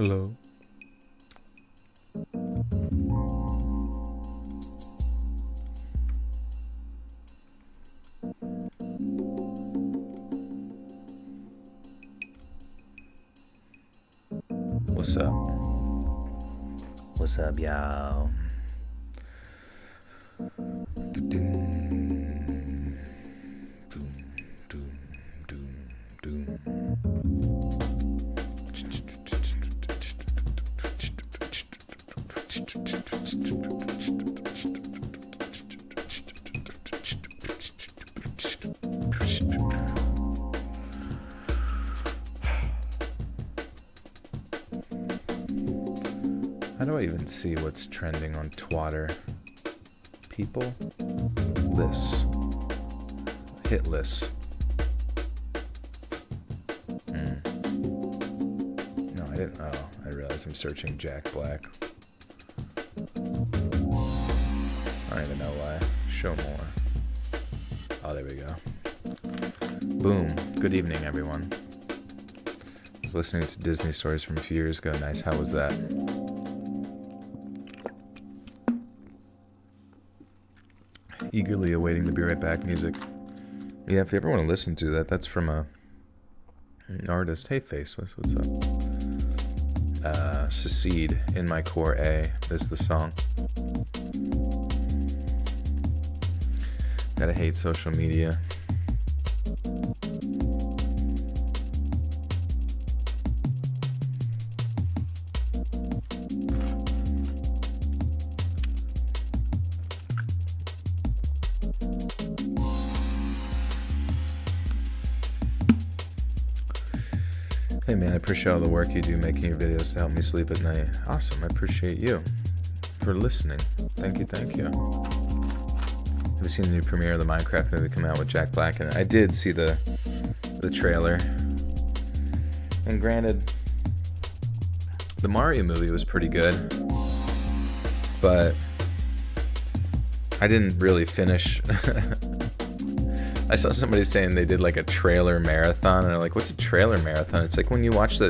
Hello. What's up? What's up, y'all? How do I even see what's trending on Twitter? People? Lists. Hit lists. No, I didn't. Oh, I realized I'm searching Jack Black. I don't even know why. Show more. Oh, there we go. Boom. Good evening, everyone. I was listening to Disney stories from a few years ago. Nice. How was that? Eagerly awaiting the Be Right Back music. Yeah, if you ever want to listen to that, that's from an artist. Hey, Faceless, what's up? Secede, In My Core A is the song. Gotta hate social media. Hey man, I appreciate all the work you do making your videos to help me sleep at night. Awesome, I appreciate you for listening. Thank you, thank you. Have you seen the new premiere of the Minecraft movie come out with Jack Black in it? I did see the trailer. And granted, the Mario movie was pretty good, but I didn't really finish. I saw somebody saying they did like a trailer marathon, and they're like, "What's a trailer marathon?" It's like when you watch the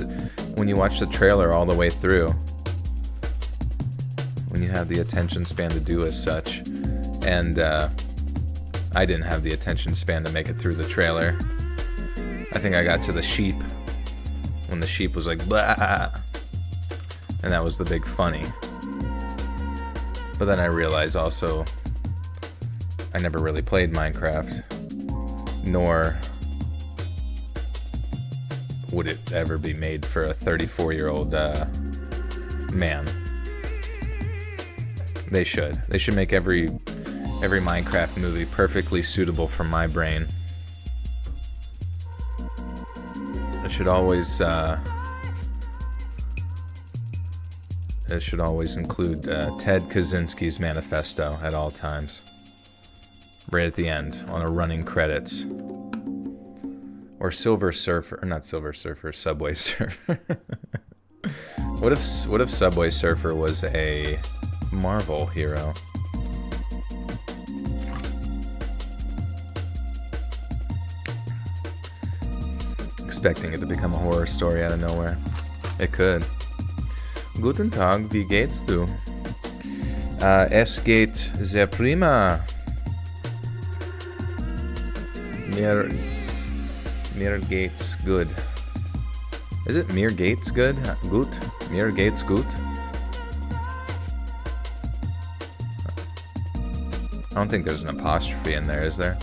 trailer all the way through, when you have the attention span to do as such. And I didn't have the attention span to make it through the trailer. I think I got to the sheep when the sheep was like, "Blah," and that was the big funny. But then I realized also I never really played Minecraft. Nor would it ever be made for a 34-year-old man. They should make every Minecraft movie perfectly suitable for my brain. It should always include Ted Kaczynski's manifesto at all times. Right at the end, on a running credits. Or Silver Surfer, or not Silver Surfer, Subway Surfer. What if Subway Surfer was a Marvel hero? Expecting it to become a horror story out of nowhere. It could. Guten Tag, wie geht's du? Es geht sehr prima. Mir geht's good. Is it Mir geht's good? Gut? Mir geht's gut? I don't think there's an apostrophe in there, is there?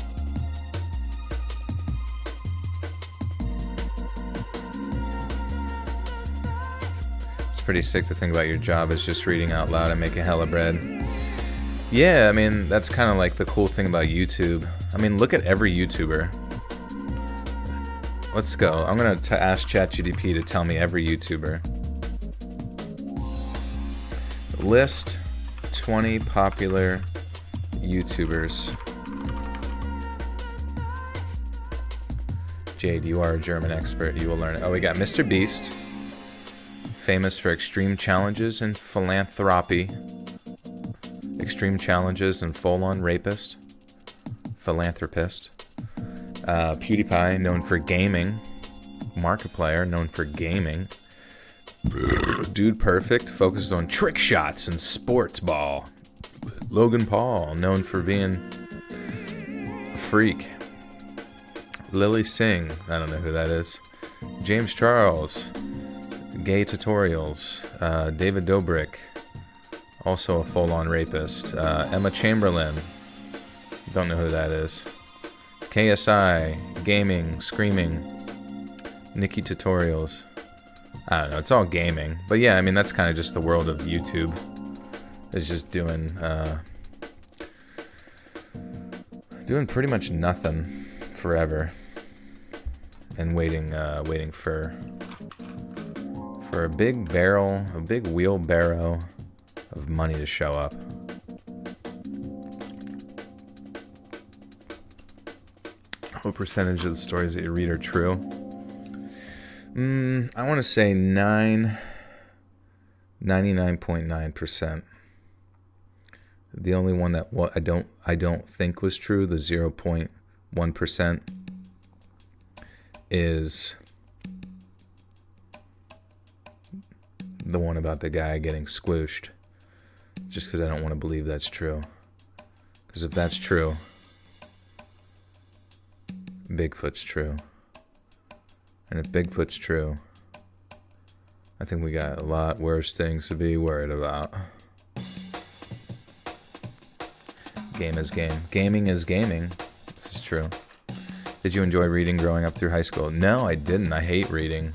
It's pretty sick to think about your job as just reading out loud and making hella bread. Yeah, I mean, that's kind of like the cool thing about YouTube. I mean, look at every YouTuber. Let's go. I'm going to ask ChatGPT to tell me every YouTuber. List 20 popular YouTubers. Jade, you are a German expert. You will learn it. Oh, we got Mr. Beast. Famous for extreme challenges and philanthropy. Extreme challenges and full-on rapist. Philanthropist. PewDiePie, known for gaming. Markiplier, known for gaming. Dude Perfect focuses on trick shots and sports ball. Logan Paul, known for being a freak. Lily Singh, I don't know who that is. James Charles, gay tutorials. David Dobrik, also a full-on rapist. Emma Chamberlain, don't know who that is. KSI, gaming, screaming. Nikki tutorials. I don't know, it's all gaming. But yeah, I mean, that's kind of just the world of YouTube. It's just doing pretty much nothing forever. And waiting for a big wheelbarrow of money to show up. What percentage of the stories that you read are true? I want to say 99.9%. The only one that I don't think was true, the 0.1%, is the one about the guy getting squished. Just because I don't want to believe that's true. Because if that's true, Bigfoot's true. And if Bigfoot's true, I think we got a lot worse things to be worried about. Game is game. Gaming is gaming. This is true. Did you enjoy reading growing up through high school? No, I didn't. I hate reading.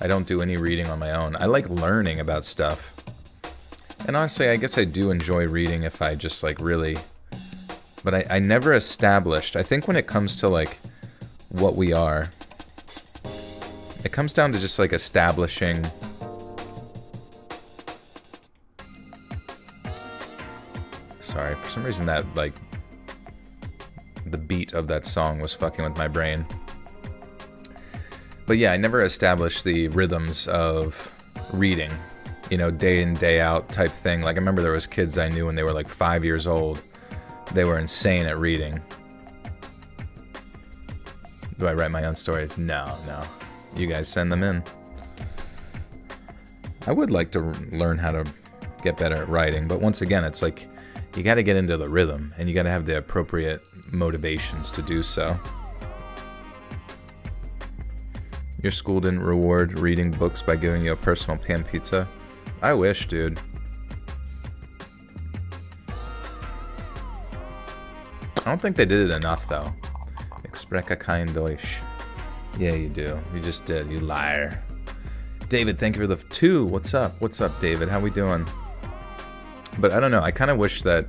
I don't do any reading on my own. I like learning about stuff. And honestly, I guess I do enjoy reading if I just like really... But I never established... I think when it comes to like what we are, it comes down to just like establishing... Sorry, for some reason that like... the beat of that song was fucking with my brain. But yeah, I never established the rhythms of reading, you know, day in, day out type thing. Like I remember there was kids I knew when they were like 5 years old. They were insane at reading. Do I write my own stories? No. You guys send them in. I would like to learn how to get better at writing, but once again, it's like you got to get into the rhythm and you got to have the appropriate motivations to do so. Your school didn't reward reading books by giving you a personal pan pizza? I wish, dude. I don't think they did it enough, though. Spreche kein Deutsch. Yeah, you do. You just did, you liar. David, thank you for the 2. What's up? What's up, David? How we doing? But I don't know. I kind of wish that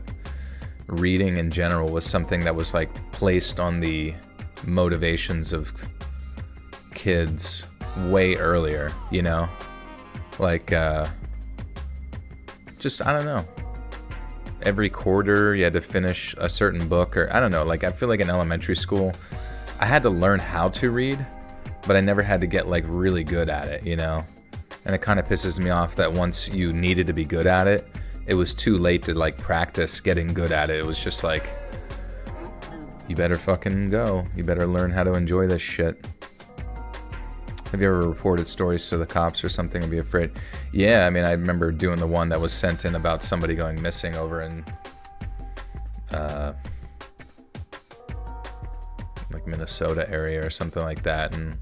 reading in general was something that was like placed on the motivations of kids way earlier, you know? Like, just, I don't know. Every quarter you had to finish a certain book, or I don't know, like I feel like in elementary school I had to learn how to read, but I never had to get like really good at it, you know? And it kind of pisses me off that once you needed to be good at it, it was too late to like practice getting good at it. It was just like, you better fucking go. You better learn how to enjoy this shit. Have you ever reported stories to the cops or something and be afraid? Yeah, I mean, I remember doing the one that was sent in about somebody going missing over in, like Minnesota area or something like that, and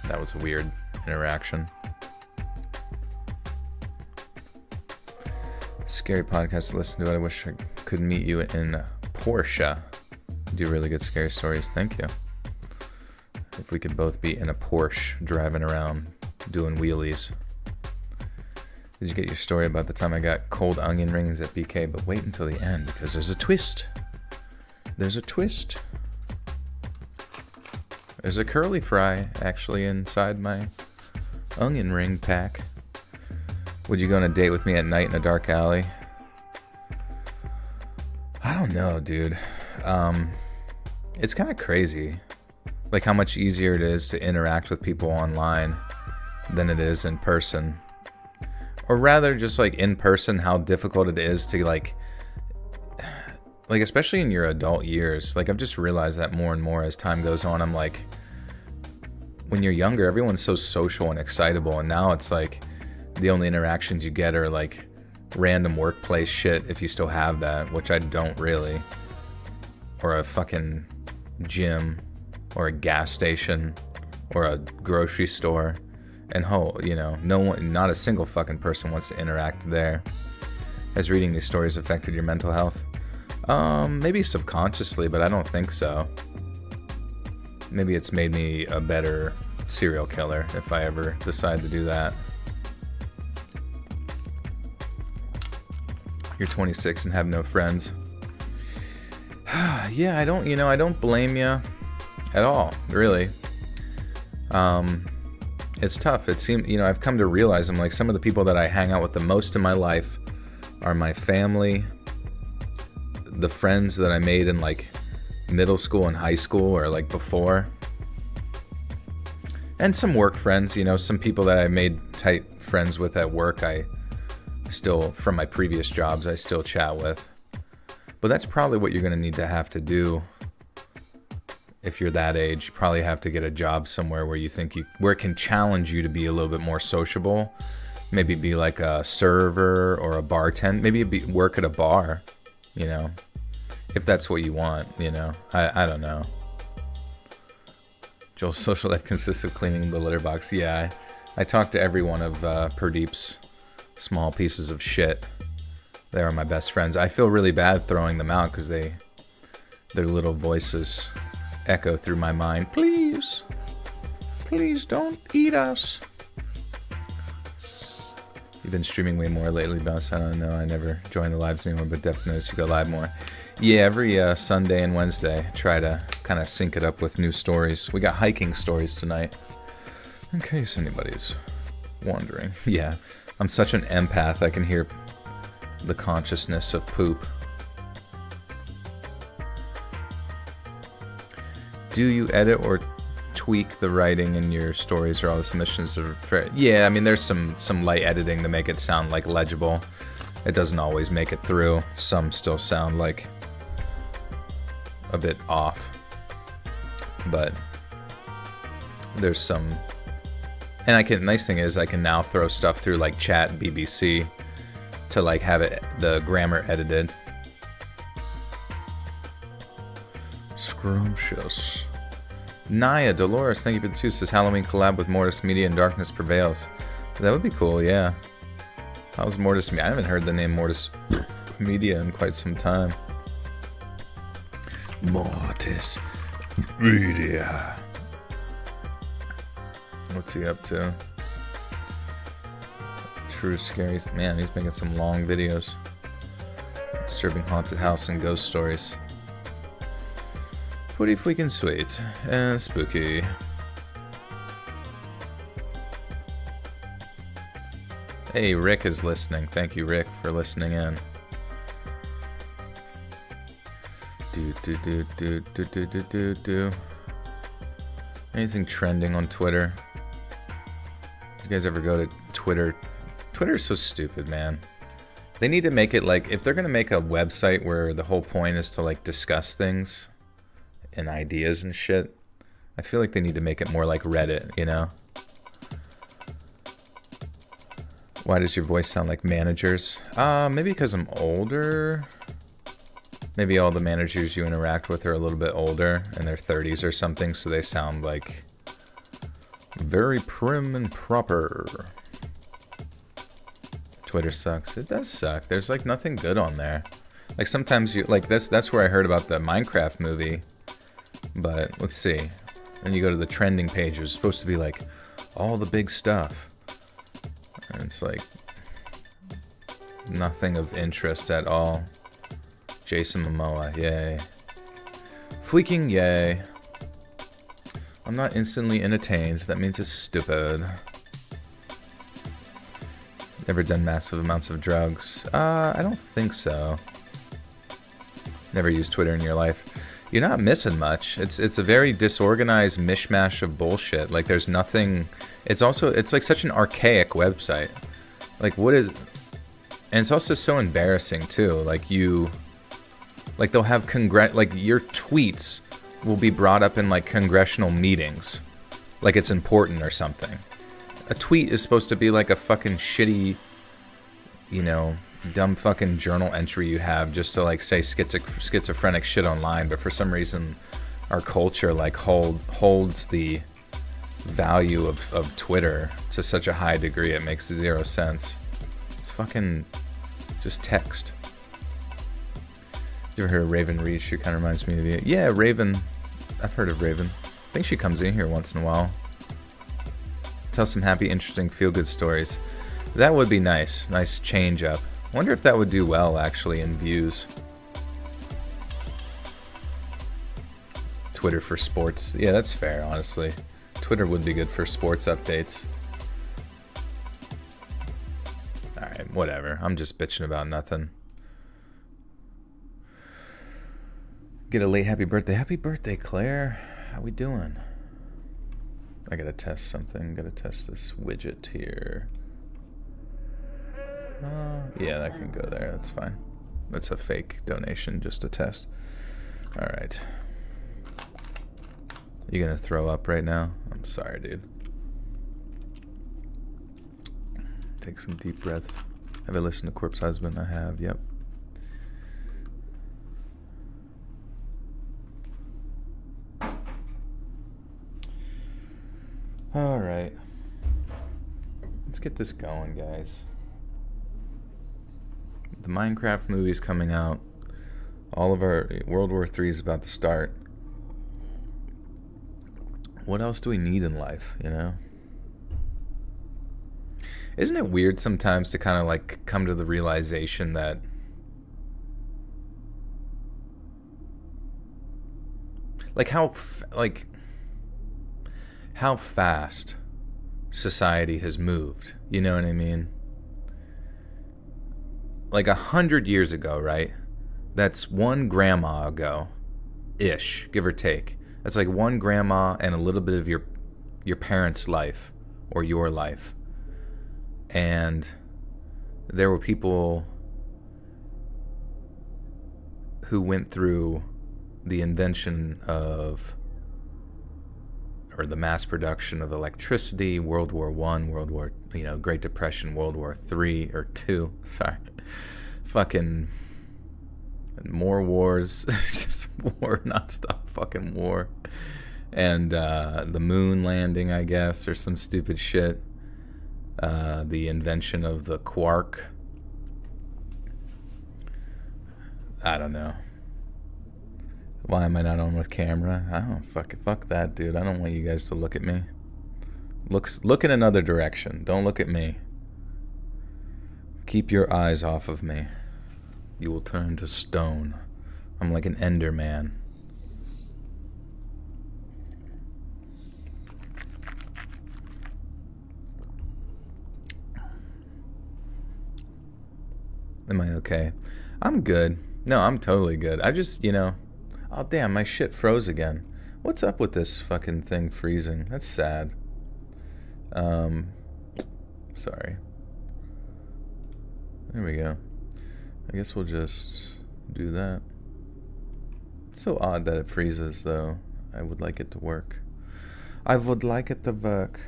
that was a weird interaction. Scary podcast to listen to. I wish I could meet you in Porsche. You do really good scary stories. Thank you. If we could both be in a Porsche driving around doing wheelies. Did you get your story about the time I got cold onion rings at BK? But wait until the end because there's a twist. There's a twist. There's a curly fry actually inside my onion ring pack. Would you go on a date with me at night in a dark alley? I don't know, dude. It's kind of crazy. Like how much easier it is to interact with people online than it is in person. Or rather, just like in person, how difficult it is to like especially in your adult years. Like I've just realized that more and more as time goes on. I'm like, when you're younger, everyone's so social and excitable, and now it's like the only interactions you get are like random workplace shit, if you still have that, which I don't really, or a fucking gym, or a gas station, or a grocery store, and no one, not a single fucking person wants to interact there. Has reading these stories affected your mental health? Maybe subconsciously, but I don't think so. Maybe it's made me a better serial killer if I ever decide to do that. You're 26 and have no friends. Yeah, I don't blame you at all, really. It's tough. It seems, I've come to realize I'm like, some of the people that I hang out with the most in my life are my family, the friends that I made in like middle school and high school, or like before, and some work friends. Some people that I made tight friends with at work, I still, from my previous jobs, I still chat with. But that's probably what you're going to need to have to do if you're that age. You probably have to get a job somewhere where where it can challenge you to be a little bit more sociable. Maybe be like a server or a bartender. Maybe work at a bar, if that's what you want, I don't know. Joel's social life consists of cleaning the litter box. Yeah, I talked to every one of Pradeep's small pieces of shit. They are my best friends. I feel really bad throwing them out because their little voices echo through my mind. Please don't eat us. You've been streaming way more lately, Boss. I don't know. I never join the lives anymore, but definitely notice you go live more. Yeah, every Sunday and Wednesday, try to kind of sync it up with new stories. We got hiking stories tonight, in case anybody's wondering. Yeah, I'm such an empath. I can hear the consciousness of poop. Do you edit or tweak the writing in your stories, or all the submissions are fair? Yeah, I mean, there's some light editing to make it sound like legible. It doesn't always make it through. Some still sound like a bit off, but there's some. And nice thing is I can now throw stuff through like Chat BBC to like have the grammar edited. Scrumptious. Naya Dolores, thank you for the 2. Says Halloween collab with Mortis Media and Darkness Prevails. That would be cool, yeah. How's Mortis Media? I haven't heard the name Mortis Media in quite some time. Mortis Media. What's he up to? True scary. Man, he's making some long videos. Disturbing haunted house and ghost stories. Pretty freaking sweet and spooky. Hey, Rick is listening. Thank you, Rick, for listening in. Do. Anything trending on Twitter? You guys ever go to Twitter? Twitter's so stupid, man. They need to make it like, if they're gonna make a website where the whole point is to like discuss things and ideas and shit, I feel like they need to make it more like Reddit, Why does your voice sound like managers? Maybe because I'm older. Maybe all the managers you interact with are a little bit older, in their 30s or something, so they sound like very prim and proper. Twitter sucks. It does suck. There's like nothing good on there. Like sometimes you like that's where I heard about the Minecraft movie. But let's see. Then you go to the trending page. It was supposed to be like all the big stuff. And it's like nothing of interest at all. Jason Momoa, yay. Freaking yay. I'm not instantly entertained. That means it's stupid. Ever done massive amounts of drugs? I don't think so. Never used Twitter in your life. You're not missing much. It's a very disorganized mishmash of bullshit. Like there's nothing. It's like such an archaic website. Like what is? And it's also so embarrassing too. Like they'll have like your tweets will be brought up in like congressional meetings. like it's important or something. A tweet is supposed to be like a fucking shitty, you know, dumb fucking journal entry you have just to like say schizophrenic shit online. But for some reason, our culture like holds the value of Twitter to such a high degree it makes zero sense. It's fucking just text. You ever heard of Raven Reed? She kind of reminds me of you. Yeah, Raven. I've heard of Raven. I think she comes in here once in a while. Tell some happy, interesting, feel-good stories. That would be nice. Nice change up. Wonder if that would do well, actually, in views. Twitter for sports. Yeah, that's fair, honestly. Twitter would be good for sports updates. Alright, whatever. I'm just bitching about nothing. Get a late happy birthday. Happy birthday, Claire. How we doing? I gotta test something. Gotta test this widget here. Yeah, that can go there. That's fine. That's a fake donation, just a test. Alright. You gonna throw up right now? I'm sorry, dude. Take some deep breaths. Have I listened to Corpse Husband? I have, yep. Alright. Let's get this going, guys. The Minecraft movie's coming out. All of our World War III is about to start. What else do we need in life, you know? Isn't it weird sometimes to kind of like come to the realization that like how fast society has moved, you know what I mean? Like 100 years ago, right? That's one grandma ago, ish, give or take. That's like one grandma and a little bit of your parents' life or your life. And there were people who went through the invention of, or the mass production of electricity, World War I, Great Depression, World War III or II, sorry. Fucking more wars, just war, nonstop fucking war. And the moon landing, I guess, or some stupid shit. The invention of the quark. I don't know. Why am I not on with camera? I don't fuck that, dude. I don't want you guys to look at me. Look in another direction. Don't look at me. Keep your eyes off of me. You will turn to stone. I'm like an Ender Man. Am I okay? I'm good. No, I'm totally good. I just, oh damn, my shit froze again. What's up with this fucking thing freezing? That's sad. Sorry. There we go. I guess we'll just do that. It's so odd that it freezes, though. I would like it to work. I would like it to work.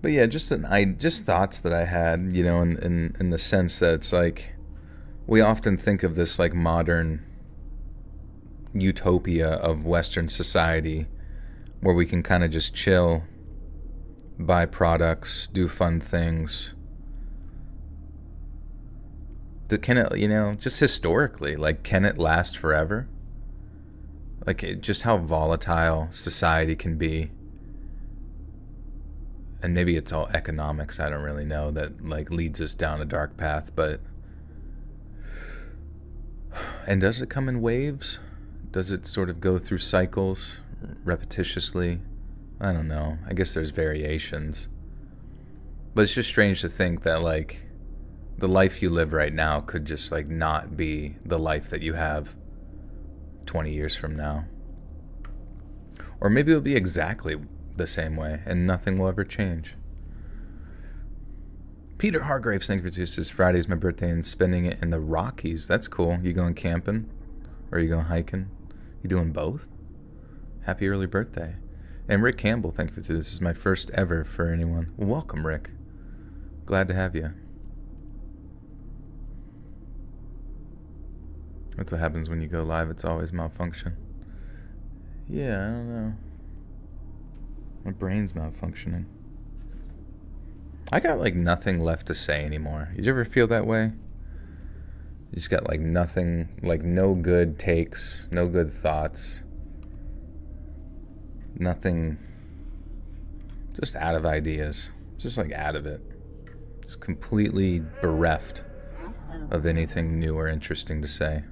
But yeah, just thoughts that I had, in the sense that it's like we often think of this like modern utopia of Western society where we can kind of just chill, buy products, do fun things. That can it, just historically, like, can it last forever? Like, just how volatile society can be. And maybe it's all economics, I don't really know, that like leads us down a dark path, but and does it come in waves? Does it sort of go through cycles repetitiously? I don't know. I guess there's variations. But it's just strange to think that like the life you live right now could just like not be the life that you have 20 years from now. Or maybe it'll be exactly the same way and nothing will ever change. Peter Hargraves, thank you for Tuesdays. Friday's my birthday and spending it in the Rockies. That's cool. You going camping? Or are you going hiking? You doing both? Happy early birthday. And Rick Campbell, thank you for this. This is my first ever for anyone. Well, welcome, Rick. Glad to have you. That's what happens when you go live. It's always malfunction. Yeah, I don't know. My brain's malfunctioning. I got like nothing left to say anymore. Did you ever feel that way? You just got like nothing, like no good takes, no good thoughts. Nothing, just out of ideas. Just like out of it. It's completely bereft of anything new or interesting to say.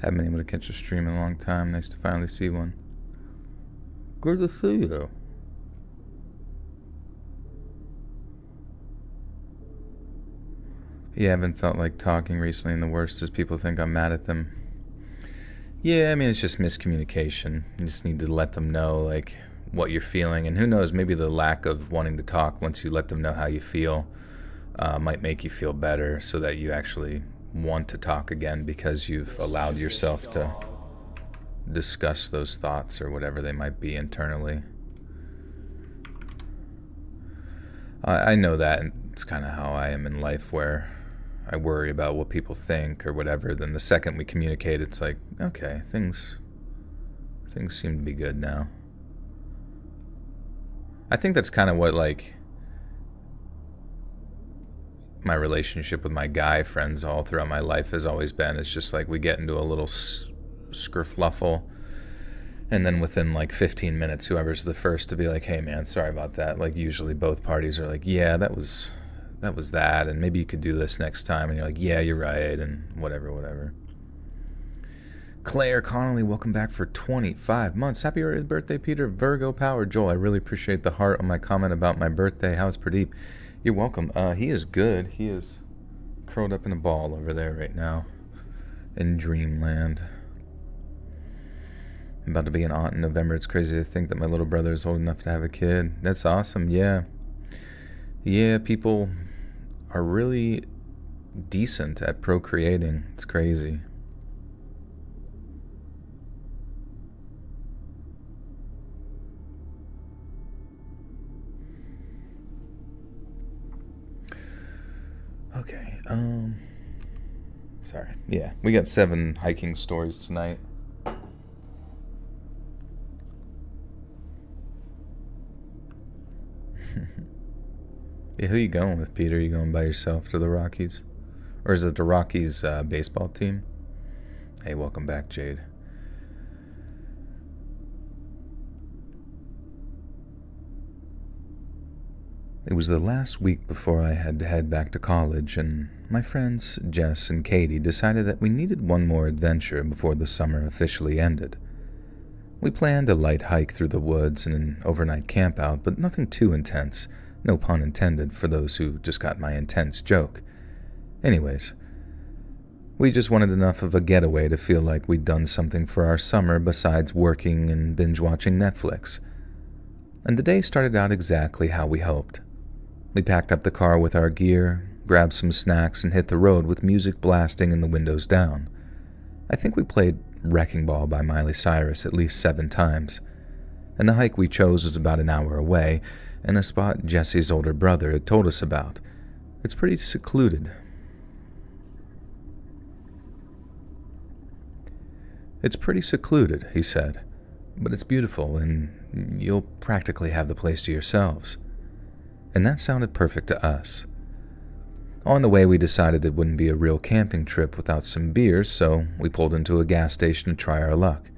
Haven't been able to catch a stream in a long time. Nice to finally see one. Good to see you. Yeah, I haven't felt like talking recently, and the worst is people think I'm mad at them. Yeah, I mean, it's just miscommunication. You just need to let them know, like, what you're feeling. And who knows, maybe the lack of wanting to talk, once you let them know how you feel, might make you feel better so that you actually want to talk again because you've allowed yourself to discuss those thoughts or whatever they might be internally. I know that it's kind of how I am in life, where I worry about what people think or whatever. Then the second we communicate, it's like, okay, things seem to be good now. I think that's kind of what, like, my relationship with my guy friends all throughout my life has always been. It's just like we get into a little skerfluffle, and then within like 15 minutes, whoever's the first to be like, hey man, sorry about that, like usually both parties are like, yeah, that was that, and maybe you could do this next time, and you're like, yeah, you're right, and whatever. Claire Connolly, welcome back for 25 months. Happy early birthday, Peter. Virgo Power. Joel, I really appreciate the heart on my comment about my birthday. How's Pradeep? You're welcome. He is good. He is curled up in a ball over there right now in dreamland. I'm about to be an aunt in November. It's crazy to think that my little brother is old enough to have a kid. That's awesome. Yeah, people are really decent at procreating. It's crazy. Okay, sorry. Yeah, we got 7 hiking stories tonight. Yeah, who you going with, Peter? You going by yourself to the Rockies? Or is it the Rockies baseball team? Hey, welcome back, Jade. It was the last week before I had to head back to college, and my friends Jess and Katie decided that we needed one more adventure before the summer officially ended. We planned a light hike through the woods and an overnight campout, but nothing too intense, no pun intended for those who just got my intense joke. Anyways, we just wanted enough of a getaway to feel like we'd done something for our summer besides working and binge-watching Netflix. And the day started out exactly how we hoped. We packed up the car with our gear, grabbed some snacks, and hit the road with music blasting and the windows down. I think we played Wrecking Ball by Miley Cyrus at least 7 times. And the hike we chose was about an hour away, in a spot Jesse's older brother had told us about. It's pretty secluded. He said, but it's beautiful, and you'll practically have the place to yourselves. And that sounded perfect to us. On the way, we decided it wouldn't be a real camping trip without some beers, so we pulled into a gas station to try our luck.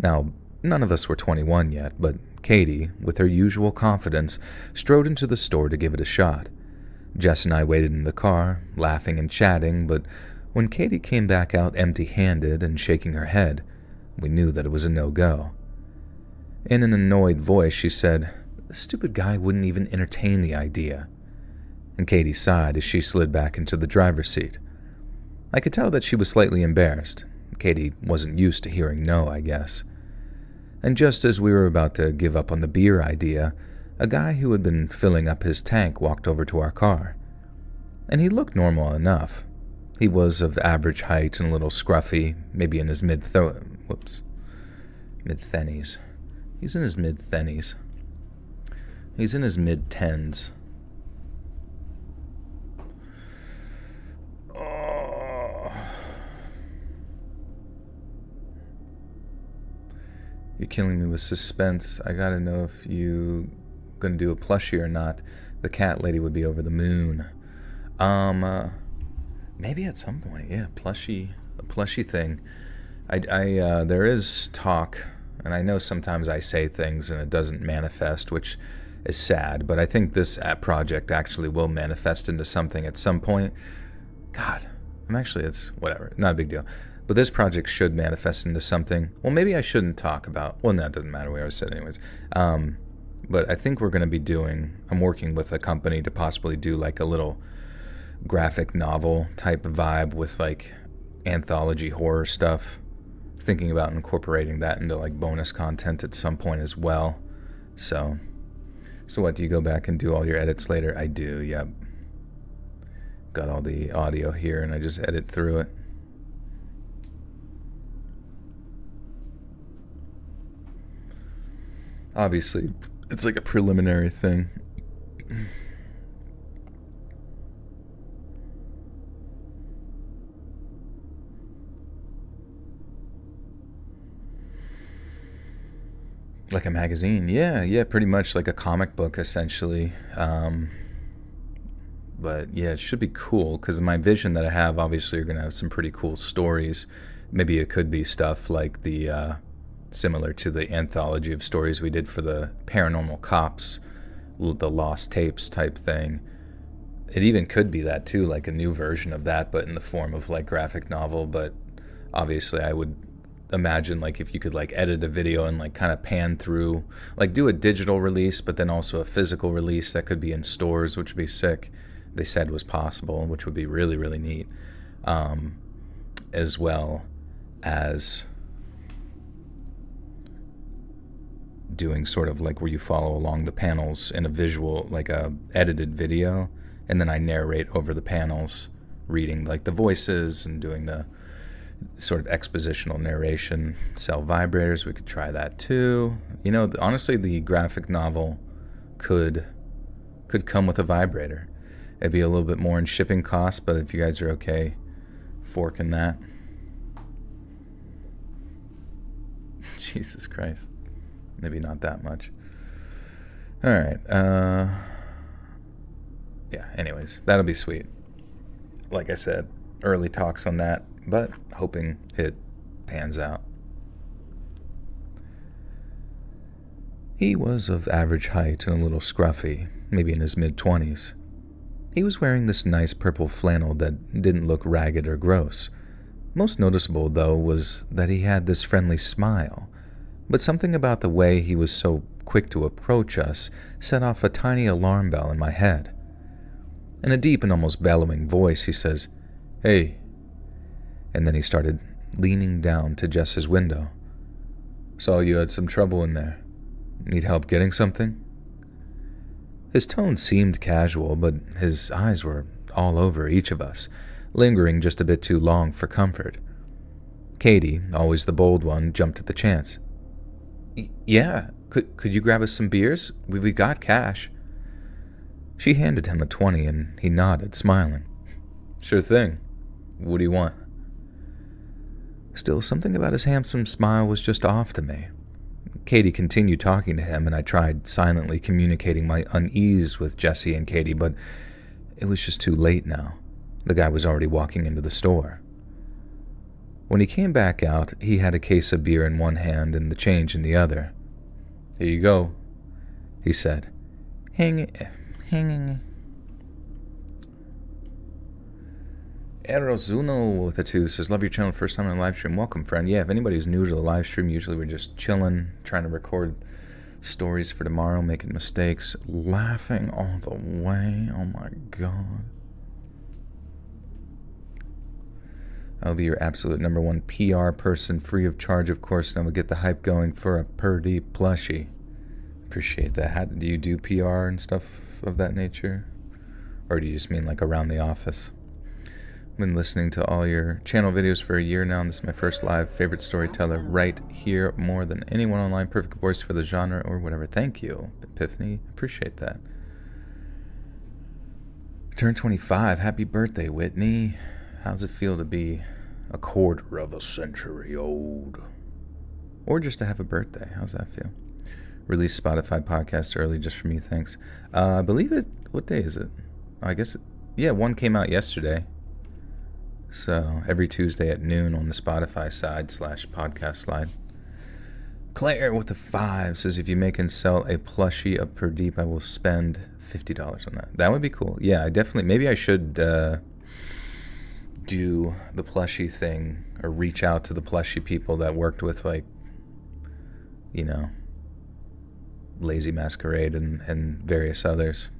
Now, none of us were 21 yet, but Katie, with her usual confidence, strode into the store to give it a shot. Jess and I waited in the car, laughing and chatting, but when Katie came back out empty-handed and shaking her head, we knew that it was a no-go. In an annoyed voice, she said, The stupid guy wouldn't even entertain the idea. And Katie sighed as she slid back into the driver's seat. I could tell that she was slightly embarrassed. Katie wasn't used to hearing no, I guess. And just as we were about to give up on the beer idea, a guy who had been filling up his tank walked over to our car. And he looked normal enough. He was of average height and a little scruffy, maybe in his mid-thennies. He's in his mid-thennies. He's in his mid-tens. You're killing me with suspense. I gotta know if you gonna do a plushie or not. The cat lady would be over the moon. Maybe at some point, yeah, a plushie thing. There is talk, and I know sometimes I say things and it doesn't manifest, which is sad, but I think this project actually will manifest into something at some point. God, it's whatever, not a big deal. But this project should manifest into something. Well, maybe I shouldn't talk about. Well, no, it doesn't matter. We already said it anyways. But I think we're going to be I'm working with a company to possibly do like a little graphic novel type vibe with like anthology horror stuff. Thinking about incorporating that into like bonus content at some point as well. So what, do you go back and do all your edits later? I do, yep. Got all the audio here and I just edit through it. Obviously, it's like a preliminary thing. Like a magazine, yeah, pretty much like a comic book, essentially. But yeah, it should be cool, because my vision that I have, obviously, you're going to have some pretty cool stories. Maybe it could be stuff like the... similar to the anthology of stories we did for the Paranormal Cops, the Lost Tapes type thing. It even could be that too, like a new version of that, but in the form of like graphic novel. But obviously I would imagine like if you could like edit a video and like kind of pan through, like do a digital release, but then also a physical release that could be in stores, which would be sick. They said was possible, which would be really, really neat. As well as doing sort of like where you follow along the panels in a visual, like a edited video, and then I narrate over the panels, reading like the voices and doing the sort of expositional narration. Sell vibrators, we could try that too. You know, honestly, the graphic novel could come with a vibrator. It'd be a little bit more in shipping costs, but if you guys are okay forking that. Jesus Christ. Maybe not that much. All right. Yeah, anyways, that'll be sweet. Like I said, early talks on that, but hoping it pans out. He was of average height and a little scruffy, maybe in his mid-20s. He was wearing this nice purple flannel that didn't look ragged or gross. Most noticeable, though, was that he had this friendly smile, but something about the way he was so quick to approach us set off a tiny alarm bell in my head. In a deep and almost bellowing voice, he says, "Hey," and then he started leaning down to Jess's window. "Saw you had some trouble in there. Need help getting something?" His tone seemed casual, but his eyes were all over each of us, lingering just a bit too long for comfort. Katie, always the bold one, jumped at the chance. "Yeah, could you grab us some beers? We got cash." She handed him a 20 and he nodded, smiling. "Sure thing. What do you want?" Still, something about his handsome smile was just off to me. Katie continued talking to him, and I tried silently communicating my unease with Jessie and Katie, but it was just too late now. The guy was already walking into the store. When he came back out, he had a case of beer in one hand and the change in the other. "Here you go," he said. Hanging. Erozuno with a 2 says, "Love your channel, first time on the live stream. Welcome, friend." Yeah, if anybody's new to the live stream, usually we're just chilling, trying to record Stories for tomorrow, making mistakes, laughing all the way. Oh my god. I'll be your absolute number one PR person, free of charge, of course, and I will get the hype going for a Purdy plushie. Appreciate that. Do you do PR and stuff of that nature? Or do you just mean like around the office? I've been listening to all your channel videos for a year now, and this is my first live. Favorite storyteller right here, more than anyone online. Perfect voice for the genre or whatever. Thank you, Epiphany. Appreciate that. Turned 25. Happy birthday, Whitney. How's it feel to be a quarter of a century old? Or just to have a birthday. How's that feel? Released Spotify podcast early just for me, thanks. I believe it, what day is it? I guess, one came out yesterday. So every Tuesday at noon on the Spotify side /podcast slide. Claire with the 5 says, if you make and sell a plushie of Pradeep, I will spend $50 on that. That would be cool. Yeah, I definitely, maybe I should do the plushie thing or reach out to the plushie people that worked with, like, you know, Lazy Masquerade and various others.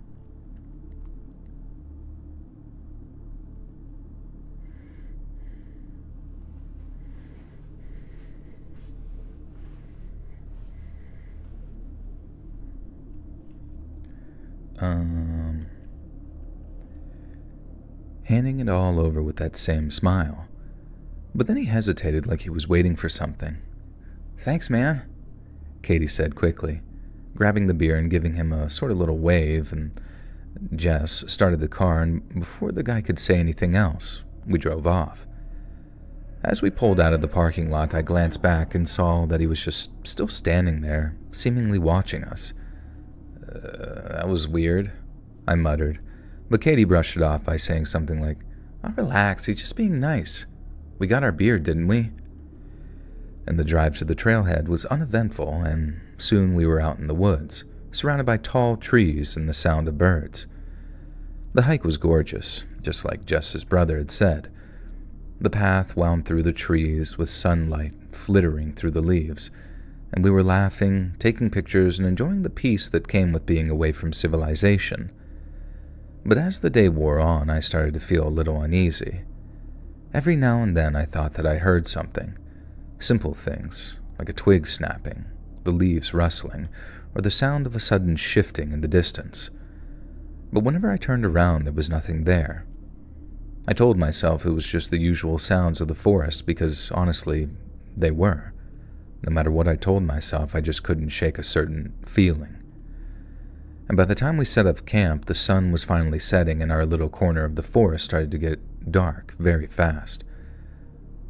Handing it all over with that same smile. But then he hesitated like he was waiting for something. Thanks, man, Katie said quickly, grabbing the beer and giving him a sort of little wave, and Jess started the car, and before the guy could say anything else, we drove off. As we pulled out of the parking lot, I glanced back and saw that he was just still standing there, seemingly watching us. That was weird, I muttered, but Katie brushed it off by saying something like, "Oh, relax, he's just being nice. We got our beer, didn't we?" And the drive to the trailhead was uneventful, and soon we were out in the woods, surrounded by tall trees and the sound of birds. The hike was gorgeous, just like Jess's brother had said. The path wound through the trees with sunlight flittering through the leaves, and we were laughing, taking pictures, and enjoying the peace that came with being away from civilization. But as the day wore on, I started to feel a little uneasy. Every now and then I thought that I heard something. Simple things, like a twig snapping, the leaves rustling, or the sound of a sudden shifting in the distance. But whenever I turned around, there was nothing there. I told myself it was just the usual sounds of the forest because, honestly, they were. No matter what I told myself, I just couldn't shake a certain feeling. And by the time we set up camp, the sun was finally setting and our little corner of the forest started to get dark very fast.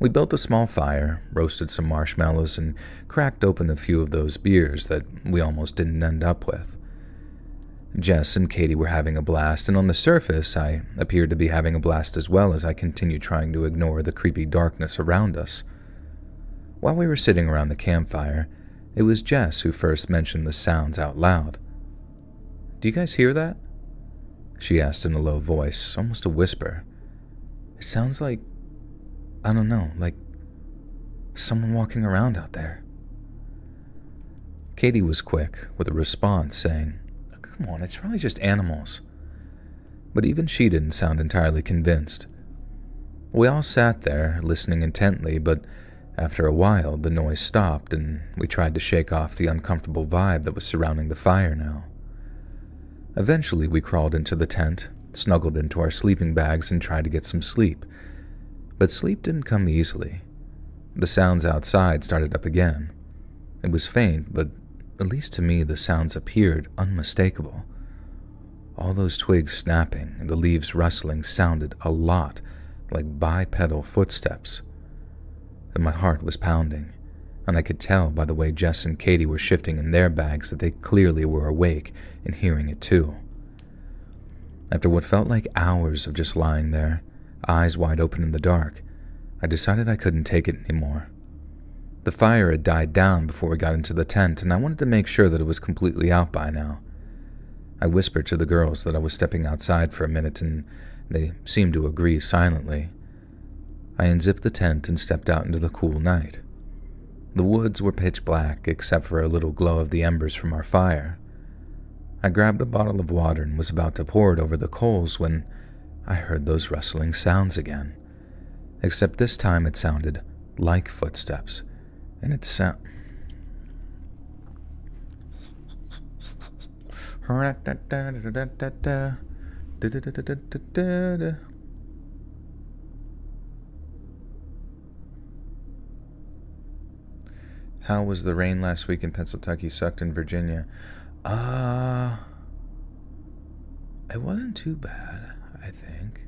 We built a small fire, roasted some marshmallows, and cracked open a few of those beers that we almost didn't end up with. Jess and Katie were having a blast, and on the surface, I appeared to be having a blast as well as I continued trying to ignore the creepy darkness around us. While we were sitting around the campfire, it was Jess who first mentioned the sounds out loud. "Do you guys hear that?" she asked in a low voice, almost a whisper. "It sounds like, I don't know, like someone walking around out there." Katie was quick with a response saying, "Come on, it's probably just animals." But even she didn't sound entirely convinced. We all sat there, listening intently, but after a while the noise stopped and we tried to shake off the uncomfortable vibe that was surrounding the fire now. Eventually we crawled into the tent, snuggled into our sleeping bags, and tried to get some sleep. But sleep didn't come easily. The sounds outside started up again. It was faint, but at least to me the sounds appeared unmistakable. All those twigs snapping and the leaves rustling sounded a lot like bipedal footsteps. And my heart was pounding, and I could tell by the way Jess and Katie were shifting in their bags that they clearly were awake and hearing it too. After what felt like hours of just lying there, eyes wide open in the dark, I decided I couldn't take it anymore. The fire had died down before we got into the tent, and I wanted to make sure that it was completely out by now. I whispered to the girls that I was stepping outside for a minute, and they seemed to agree silently. I unzipped the tent and stepped out into the cool night. The woods were pitch black except for a little glow of the embers from our fire. I grabbed a bottle of water and was about to pour it over the coals when I heard those rustling sounds again. Except this time it sounded like footsteps, and it How was the rain last week in Pennsylvania? Sucked in Virginia. It wasn't too bad, I think.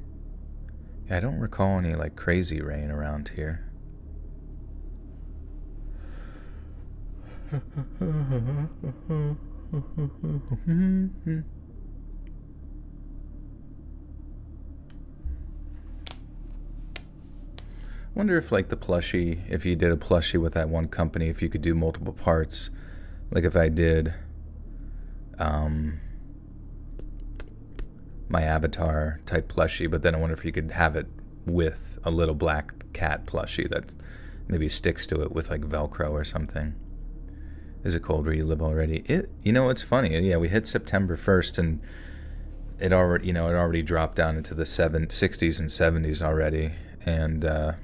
Yeah, I don't recall any like crazy rain around here. Wonder if like the plushie, if you did a plushie with that one company, if you could do multiple parts. Like if I did my avatar type plushie, but then I wonder if you could have it with a little black cat plushie that maybe sticks to it with like Velcro or something. Is it cold where you live already? It's funny. Yeah, we hit September 1st and it already dropped down into the 60s and 70s already. And I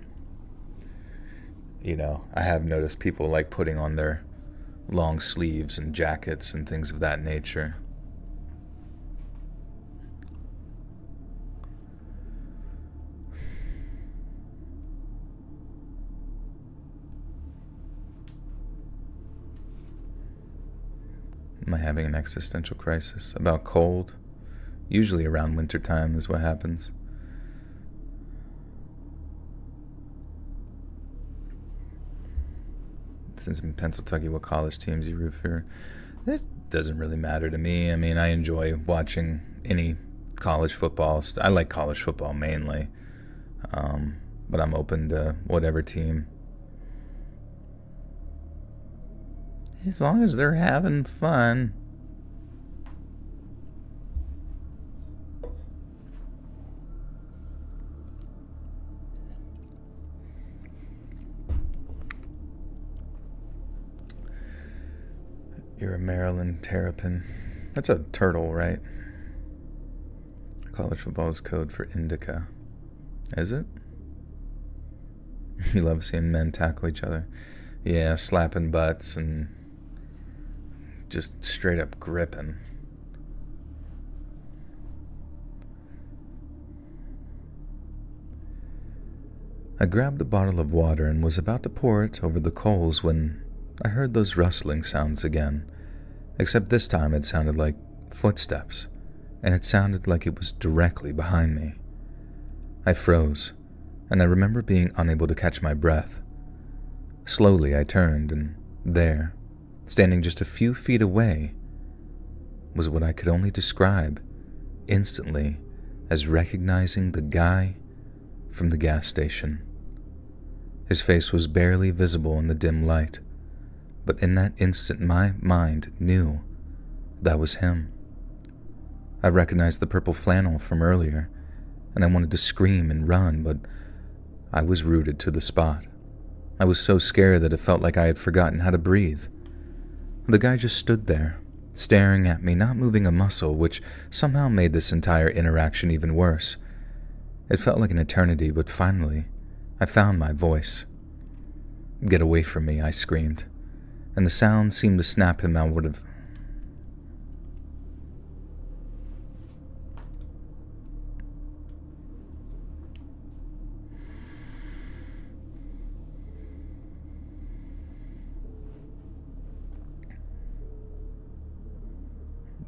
have noticed people like putting on their long sleeves and jackets and things of that nature. Am I having an existential crisis about cold? Usually around wintertime is what happens. Since in Pennsylvania, what college teams you root for? It doesn't really matter to me. I mean, I enjoy watching any college football. I like college football mainly, but I'm open to whatever team. As long as they're having fun. You're a Maryland Terrapin. That's a turtle, right? College football is code for indica. Is it? You love seeing men tackle each other. Yeah, slapping butts and just straight up gripping. I grabbed a bottle of water and was about to pour it over the coals when I heard those rustling sounds again, except this time it sounded like footsteps, and it sounded like it was directly behind me. I froze, and I remember being unable to catch my breath. Slowly I turned, and there, standing just a few feet away, was what I could only describe instantly as recognizing the guy from the gas station. His face was barely visible in the dim light, but in that instant my mind knew that was him. I recognized the purple flannel from earlier, and I wanted to scream and run, but I was rooted to the spot. I was so scared that it felt like I had forgotten how to breathe. The guy just stood there, staring at me, not moving a muscle, which somehow made this entire interaction even worse. It felt like an eternity, but finally, I found my voice. "Get away from me," I screamed, and the sound seemed to snap him out of...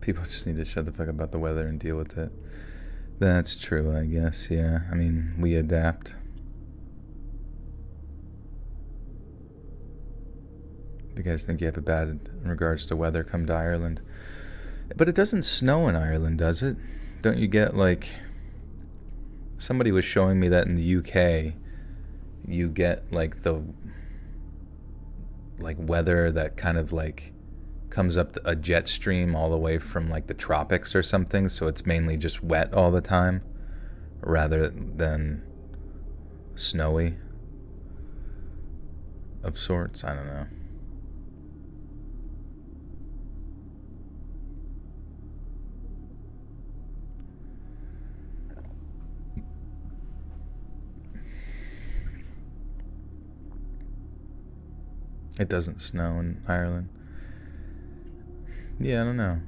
People just need to shut the fuck up about the weather and deal with it. That's true, I guess, yeah. I mean, we adapt. If you guys think you have it bad in regards to weather, come to Ireland. But it doesn't snow in Ireland, does it? Don't you get, like... Somebody was showing me that in the UK, you get, like, the... like, weather that kind of, like... comes up a jet stream all the way from like the tropics or something, so it's mainly just wet all the time rather than snowy. of sorts. I don't know. It doesn't snow in Ireland. Yeah, I don't know.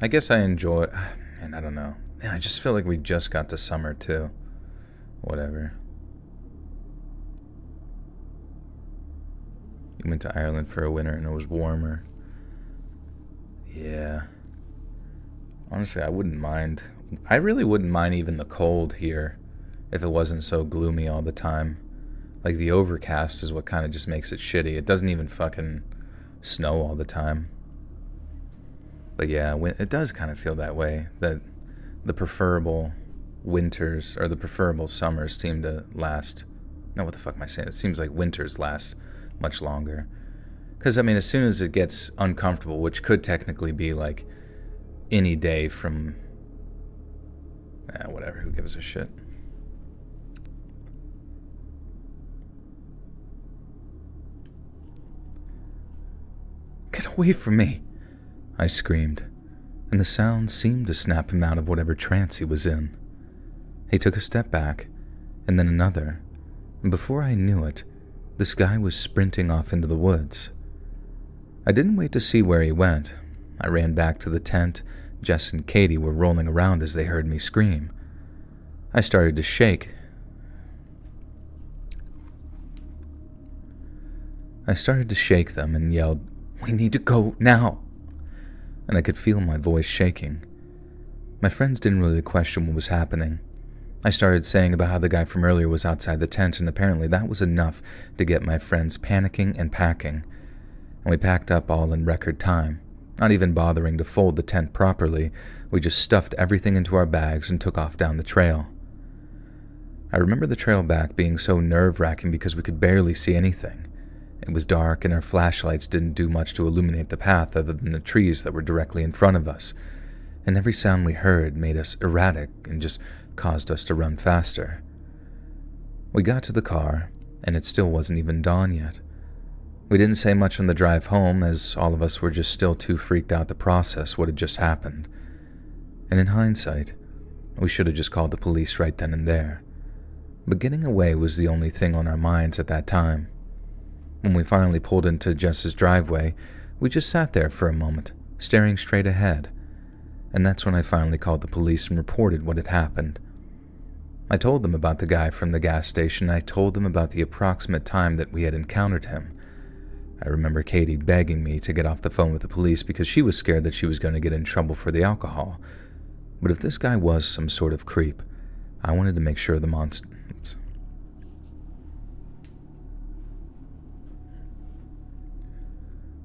I guess I enjoy it. And I don't know. Man, I just feel like we just got to summer too. Whatever. You went to Ireland for a winter and it was warmer. Yeah. Honestly, I wouldn't mind. I really wouldn't mind even the cold here if it wasn't so gloomy all the time. Like, the overcast is what kind of just makes it shitty. It doesn't even fucking snow all the time. But yeah, it does kind of feel that way. That the preferable winters or the preferable summers seem to last. No, what the fuck am I saying? It seems like winters last much longer. Because, I mean, as soon as it gets uncomfortable, which could technically be like any day from... whatever, who gives a shit? Get away from me, I screamed, and the sound seemed to snap him out of whatever trance he was in. He took a step back, and then another, and before I knew it, this guy was sprinting off into the woods. I didn't wait to see where he went. I ran back to the tent. Jess and Katie were rolling around as they heard me scream. I started to shake. I started to shake them and yelled, "We need to go now!" And I could feel my voice shaking. My friends didn't really question what was happening. I started saying about how the guy from earlier was outside the tent, and apparently that was enough to get my friends panicking and packing. And we packed up all in record time. Not even bothering to fold the tent properly, we just stuffed everything into our bags and took off down the trail. I remember the trail back being so nerve-wracking because we could barely see anything. It was dark and our flashlights didn't do much to illuminate the path other than the trees that were directly in front of us, and every sound we heard made us erratic and just caused us to run faster. We got to the car, and it still wasn't even dawn yet. We didn't say much on the drive home, as all of us were just still too freaked out to process what had just happened. And in hindsight, we should have just called the police right then and there. But getting away was the only thing on our minds at that time. When we finally pulled into Jess's driveway, we just sat there for a moment, staring straight ahead. And that's when I finally called the police and reported what had happened. I told them about the guy from the gas station, and I told them about the approximate time that we had encountered him. I remember Katie begging me to get off the phone with the police because she was scared that she was going to get in trouble for the alcohol. But if this guy was some sort of creep, I wanted to make sure the monster...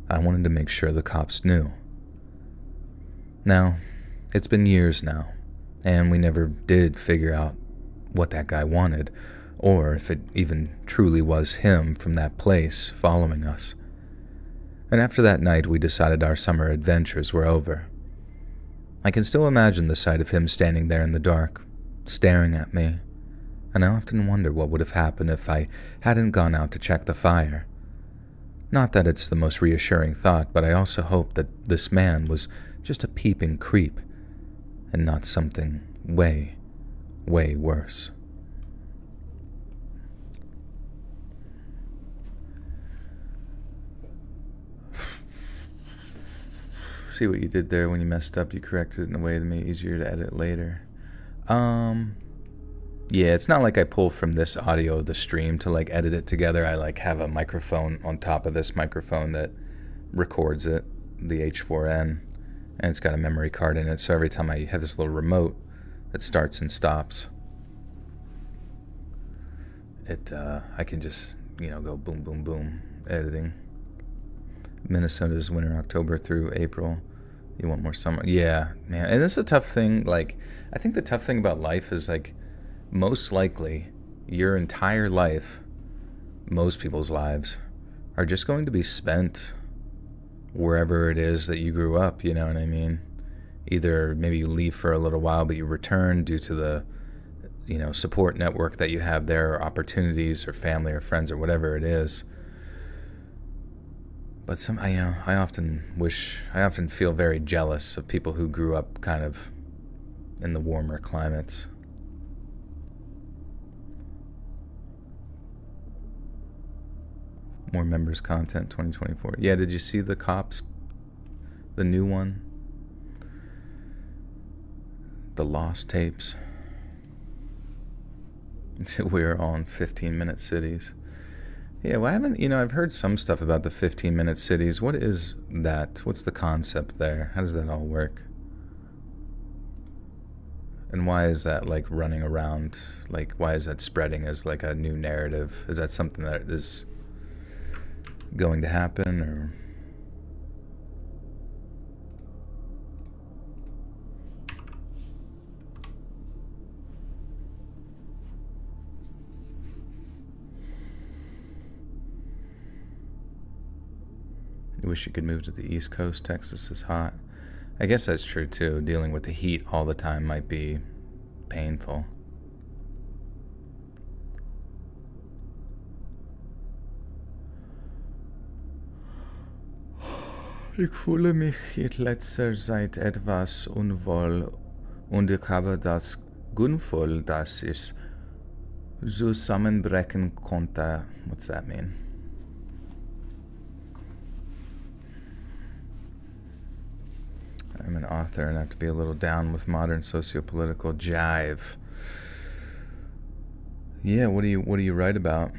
I wanted to make sure the cops knew. Now, it's been years now, and we never did figure out what that guy wanted, or if it even truly was him from that place following us. And after that night, we decided our summer adventures were over. I can still imagine the sight of him standing there in the dark, staring at me, and I often wonder what would have happened if I hadn't gone out to check the fire. Not that it's the most reassuring thought, but I also hope that this man was just a peeping creep, and not something way, way worse. See what you did there when you messed up. You corrected it in a way that made it easier to edit later. Yeah, it's not like I pull from this audio of the stream to like edit it together. I like have a microphone on top of this microphone that records it, the H4n, and it's got a memory card in it. So every time I have this little remote that starts and stops, I can just, go boom, boom, boom, editing. Minnesota's winter, October through April. You want more summer? Yeah, man. And it's a tough thing. Like, I think the tough thing about life is like, most likely, your entire life, most people's lives, are just going to be spent wherever it is that you grew up, you know what I mean? Either maybe you leave for a little while, but you return due to the, support network that you have there, or opportunities, or family, or friends, or whatever it is. But I often feel very jealous of people who grew up kind of in the warmer climates. More members content 2024. Yeah, did you see the cops? The new one? The lost tapes. We're on 15-minute cities. Yeah, well, I've heard some stuff about the 15-minute cities. What is that? What's the concept there? How does that all work? And why is that like running around? Like, why is that spreading as like a new narrative? Is that something that is going to happen, or? I wish you could move to the East Coast. Texas is hot. I guess that's true too. Dealing with the heat all the time might be painful. Ich fühle mich in letzter Zeit etwas unwohl und ich habe das Gefühl, dass ich zusammenbrechen konnte. What's that mean? I'm an author and I have to be a little down with modern socio-political jive. Yeah, what do you write about?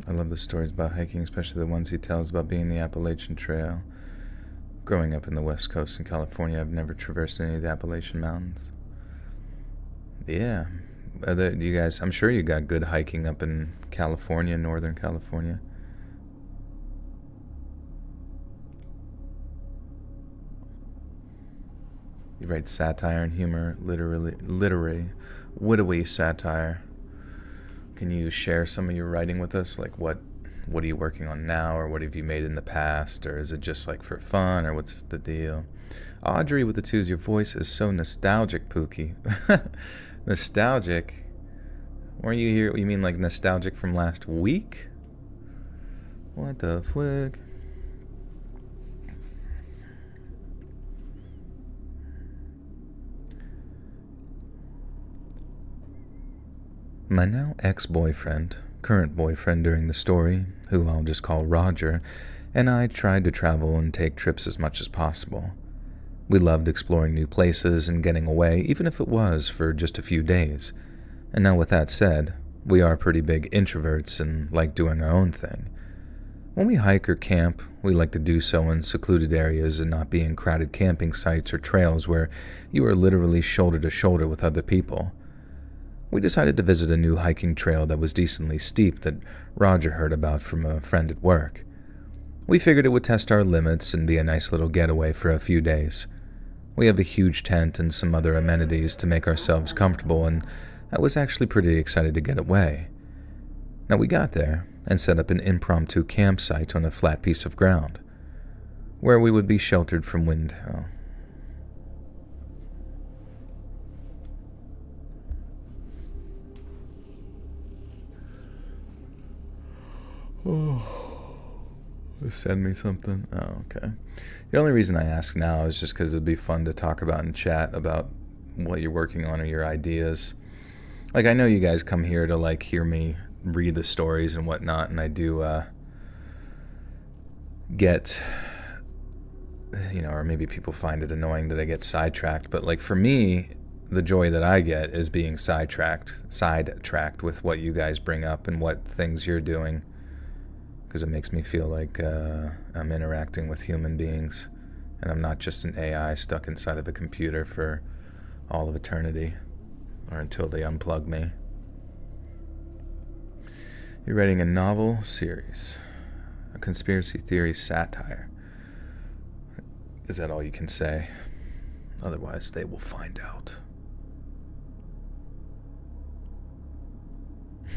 I love the stories about hiking, especially the ones he tells about being the Appalachian Trail. Growing up in the West Coast in California, I've never traversed any of the Appalachian Mountains. Yeah. Do you guys, I'm sure you got good hiking up in California, Northern California. You write satire and humor, literary, widowy satire. Can you share some of your writing with us? Like what are you working on now, or what have you made in the past, or is it just like for fun, or what's the deal? Audrey with the twos, your voice is so nostalgic, Pookie. Nostalgic? Weren't you here? You mean like nostalgic from last week? What the flick? My now ex-boyfriend, current boyfriend during the story, who I'll just call Roger, and I tried to travel and take trips as much as possible. We loved exploring new places and getting away, even if it was for just a few days. And now with that said, we are pretty big introverts and like doing our own thing. When we hike or camp, we like to do so in secluded areas and not be in crowded camping sites or trails where you are literally shoulder to shoulder with other people. We decided to visit a new hiking trail that was decently steep that Roger heard about from a friend at work. We figured it would test our limits and be a nice little getaway for a few days. We have a huge tent and some other amenities to make ourselves comfortable, and I was actually pretty excited to get away. Now we got there and set up an impromptu campsite on a flat piece of ground, where we would be sheltered from wind. Send me something? Oh, okay. The only reason I ask now is just because it'd be fun to talk about in chat about what you're working on or your ideas. Like, I know you guys come here to, like, hear me read the stories and whatnot, and I do, get, or maybe people find it annoying that I get sidetracked, but, like, for me, the joy that I get is being sidetracked with what you guys bring up and what things you're doing, because it makes me feel like I'm interacting with human beings, and I'm not just an AI stuck inside of a computer for all of eternity, or until they unplug me. You're writing a novel series, a conspiracy theory satire. Is that all you can say? Otherwise, they will find out.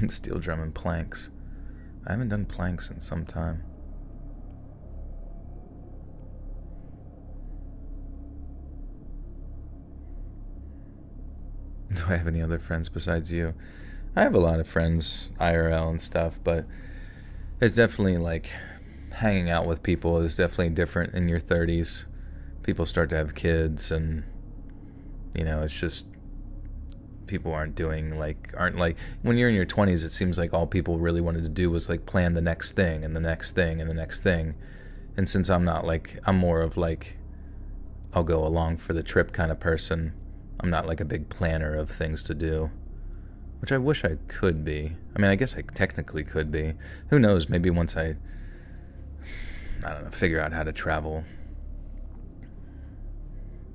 Steel drum and planks. I haven't done planks in some time. Do I have any other friends besides you? I have a lot of friends, IRL and stuff, but it's definitely like hanging out with people is definitely different in your 30s. People start to have kids, and it's just people aren't like when you're in your 20s. It seems like all people really wanted to do was like plan the next thing and the next thing and the next thing. And since I'm not like, I'm more of like, I'll go along for the trip kind of person. I'm not like a big planner of things to do, which I wish I could be. I mean, I guess I technically could be. Who knows? Maybe once I don't know, figure out how to travel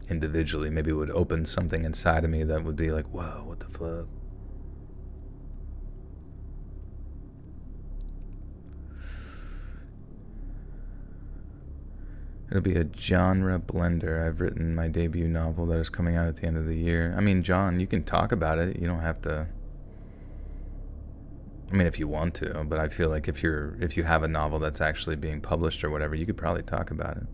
individually, maybe it would open something inside of me that would be like, whoa, what the fuck? It'll be a genre blender. I've written my debut novel that is coming out at the end of the year. I mean, John, you can talk about it. You don't have to. I mean, if you want to, but I feel like if you have a novel that's actually being published or whatever, you could probably talk about it.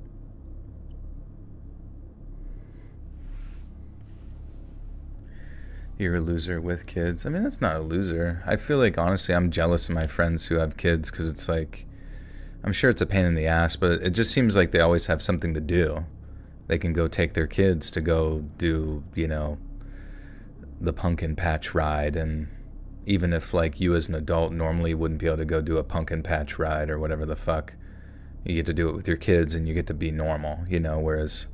You're a loser with kids. I mean, that's not a loser. I feel like, honestly, I'm jealous of my friends who have kids, because it's like, I'm sure it's a pain in the ass, but it just seems like they always have something to do. They can go take their kids to go do, the pumpkin patch ride, and even if like you as an adult normally wouldn't be able to go do a pumpkin patch ride or whatever the fuck, you get to do it with your kids and you get to be normal, whereas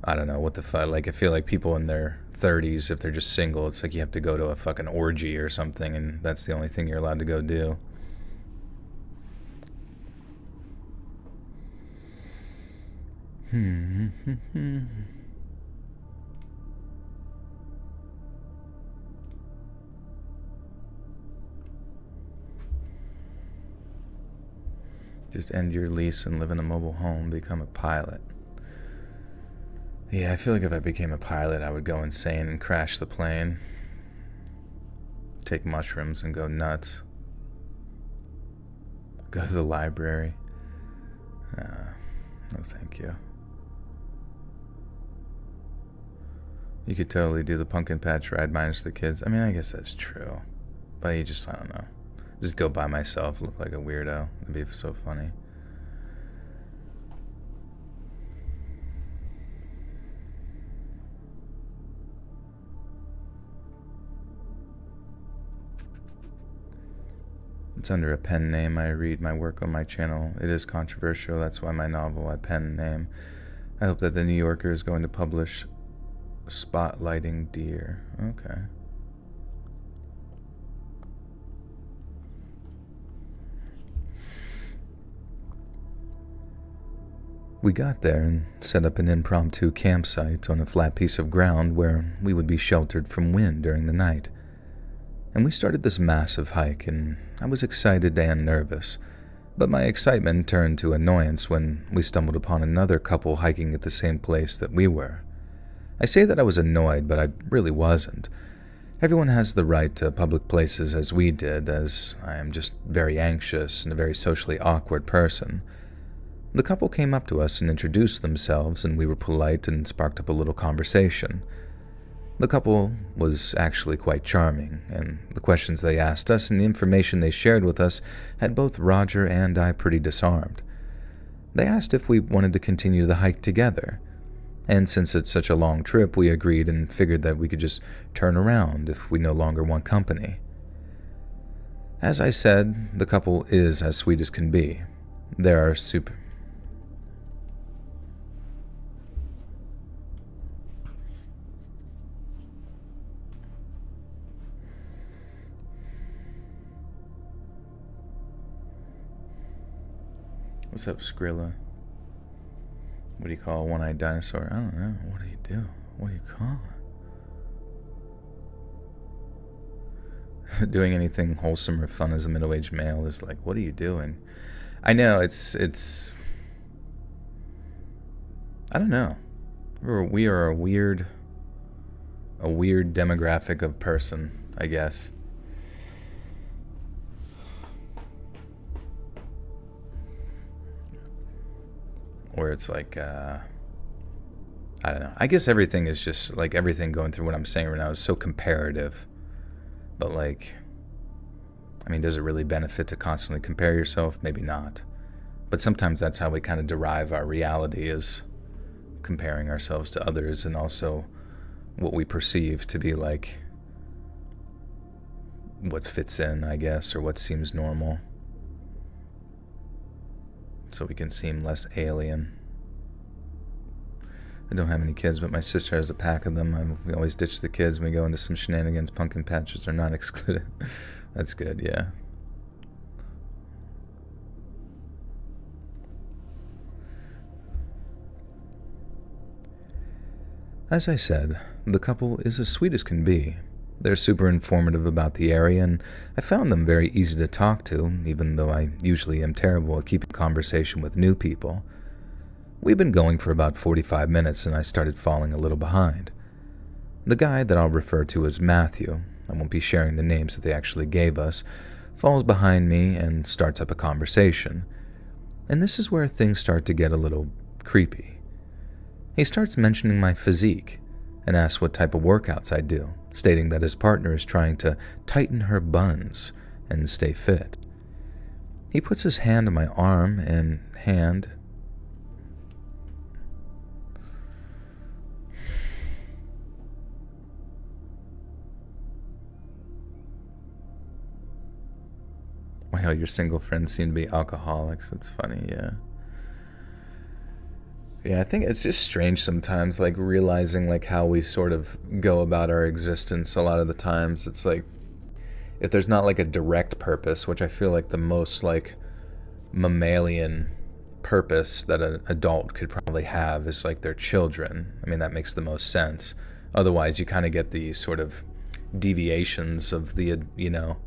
I don't know what the fuck, like I feel like people in their 30s, if they're just single, it's like you have to go to a fucking orgy or something, and that's the only thing you're allowed to go do. Just end your lease and live in a mobile home, become a pilot. Yeah, I feel like if I became a pilot, I would go insane and crash the plane. Take mushrooms and go nuts. Go to the library. No thank you. You could totally do the pumpkin patch ride minus the kids. I mean, I guess that's true. But you just, I don't know. Just go by myself, look like a weirdo. It'd be so funny. It's under a pen name. I read my work on my channel. It is controversial. That's why my novel, I pen name. I hope that the New Yorker is going to publish Spotlighting Deer. Okay. We got there and set up an impromptu campsite on a flat piece of ground where we would be sheltered from wind during the night. And we started this massive hike, and I was excited and nervous, but my excitement turned to annoyance when we stumbled upon another couple hiking at the same place that we were. I say that I was annoyed, but I really wasn't. Everyone has the right to public places as we did, as I am just very anxious and a very socially awkward person. The couple came up to us and introduced themselves, and we were polite and sparked up a little conversation. The couple was actually quite charming, and the questions they asked us and the information they shared with us had both Roger and I pretty disarmed. They asked if we wanted to continue the hike together, and since it's such a long trip, we agreed and figured that we could just turn around if we no longer want company. As I said, the couple is as sweet as can be. There are super... What's up, Skrilla? What do you call a one-eyed dinosaur? I don't know. What do you do? What do you call it? Doing anything wholesome or fun as a middle-aged male is like, what are you doing? I know, it's... I don't know. We are a weird demographic of person, I guess. Where it's like, I don't know. I guess everything is just like everything going through what I'm saying right now is so comparative. But like, I mean, does it really benefit to constantly compare yourself? Maybe not. But sometimes that's how we kind of derive our reality, is comparing ourselves to others, and also what we perceive to be like what fits in, I guess, or what seems normal. So we can seem less alien. I don't have any kids, but my sister has a pack of them. We always ditch the kids when we go into some shenanigans. Pumpkin patches are not excluded. That's good, yeah. As I said, the couple is as sweet as can be. They're super informative about the area, and I found them very easy to talk to, even though I usually am terrible at keeping conversation with new people. We've been going for about 45 minutes, and I started falling a little behind. The guy that I'll refer to as Matthew, I won't be sharing the names that they actually gave us, falls behind me and starts up a conversation. And this is where things start to get a little creepy. He starts mentioning my physique and asks what type of workouts I do, stating that his partner is trying to tighten her buns and stay fit. He puts his hand on my arm and hand. Wow, your single friends seem to be alcoholics. That's funny, yeah. Yeah, I think it's just strange sometimes, like, realizing, like, how we sort of go about our existence a lot of the times. It's like, if there's not, like, a direct purpose, which I feel like the most, like, mammalian purpose that an adult could probably have is, like, their children. I mean, that makes the most sense. Otherwise, you kind of get these sort of deviations of the, you know,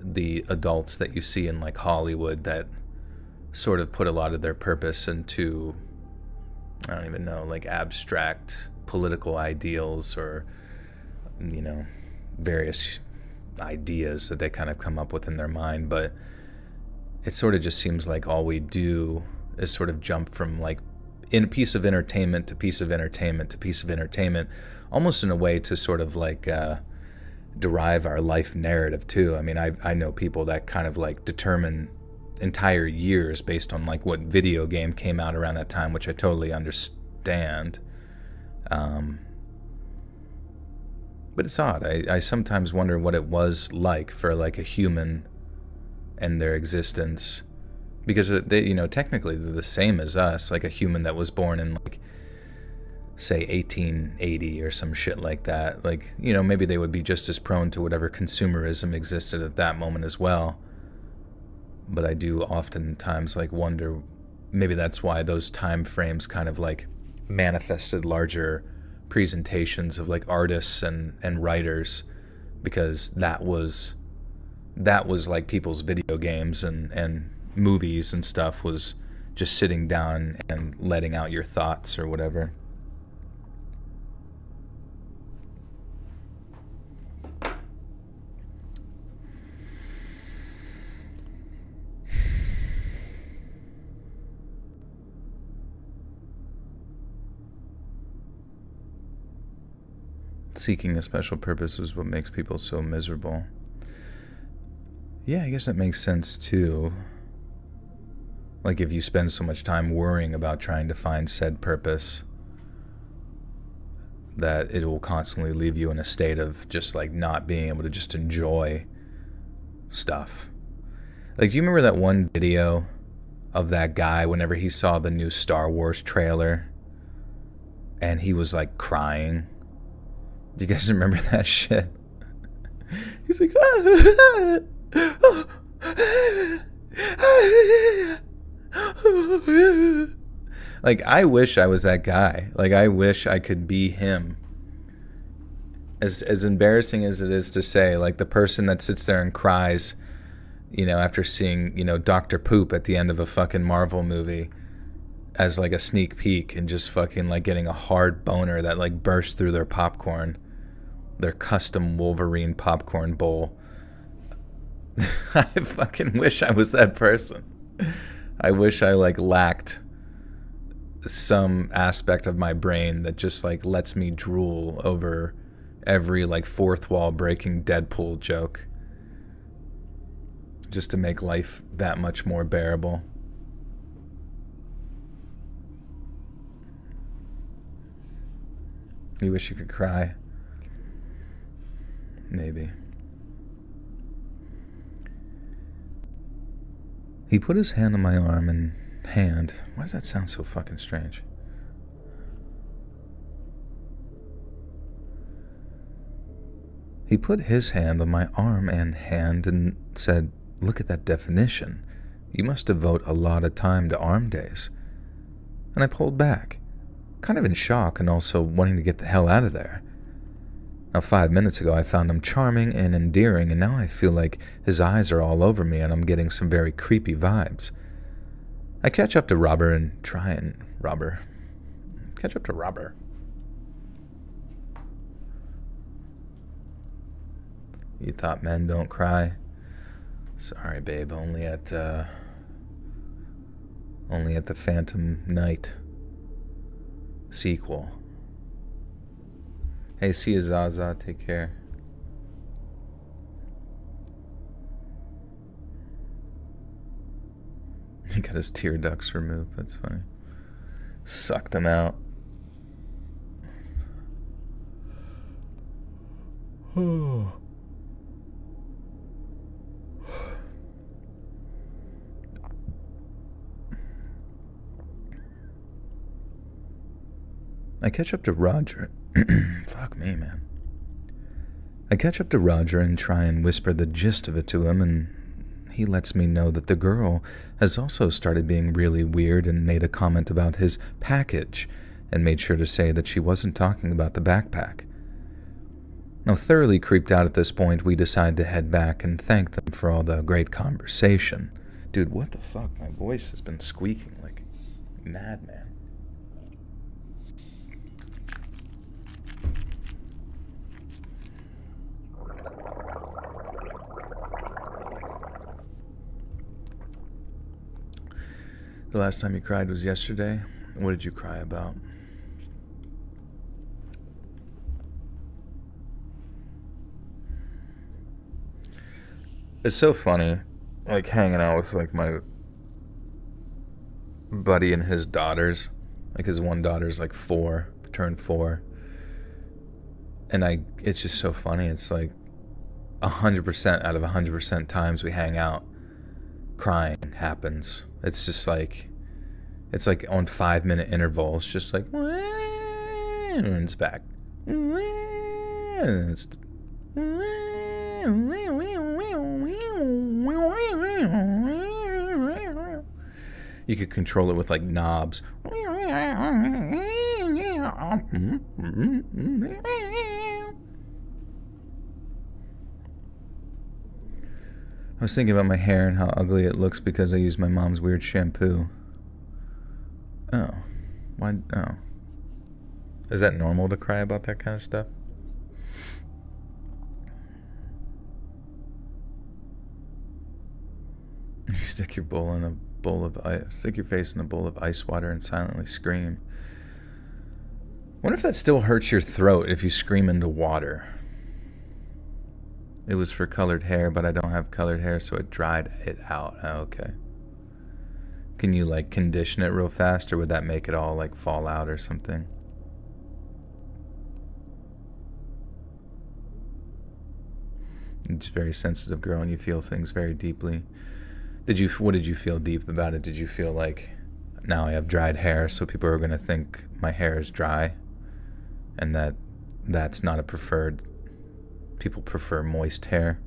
the adults that you see in, like, Hollywood that sort of put a lot of their purpose into, I don't even know, like, abstract political ideals or, you know, various ideas that they kind of come up with in their mind. But it sort of just seems like all we do is sort of jump from, like, in a piece of entertainment to piece of entertainment to piece of entertainment, almost in a way to sort of, like, derive our life narrative too. I mean, I know people that kind of, like, determine entire years based on, like, what video game came out around that time, which I totally understand. But it's odd. I sometimes wonder what it was like for, like, a human and their existence, because they, you know, technically they're the same as us, like a human that was born in, like, say 1880 or some shit like that. Like, you know, maybe they would be just as prone to whatever consumerism existed at that moment as well. But I do oftentimes, like, wonder, maybe that's why those time frames kind of, like, manifested larger presentations of, like, artists and writers, because that was like people's video games and movies and stuff, was just sitting down and letting out your thoughts or whatever. Seeking a special purpose is what makes people so miserable. Yeah, I guess that makes sense too. Like, if you spend so much time worrying about trying to find said purpose, that it will constantly leave you in a state of just, like, not being able to just enjoy stuff. Like, do you remember that one video of that guy whenever he saw the new Star Wars trailer and he was, like, crying? Do you guys remember that shit? He's like, like, I wish I was that guy. Like, I wish I could be him. As embarrassing as it is to say, like, the person that sits there and cries, you know, after seeing, you know, Dr. Poop at the end of a fucking Marvel movie as, like, a sneak peek, and just fucking, like, getting a hard boner that, like, bursts through their popcorn, their custom Wolverine popcorn bowl. I fucking wish I was that person. I wish I, like, lacked some aspect of my brain that just like lets me drool over every like fourth wall breaking Deadpool joke, just to make life that much more bearable. You wish you could cry? Maybe. He put his hand on my arm and hand. Why does that sound so fucking strange? He put his hand on my arm and hand and said, "Look at that definition. You must devote a lot of time to arm days." And I pulled back, kind of in shock and also wanting to get the hell out of there. Now, 5 minutes ago, I found him charming and endearing, and now I feel like his eyes are all over me and I'm getting some very creepy vibes. I catch up to Robert and try and... Catch up to Robert. You thought men don't cry? Sorry, babe, only at the Phantom Night sequel. Hey, see you, Zaza. Take care. He got his tear ducts removed. That's funny. Sucked them out. Oh. I catch up to Roger. Fuck me, man. I catch up to Roger and try and whisper the gist of it to him, and he lets me know that the girl has also started being really weird and made a comment about his package and made sure to say that she wasn't talking about the backpack. Now, thoroughly creeped out at this point, we decide to head back and thank them for all the great conversation. Dude, what the fuck? My voice has been squeaking like madman. The last time you cried was yesterday. What did you cry about? It's so funny, like hanging out with like my buddy and his daughters. Like his one daughter's like 4, turned 4. And it's just so funny. It's like 100% out of 100% times we hang out, crying happens. It's just like, it's like on 5-minute intervals, just like, and it's back. And it's, you could control it with like knobs. I was thinking about my hair and how ugly it looks because I use my mom's weird shampoo. Oh. Why? Oh. Is that normal to cry about that kind of stuff? You stick your face in a bowl of ice water and silently scream. I wonder if that still hurts your throat if you scream into water. It was for colored hair, but I don't have colored hair, so it dried it out. Oh, okay. Can you like condition it real fast, or would that make it all like fall out or something? You're just a very sensitive girl and you feel things very deeply. What did you feel deep about it? Did you feel like, now I have dried hair, so people are going to think my hair is dry, and that's not a preferred... People prefer moist hair.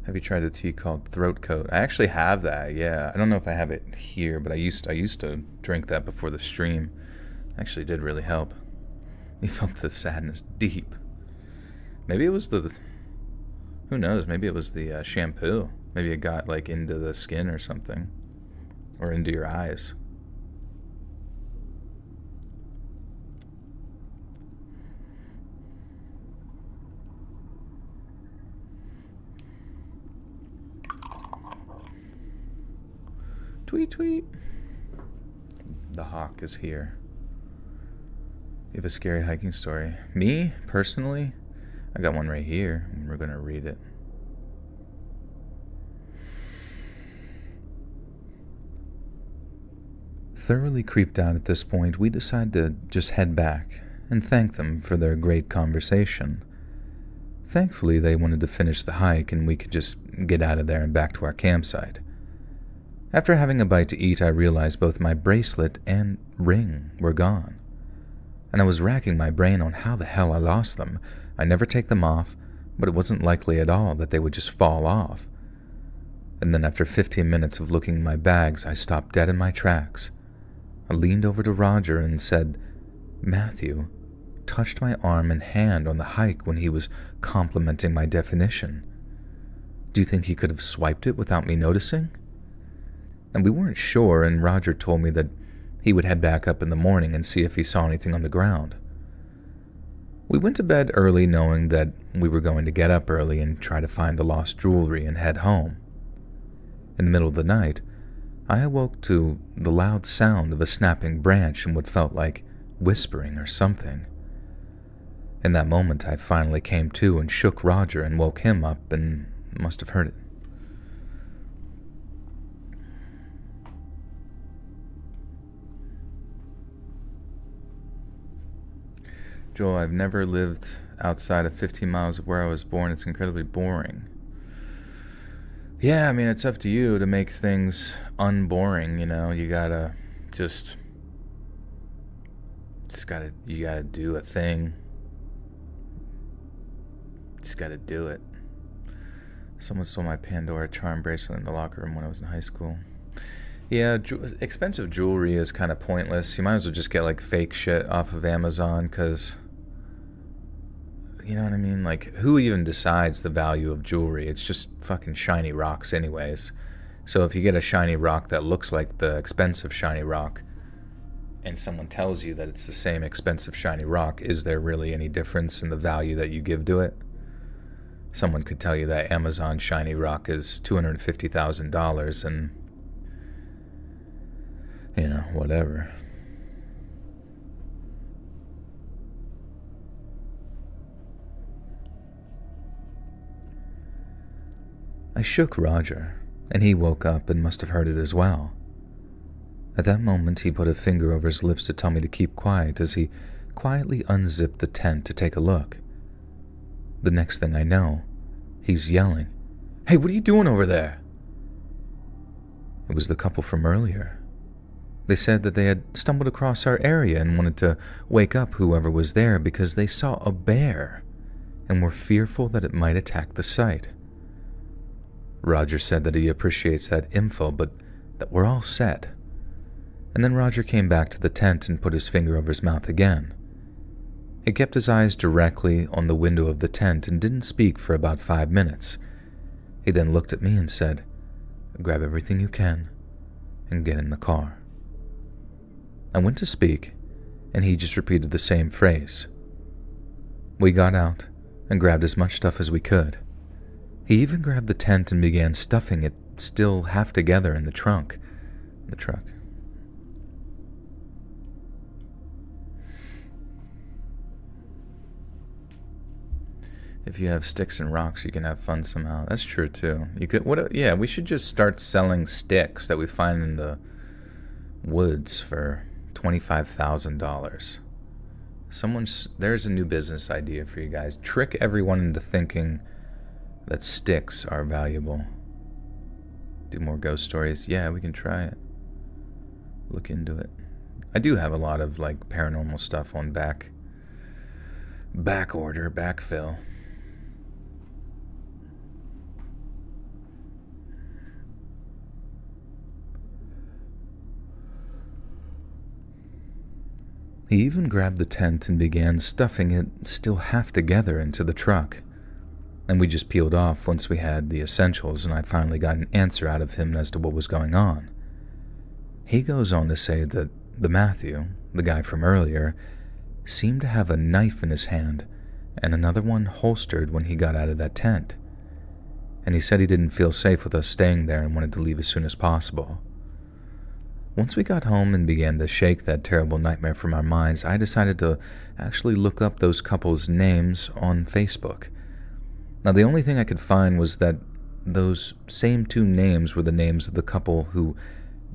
Have you tried a tea called Throat Coat? I actually have that, yeah. I don't know if I have it here, but I used to drink that before the stream. Actually did really help. You felt the sadness deep. Maybe it was who knows, maybe it was the shampoo. Maybe it got like into the skin or something. Or into your eyes. Tweet, tweet. The hawk is here. You have a scary hiking story. Me, personally, I got one right here, and we're going to read it. Thoroughly creeped out at this point, we decided to just head back and thank them for their great conversation. Thankfully, they wanted to finish the hike and we could just get out of there and back to our campsite. After having a bite to eat, I realized both my bracelet and ring were gone. And I was racking my brain on how the hell I lost them. I never take them off, but it wasn't likely at all that they would just fall off. And then after 15 minutes of looking in my bags, I stopped dead in my tracks. I leaned over to Roger and said, "Matthew touched my arm and hand on the hike when he was complimenting my definition. Do you think he could have swiped it without me noticing?" And we weren't sure, and Roger told me that he would head back up in the morning and see if he saw anything on the ground. We went to bed early knowing that we were going to get up early and try to find the lost jewelry and head home. In the middle of the night, I awoke to the loud sound of a snapping branch and what felt like whispering or something. In that moment, I finally came to and shook Roger and woke him up and must have heard it. Joel, I've never lived outside of 15 miles of where I was born. It's incredibly boring. Yeah, I mean, it's up to you to make things unboring, you know? You gotta you gotta do a thing. Just gotta do it. Someone stole my Pandora charm bracelet in the locker room when I was in high school. Yeah, expensive jewelry is kind of pointless. You might as well just get like fake shit off of Amazon, because, you know what I mean? Like, who even decides the value of jewelry? It's just fucking shiny rocks anyways. So if you get a shiny rock that looks like the expensive shiny rock, and someone tells you that it's the same expensive shiny rock, is there really any difference in the value that you give to it? Someone could tell you that Amazon shiny rock is $250,000 and, you know, whatever. I shook Roger, and he woke up and must have heard it as well. At that moment, he put a finger over his lips to tell me to keep quiet as he quietly unzipped the tent to take a look. The next thing I know, he's yelling, "Hey, what are you doing over there?" It was the couple from earlier. They said that they had stumbled across our area and wanted to wake up whoever was there because they saw a bear and were fearful that it might attack the site. Roger said that he appreciates that info, but that we're all set. And then Roger came back to the tent and put his finger over his mouth again. He kept his eyes directly on the window of the tent and didn't speak for about 5 minutes. He then looked at me and said, "Grab everything you can and get in the car." I went to speak, and he just repeated the same phrase. We got out and grabbed as much stuff as we could. He even grabbed the tent and began stuffing it still half together in the truck. If you have sticks and rocks, you can have fun somehow. That's true too. You could. Yeah, we should just start selling sticks that we find in the woods for $25,000. There's a new business idea for you guys. Trick everyone into thinking that sticks are valuable. Do more ghost stories. Yeah, we can try it. Look into it. I do have a lot of like paranormal stuff on back order, backfill. He even grabbed the tent and began stuffing it still half together into the truck. And we just peeled off once we had the essentials and I finally got an answer out of him as to what was going on. He goes on to say that the Matthew, the guy from earlier, seemed to have a knife in his hand and another one holstered when he got out of that tent. And he said he didn't feel safe with us staying there and wanted to leave as soon as possible. Once we got home and began to shake that terrible nightmare from our minds, I decided to actually look up those couples' names on Facebook. Now, the only thing I could find was that those same two names were the names of the couple who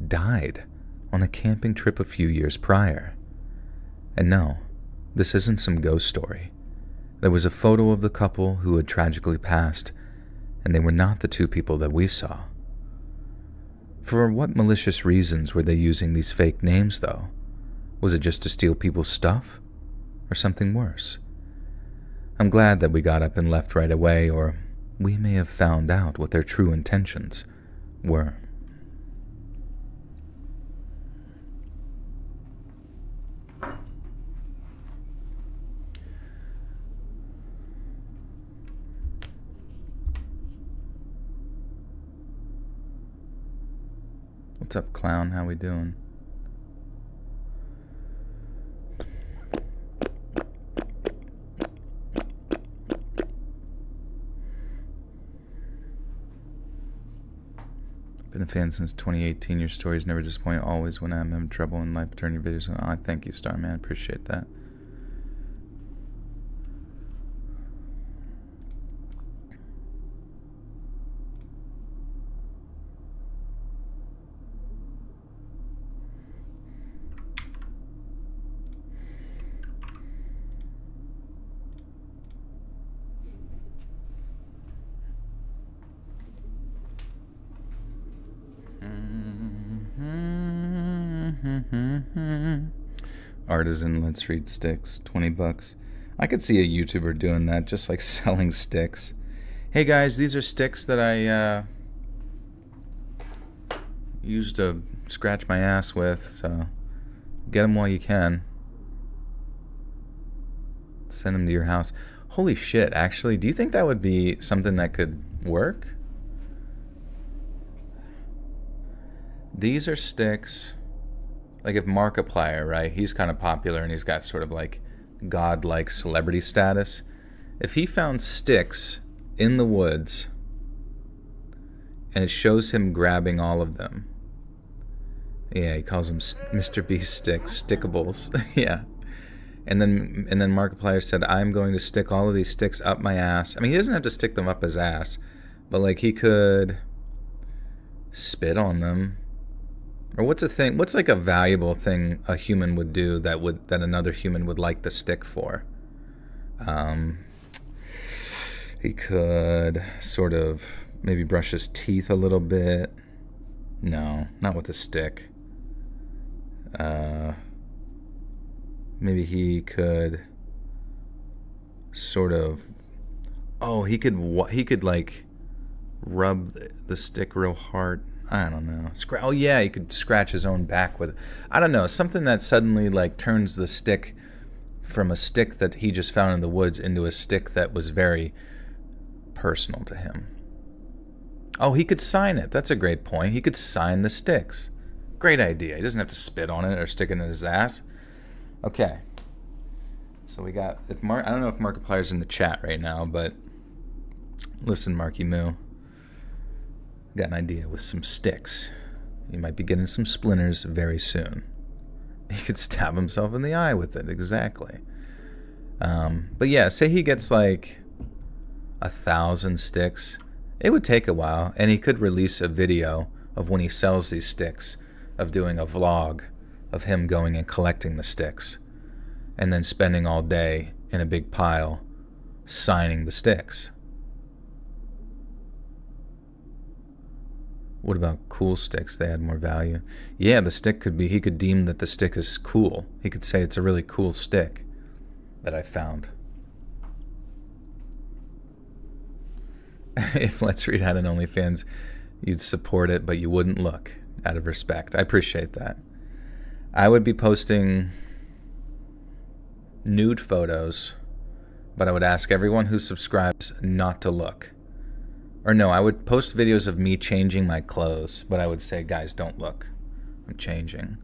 died on a camping trip a few years prior. And no, this isn't some ghost story. There was a photo of the couple who had tragically passed, and they were not the two people that we saw. For what malicious reasons were they using these fake names, though? Was it just to steal people's stuff? Or something worse? I'm glad that we got up and left right away, or we may have found out what their true intentions were. What's up, clown? How we doing? Been a fan since 2018. Your stories never disappoint. Always when I'm having trouble in life, turn your videos on. I thank you, Starman. Appreciate that. Artisan, let's read sticks, $20. I could see a YouTuber doing that, just like selling sticks. Hey guys, these are sticks that I used to scratch my ass with, so get them while you can. Send them to your house. Holy shit, actually, do you think that would be something that could work? These are sticks. Like if Markiplier, right? He's kind of popular and he's got sort of like godlike celebrity status. If he found sticks in the woods and it shows him grabbing all of them. Yeah, he calls them Mr. Beast sticks, stickables. Yeah. And then Markiplier said, I'm going to stick all of these sticks up my ass. I mean, he doesn't have to stick them up his ass, but like he could spit on them. Or what's a thing? What's like a valuable thing a human would do that another human would like the stick for? He could sort of maybe brush his teeth a little bit. No, not with a stick. Maybe he could sort of. Oh, he could like rub the stick real hard. I don't know. Oh yeah, he could scratch his own back with it. I don't know, something that suddenly like turns the stick from a stick that he just found in the woods into a stick that was very personal to him. Oh, he could sign it. That's a great point. He could sign the sticks. Great idea. He doesn't have to spit on it or stick it in his ass. Okay. So we got I don't know if Markiplier's in the chat right now, but listen, Marky Moo. Got an idea with some sticks. You might be getting some splinters very soon. He could stab himself in the eye with it, exactly. But yeah, say he gets like 1,000 sticks. It would take a while, and he could release a video of when he sells these sticks, of doing a vlog of him going and collecting the sticks, and then spending all day in a big pile signing the sticks. What about cool sticks? They had more value. Yeah, the stick could be, he could deem that the stick is cool. He could say it's a really cool stick that I found. If Let's Read had an OnlyFans, you'd support it, but you wouldn't look, out of respect. I appreciate that. I would be posting nude photos, but I would ask everyone who subscribes not to look. Or no, I would post videos of me changing my clothes, but I would say, guys, don't look. I'm changing.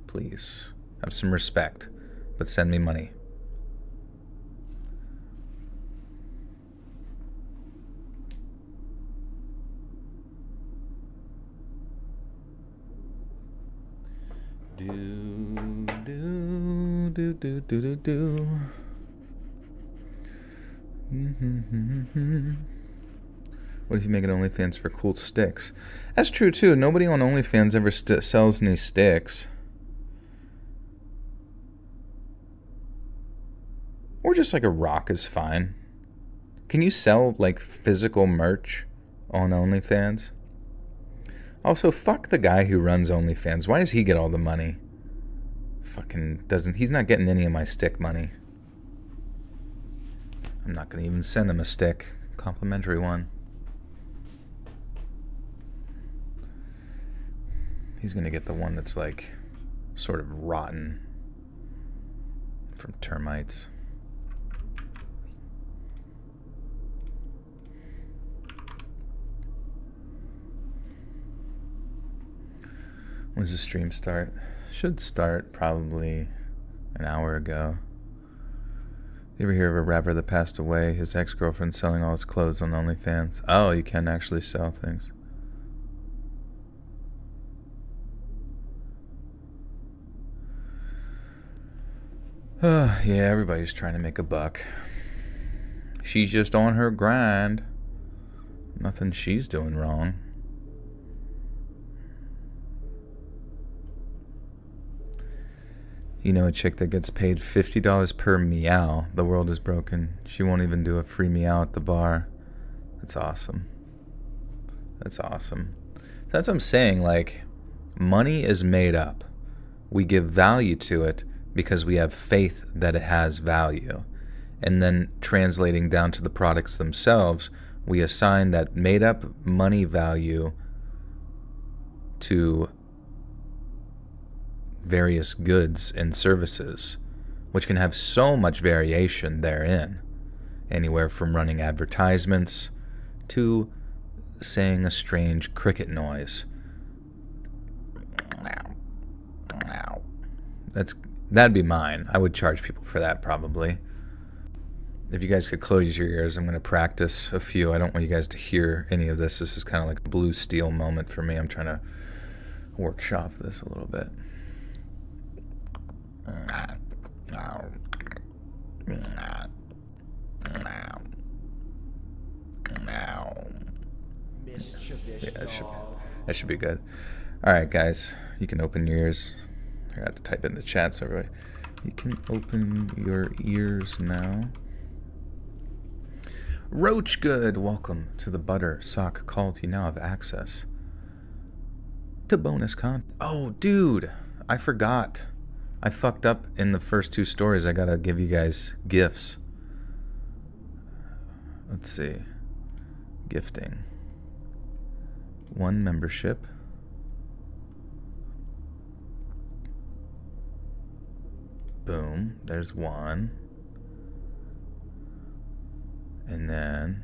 Please, have some respect, but send me money. What if you make an OnlyFans for cool sticks? That's true too. Nobody on OnlyFans ever sells any sticks. Or just like a rock is fine. Can you sell like physical merch on OnlyFans? Also, fuck the guy who runs OnlyFans. Why does he get all the money? Fucking doesn't. He's not getting any of my stick money. I'm not gonna even send him a stick. Complimentary one. He's gonna get the one that's like sort of rotten from termites. When does the stream start? Should start probably an hour ago. You ever hear of a rapper that passed away? His ex-girlfriend selling all his clothes on OnlyFans. Oh, you can actually sell things. Yeah, everybody's trying to make a buck. She's just on her grind. Nothing she's doing wrong. You know a chick that gets paid $50 per meow. The world is broken. She won't even do a free meow at the bar. That's awesome. That's awesome. So that's what I'm saying. Like, money is made up. We give value to it because we have faith that it has value. And then translating down to the products themselves, we assign that made up money value to various goods and services, which can have so much variation therein. Anywhere from running advertisements to saying a strange cricket noise. That'd be mine. I would charge people for that probably. If you guys could close your ears, I'm going to practice a few. I don't want you guys to hear any of this. This is kind of like a blue steel moment for me. I'm trying to workshop this a little bit. Yeah, that should be good. All right, guys, you can open your ears. I have to type in the chat, so everybody, you can open your ears now. Roach Good, welcome to the Butter Sock Cult. You now have access to bonus content. Oh, dude, I forgot. I fucked up in the first two stories. I gotta give you guys gifts. Let's see. Gifting. 1 membership. Boom. There's 1. And then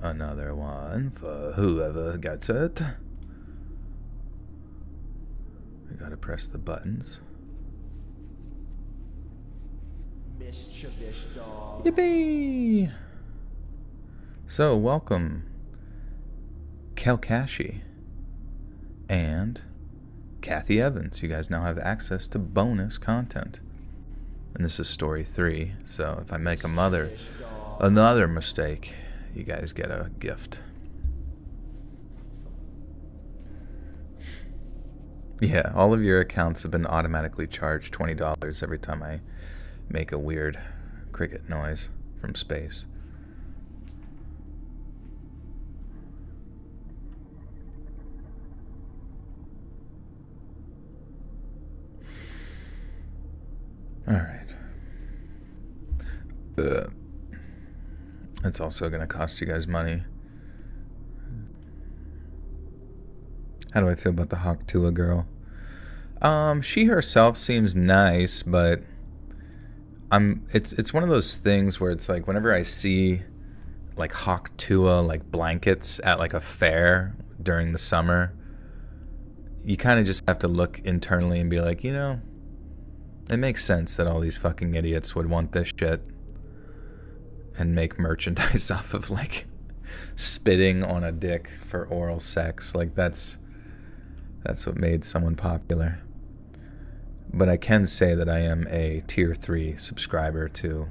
another 1 for whoever gets it. I gotta press the buttons. Yippee! So, welcome, Kelkashi and Kathy Evans. You guys now have access to bonus content. And this is story 3, so if I make another mistake, you guys get a gift. Yeah, all of your accounts have been automatically charged $20 every time I make a weird cricket noise from space. All right. That's also going to cost you guys money. How do I feel about the Hawk Tua girl? She herself seems nice, but it's one of those things where it's like whenever I see like Hawk Tua like blankets at like a fair during the summer, you kind of just have to look internally and be like, you know, it makes sense that all these fucking idiots would want this shit and make merchandise off of like spitting on a dick for oral sex. Like that's what made someone popular. But I can say that I am a tier 3 subscriber to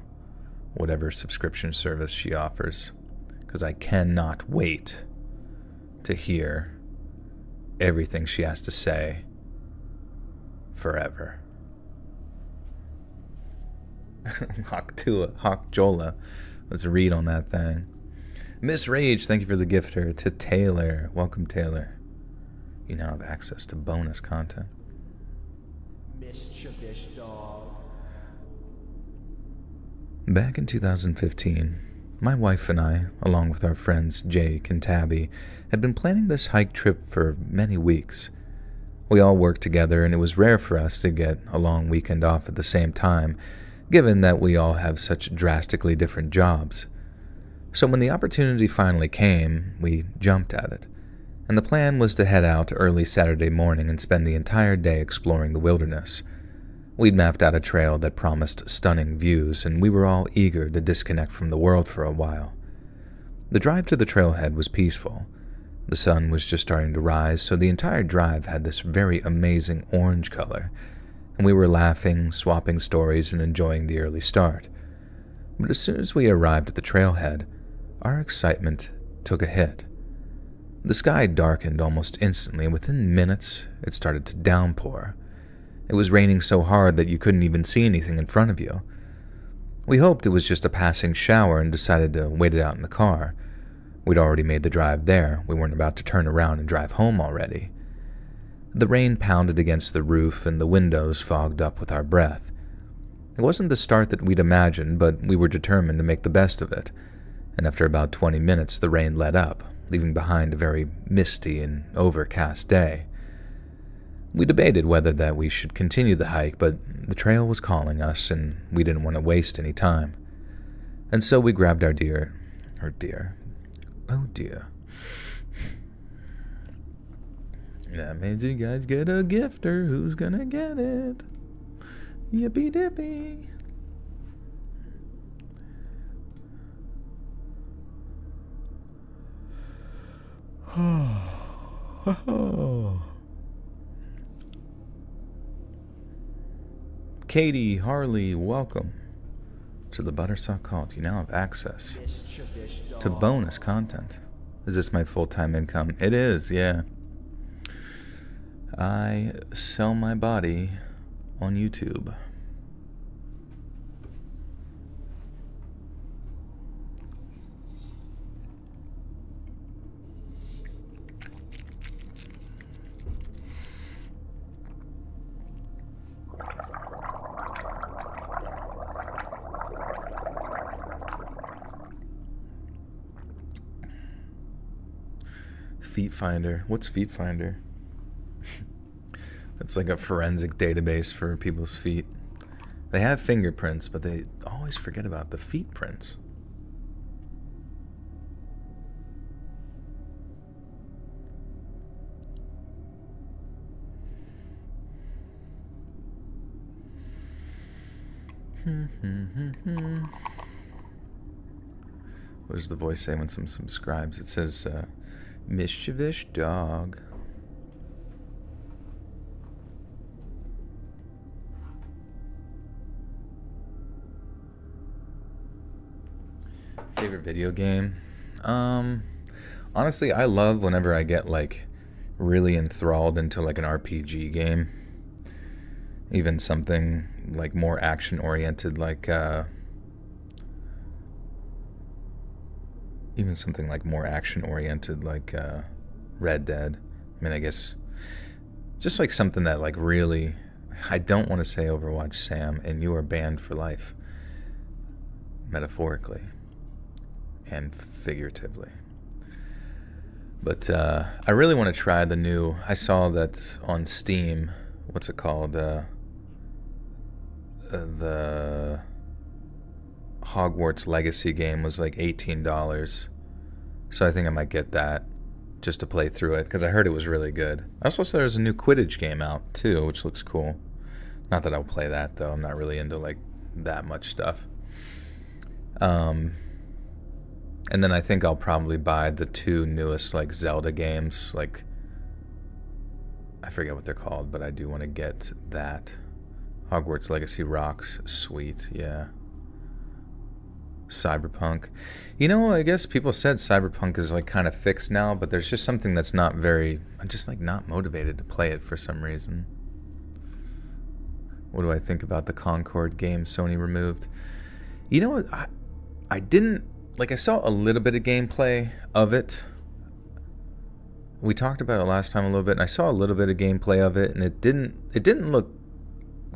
whatever subscription service she offers, because I cannot wait to hear everything she has to say forever. Hawk Jola. Let's read on that thing. Miss Rage, thank you for the gifter. To Taylor, welcome Taylor. You now have access to bonus content. Mischievous dog. Back in 2015, my wife and I, along with our friends Jake and Tabby, had been planning this hike trip for many weeks. We all worked together, and it was rare for us to get a long weekend off at the same time, given that we all have such drastically different jobs. So when the opportunity finally came, we jumped at it, and the plan was to head out early Saturday morning and spend the entire day exploring the wilderness. We'd mapped out a trail that promised stunning views, and we were all eager to disconnect from the world for a while. The drive to the trailhead was peaceful. The sun was just starting to rise, so the entire drive had this very amazing orange color, and we were laughing, swapping stories, and enjoying the early start. But as soon as we arrived at the trailhead, our excitement took a hit. The sky darkened almost instantly, and within minutes, it started to downpour. It was raining so hard that you couldn't even see anything in front of you. We hoped it was just a passing shower and decided to wait it out in the car. We'd already made the drive there. We weren't about to turn around and drive home already. The rain pounded against the roof, and the windows fogged up with our breath. It wasn't the start that we'd imagined, but we were determined to make the best of it. And after about 20 minutes, the rain let up, leaving behind a very misty and overcast day. We debated whether that we should continue the hike, but the trail was calling us, and we didn't want to waste any time. And so we grabbed oh dear. That means you guys get a gifter. Who's gonna get it? Yippee dippy. Katie, Harley, welcome to the Buttersock Cult. You now have access to bonus content. Is this my full-time income? It is, yeah. I sell my body on YouTube. Feet Finder. What's Feet Finder? It's like a forensic database for people's feet. They have fingerprints, but they always forget about the feet prints. What does the voice say when someone subscribes? It says, mischievous dog. Favorite video game? Honestly, I love whenever I get like really enthralled into like an RPG game. Even something like more action oriented, like Red Dead. I mean, I guess just like something that like really, I don't want to say Overwatch, Sam, and you are banned for life, metaphorically and figuratively. But I really want to try the new, I saw that on Steam, what's it called, the Hogwarts Legacy game was like $18. So I think I might get that just to play through it, because I heard it was really good. I also saw there's a new Quidditch game out too, which looks cool. Not that I'll play that though, I'm not really into like that much stuff. And then I think I'll probably buy the two newest like Zelda games, like I forget what they're called, but I do want to get that. Hogwarts Legacy rocks. Sweet, yeah. Cyberpunk. You know, I guess people said Cyberpunk is like kind of fixed now, but there's just something that's not very... I'm just like not motivated to play it for some reason. What do I think about the Concord game Sony removed? You know what? I didn't... Like, I saw a little bit of gameplay of it. We talked about it last time a little bit, and I saw a little bit of gameplay of it, and it didn't look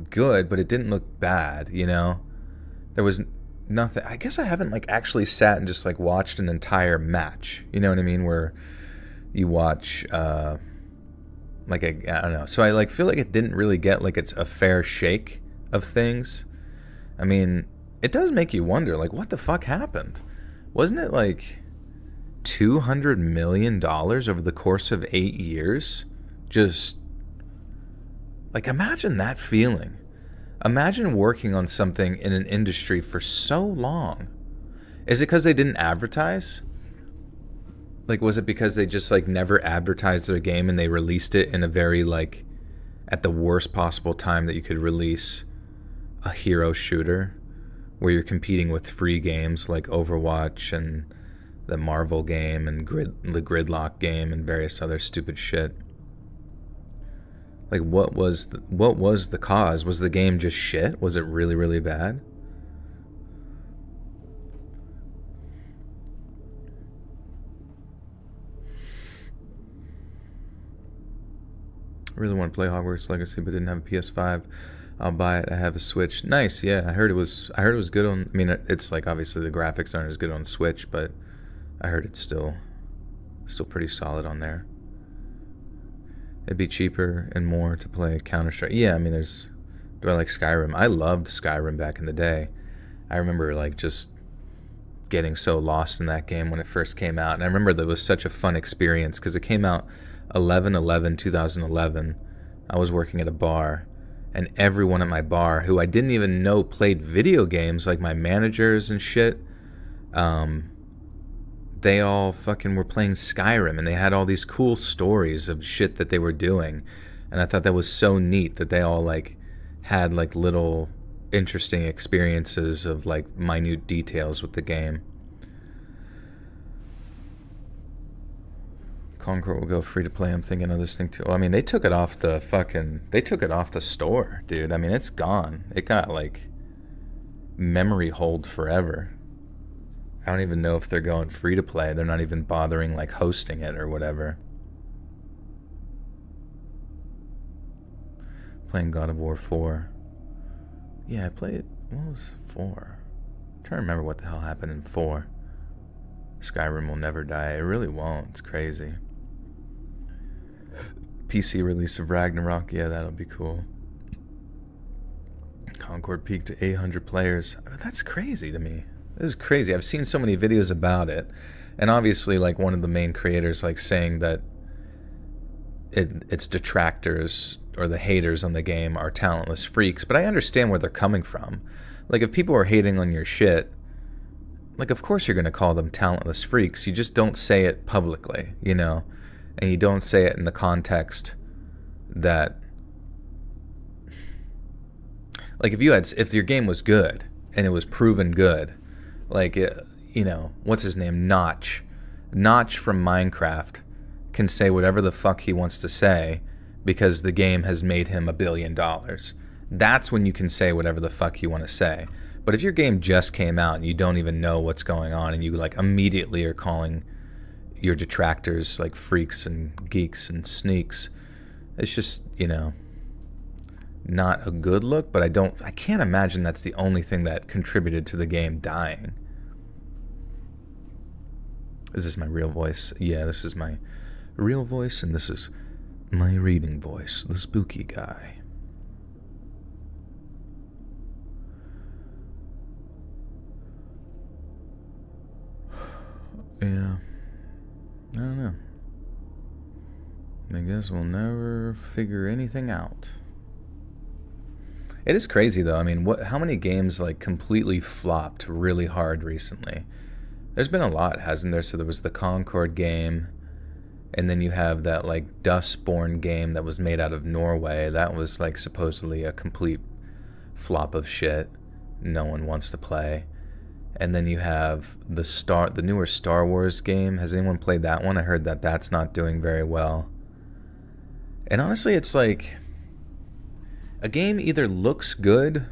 good, but it didn't look bad, you know? There was nothing... I guess I haven't, like, actually sat and just, like, watched an entire match. You know what I mean? Where you watch, like, I don't know. So I, like, feel like it didn't really get, like, it's a fair shake of things. I mean, it does make you wonder, like, what the fuck happened? Wasn't it, like, $200 million over the course of 8 years? Just, like, imagine that feeling. Imagine working on something in an industry for so long. Is it because they didn't advertise? Like, was it because they just, like, never advertised their game and they released it in a very, like, at the worst possible time that you could release a hero shooter where you're competing with free games like Overwatch and the Marvel game and the Gridlock game and various other stupid shit? Like, what was the cause? Was the game just shit? Was it really, really bad? I really want to play Hogwarts Legacy, but didn't have a PS5. I'll buy it. I have a Switch. Nice, yeah. I heard it was good on... I mean, it's like, obviously the graphics aren't as good on Switch, but I heard it's still pretty solid on there. It'd be cheaper and more to play Counter-Strike. Yeah, I mean, do I like Skyrim? I loved Skyrim back in the day. I remember, like, just getting so lost in that game when it first came out. And I remember that was such a fun experience because it came out 11/11/2011. I was working at a bar, and everyone at my bar who I didn't even know played video games, like my managers and shit, they all fucking were playing Skyrim, and they had all these cool stories of shit that they were doing. And I thought that was so neat that they all, like, had, like, little interesting experiences of, like, minute details with the game. Concord will go free to play. I'm thinking of this thing too. Well, I mean, they took it off the store, dude. I mean, it's gone. It got, like, memory hold forever. I don't even know if they're going free to play. They're not even bothering, like, hosting it or whatever. Playing God of War 4. Yeah, I played... What was 4? I'm trying to remember what the hell happened in 4. Skyrim will never die. It really won't. It's crazy. PC release of Ragnarok. Yeah, that'll be cool. Concord peaked to 800 players. I mean, that's crazy to me. This is crazy. I've seen so many videos about it. And obviously, like, one of the main creators, like, saying that its detractors or the haters on the game are talentless freaks. But I understand where they're coming from. Like, if people are hating on your shit, like, of course you're going to call them talentless freaks. You just don't say it publicly, you know? And you don't say it in the context that... Like, if your game was good, and it was proven good, like, you know, what's his name? Notch from Minecraft can say whatever the fuck he wants to say because the game has made him $1 billion. That's when you can say whatever the fuck you want to say. But if your game just came out and you don't even know what's going on and you, like, immediately are calling your detractors, like, freaks and geeks and sneaks, it's just, you know, not a good look. But I can't imagine that's the only thing that contributed to the game dying. Is this my real voice? Yeah, this is my real voice, and this is my reading voice, the spooky guy. Yeah, I don't know. I guess we'll never figure anything out. It is crazy, though. I mean, how many games, like, completely flopped really hard recently? There's been a lot, hasn't there? So there was the Concord game, and then you have that, like, Dustborn game that was made out of Norway. That was, like, supposedly a complete flop of shit no one wants to play. And then you have the newer Star Wars game. Has anyone played that one? I heard that that's not doing very well. And honestly, it's like a game either looks good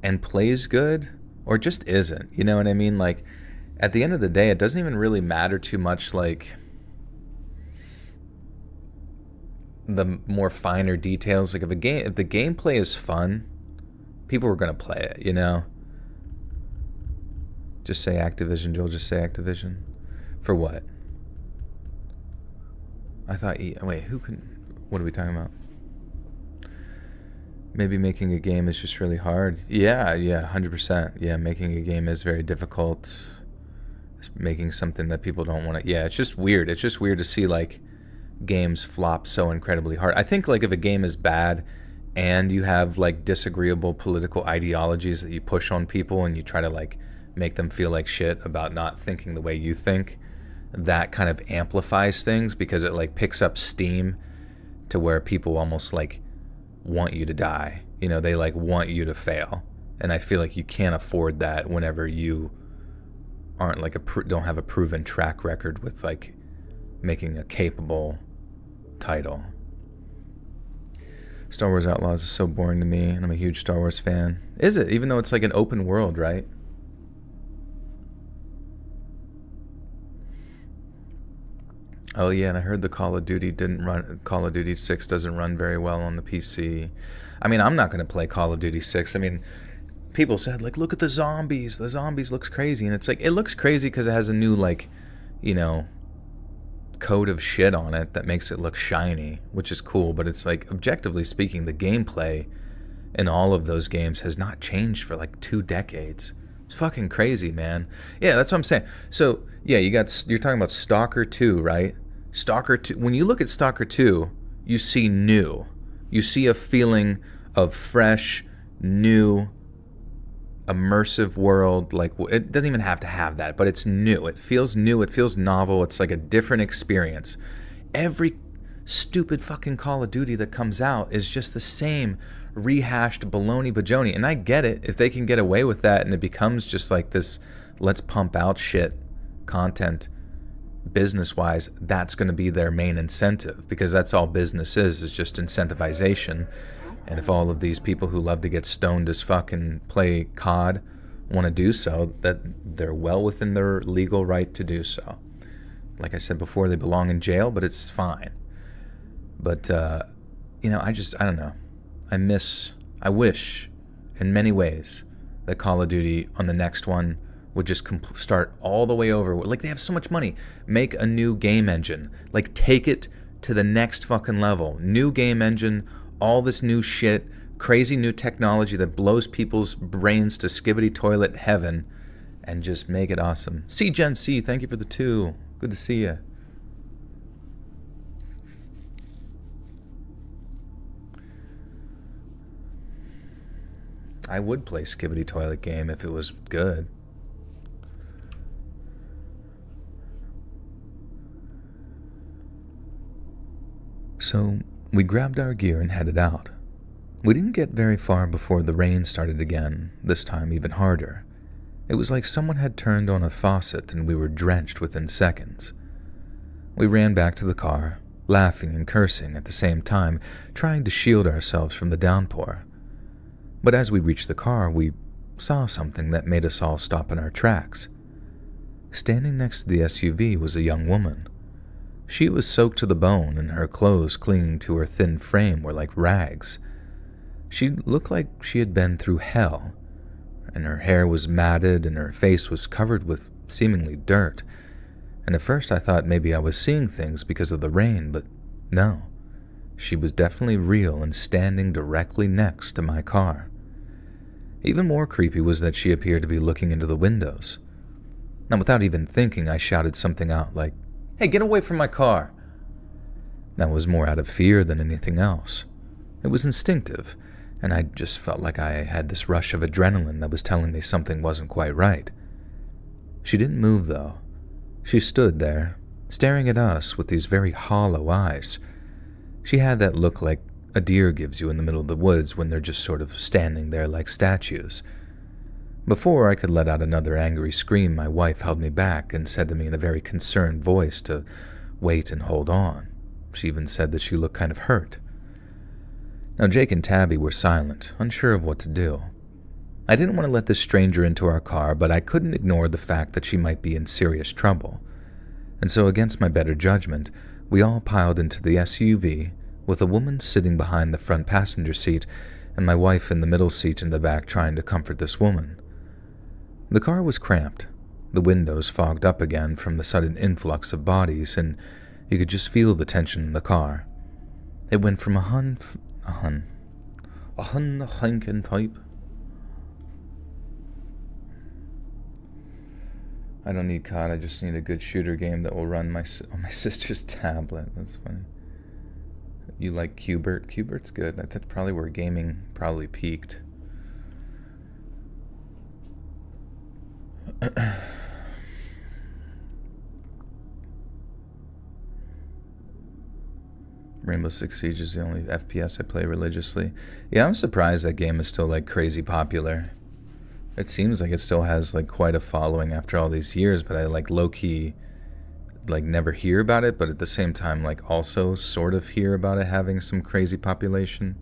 and plays good or just isn't. You know what I mean? Like, at the end of the day, it doesn't even really matter too much, like, the more finer details. Like, if the gameplay is fun, people are going to play it, you know? Just say Activision, Joel. Just say Activision. For what? I thought... Wait, what are we talking about? Maybe making a game is just really hard. Yeah, 100%. Yeah, making a game is very difficult. It's making something that people don't want to... Yeah, it's just weird. It's just weird to see, like, games flop so incredibly hard. I think, like, if a game is bad and you have, like, disagreeable political ideologies that you push on people and you try to, like, make them feel like shit about not thinking the way you think, that kind of amplifies things because it, like, picks up steam to where people almost, like, want you to die. You know, they, like, want you to fail. And I feel like you can't afford that whenever you aren't, like, don't have a proven track record with, like, making a capable title. Star Wars Outlaws is so boring to me, and I'm a huge Star Wars fan. Is it? Even though it's like an open world, right? Oh yeah, and I heard the Call of Duty 6 doesn't run very well on the PC. I mean, I'm not going to play Call of Duty 6. I mean, people said, like, look at the zombies. The zombies looks crazy. And it's like, it looks crazy because it has a new, like, you know, coat of shit on it that makes it look shiny, which is cool. But it's like, objectively speaking, the gameplay in all of those games has not changed for like 2 decades. It's fucking crazy, man. Yeah, that's what I'm saying. So, yeah, you're talking about Stalker 2, right? Stalker 2. When you look at Stalker 2, you see new. You see a feeling of fresh, new, immersive world. Like, it doesn't even have to have that, but it's new. It feels new. It feels novel. It's like a different experience. Every stupid fucking Call of Duty that comes out is just the same rehashed baloney bajoni. And I get it if they can get away with that and it becomes just like this let's pump out shit content business-wise. That's going to be their main incentive because that's all business is just incentivization. And if all of these people who love to get stoned as fuck and play COD want to do so, that they're well within their legal right to do so. Like I said before, they belong in jail, but it's fine. But, you know, I don't know. I wish, in many ways, that Call of Duty on the next one would just start all the way over. Like, they have so much money. Make a new game engine. Like, take it to the next fucking level. New game engine, all this new shit, crazy new technology that blows people's brains to skibbity toilet heaven, and just make it awesome. C Gen C, thank you for the 2. Good to see you. I would play Skibbity Toilet Game if it was good. So, we grabbed our gear and headed out. We didn't get very far before the rain started again, this time even harder. It was like someone had turned on a faucet and we were drenched within seconds. We ran back to the car, laughing and cursing at the same time, trying to shield ourselves from the downpour. But as we reached the car, we saw something that made us all stop in our tracks. Standing next to the SUV was a young woman. She was soaked to the bone, and her clothes clinging to her thin frame were like rags. She looked like she had been through hell, and her hair was matted and her face was covered with seemingly dirt. And at first I thought maybe I was seeing things because of the rain, but no. She was definitely real and standing directly next to my car. Even more creepy was that she appeared to be looking into the windows. Now, without even thinking, I shouted something out like, "Hey, get away from my car!" That was more out of fear than anything else. It was instinctive, and I just felt like I had this rush of adrenaline that was telling me something wasn't quite right. She didn't move, though. She stood there, staring at us with these very hollow eyes. She had that look like a deer gives you in the middle of the woods when they're just sort of standing there like statues. Before I could let out another angry scream, my wife held me back and said to me in a very concerned voice to wait and hold on. She even said that she looked kind of hurt. Now Jake and Tabby were silent, unsure of what to do. I didn't want to let this stranger into our car, but I couldn't ignore the fact that she might be in serious trouble. And so against my better judgment, we all piled into the SUV, with a woman sitting behind the front passenger seat and my wife in the middle seat in the back trying to comfort this woman. The car was cramped, the windows fogged up again from the sudden influx of bodies, and you could just feel the tension in the car. It went from a hunkin type. I don't need COD, I just need a good shooter game that will run on my sister's tablet. That's funny. You like Qbert? Qbert's good. That's probably where gaming probably peaked. Rainbow Six Siege is the only FPS I play religiously. Yeah, I'm surprised that game is still like crazy popular. It seems like it still has like quite a following after all these years, but I like low-key like never hear about it, but at the same time like also sort of hear about it having some crazy population.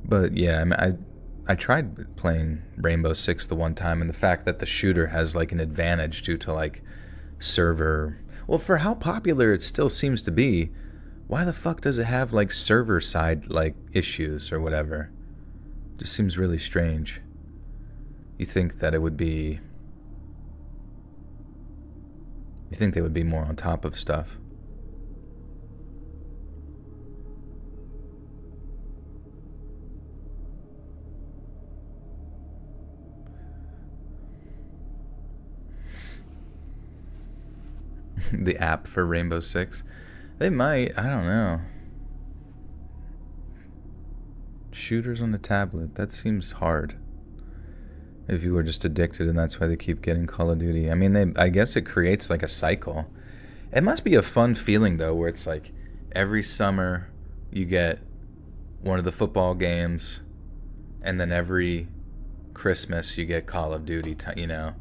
But yeah, I mean, I tried playing Rainbow Six the one time, and the fact that the shooter has like an advantage due to like server. Well, for how popular it still seems to be, why the fuck does it have like server side like issues or whatever? Just seems really strange. You think that it would be. You think they would be more on top of stuff. The app for Rainbow Six. They might, I don't know. Shooters on the tablet, that seems hard. If you were just addicted and that's why they keep getting Call of Duty. I mean, I guess it creates like a cycle. It must be a fun feeling though, where it's like every summer you get one of the football games, and then every Christmas you get Call of Duty, you know?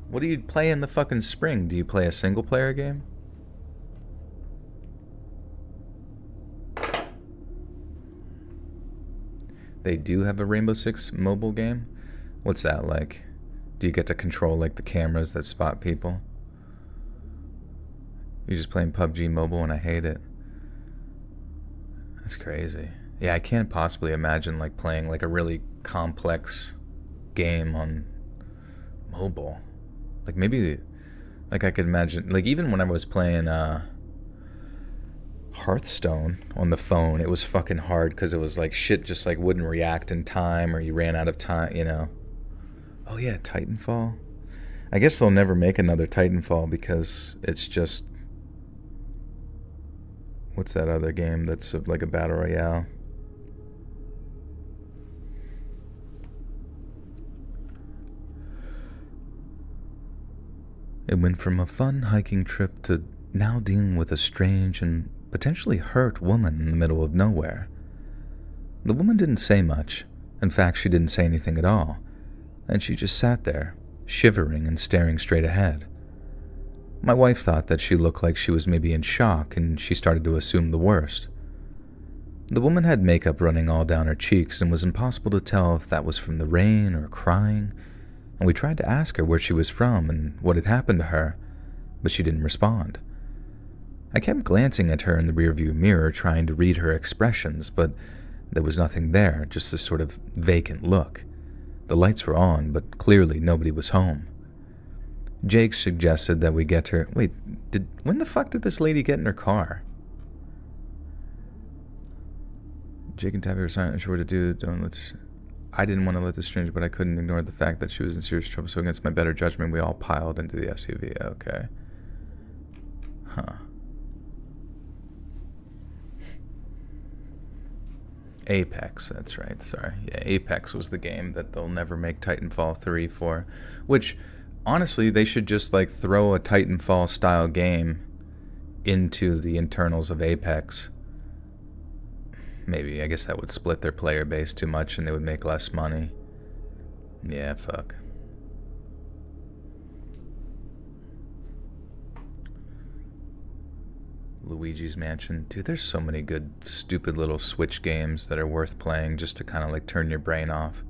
What do you play in the fucking spring? Do you play a single player game? They do have a Rainbow Six mobile game? What's that like? Do you get to control like the cameras that spot people? You're just playing PUBG Mobile and I hate it. That's crazy. Yeah, I can't possibly imagine like playing like a really complex game on mobile. Like maybe, like I could imagine, like even when I was playing Hearthstone on the phone, it was fucking hard because it was like shit just like wouldn't react in time, or you ran out of time, you know. Oh yeah, Titanfall. I guess they'll never make another Titanfall because it's just, what's that other game that's like a battle royale? It went from a fun hiking trip to now dealing with a strange and potentially hurt woman in the middle of nowhere. The woman didn't say much. In fact, she didn't say anything at all. And she just sat there, shivering and staring straight ahead. My wife thought that she looked like she was maybe in shock, and she started to assume the worst. The woman had makeup running all down her cheeks, and was impossible to tell if that was from the rain or crying, and we tried to ask her where she was from and what had happened to her, but she didn't respond. I kept glancing at her in the rearview mirror, trying to read her expressions, but there was nothing there, just this sort of vacant look. The lights were on, but clearly nobody was home. Jake suggested that we get her... Wait, when the fuck did this lady get in her car? Jake and Tabby were silent and sure what to do. I didn't want to let the stranger, but I couldn't ignore the fact that she was in serious trouble, so against my better judgment, we all piled into the SUV. Okay. Huh. Apex, that's right, sorry. Yeah, Apex was the game that they'll never make Titanfall 3 for, which, honestly, they should just, like, throw a Titanfall-style game into the internals of Apex. Maybe, I guess that would split their player base too much and they would make less money. Yeah, fuck. Luigi's Mansion. Dude, there's so many good, stupid little Switch games that are worth playing just to kind of like turn your brain off.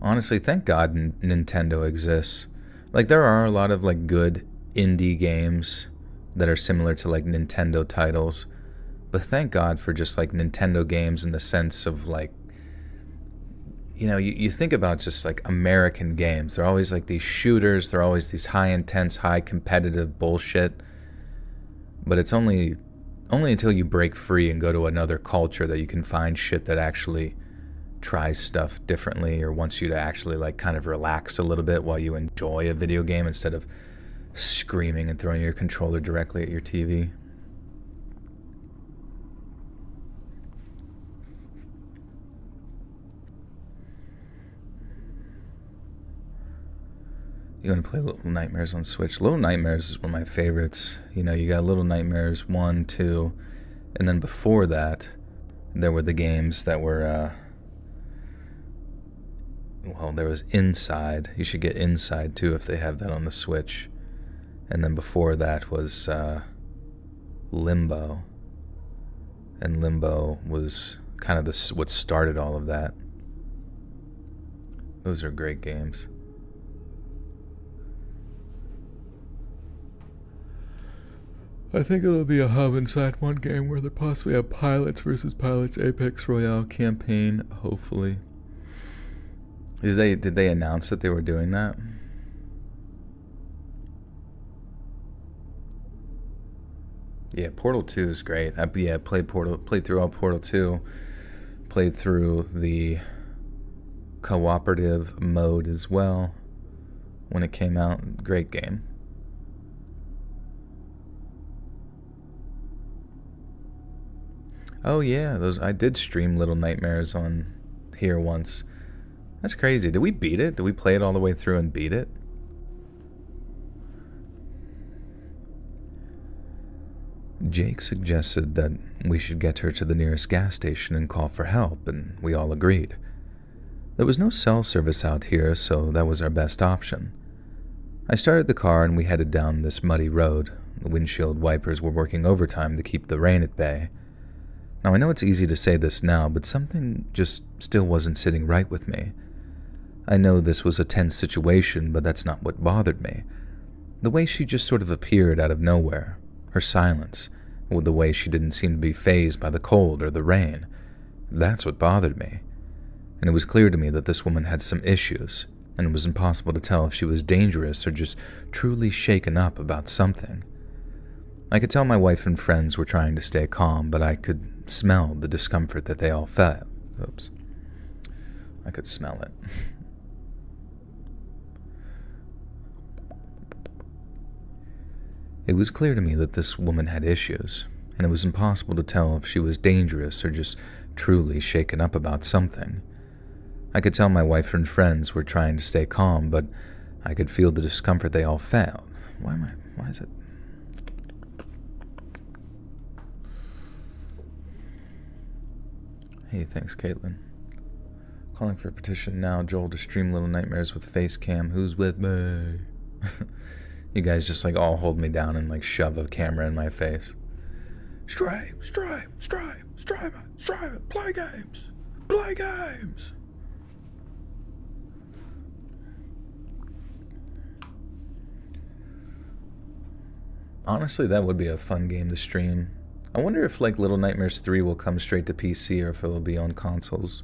Honestly, thank God Nintendo exists. Like, there are a lot of like good indie games that are similar to like Nintendo titles, but thank God for just like Nintendo games in the sense of like, you know, you think about just like American games. They're always like these shooters. They're always these high intense, high competitive bullshit. But it's only until you break free and go to another culture that you can find shit that actually tries stuff differently or wants you to actually like kind of relax a little bit while you enjoy a video game instead of screaming and throwing your controller directly at your TV. You want to play Little Nightmares on Switch? Little Nightmares is one of my favorites. You know, you got Little Nightmares 1, 2, and then before that, there were the games that were, well, there was Inside. You should get Inside, too, if they have that on the Switch. And then before that was Limbo. And Limbo was kind of what started all of that. Those are great games. I think it'll be a hub inside one game where they possibly have pilots versus pilots Apex Royale campaign, hopefully. Did they announce that they were doing that? Yeah, Portal 2 is great. I played through all Portal 2, played through the cooperative mode as well when it came out. Great game. Oh yeah, I did stream Little Nightmares on here once. That's crazy. Did we beat it? Did we play it all the way through and beat it? Jake suggested that we should get her to the nearest gas station and call for help, and we all agreed. There was no cell service out here, so that was our best option. I started the car and we headed down this muddy road. The windshield wipers were working overtime to keep the rain at bay. Now, I know it's easy to say this now, but something just still wasn't sitting right with me. I know this was a tense situation, but that's not what bothered me. The way she just sort of appeared out of nowhere, her silence, with the way she didn't seem to be fazed by the cold or the rain, that's what bothered me. And it was clear to me that this woman had some issues, and it was impossible to tell if she was dangerous or just truly shaken up about something. I could tell my wife and friends were trying to stay calm, but I could smell the discomfort that they all felt. Oops. I could smell it. It was clear to me that this woman had issues, and it was impossible to tell if she was dangerous or just truly shaken up about something. I could tell my wife and friends were trying to stay calm, but I could feel the discomfort they all felt. Why is it? Hey, thanks, Caitlin. Calling for a petition now, Joel, to stream Little Nightmares with face cam. Who's with me? You guys just like all hold me down and like shove a camera in my face. Stream, play games. Honestly, that would be a fun game to stream. I wonder if like Little Nightmares 3 will come straight to PC or if it will be on consoles.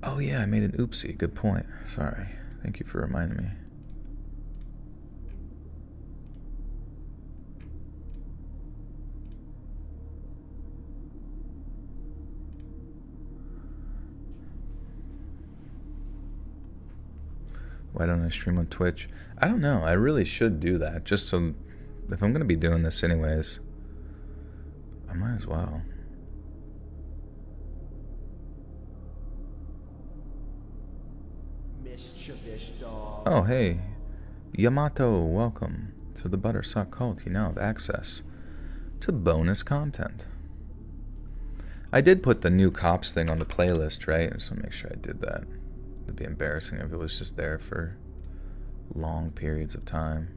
Oh yeah, I made an oopsie. Good point. Sorry. Thank you for reminding me. Why don't I stream on Twitch? I don't know. I really should do that. Just so, if I'm going to be doing this anyways, I might as well. Mischievous dog. Oh, hey. Yamato, welcome to the Buttersuck Cult. You now have access to bonus content. I did put the new cops thing on the playlist, right? So make sure I did that. It'd be embarrassing if it was just there for long periods of time.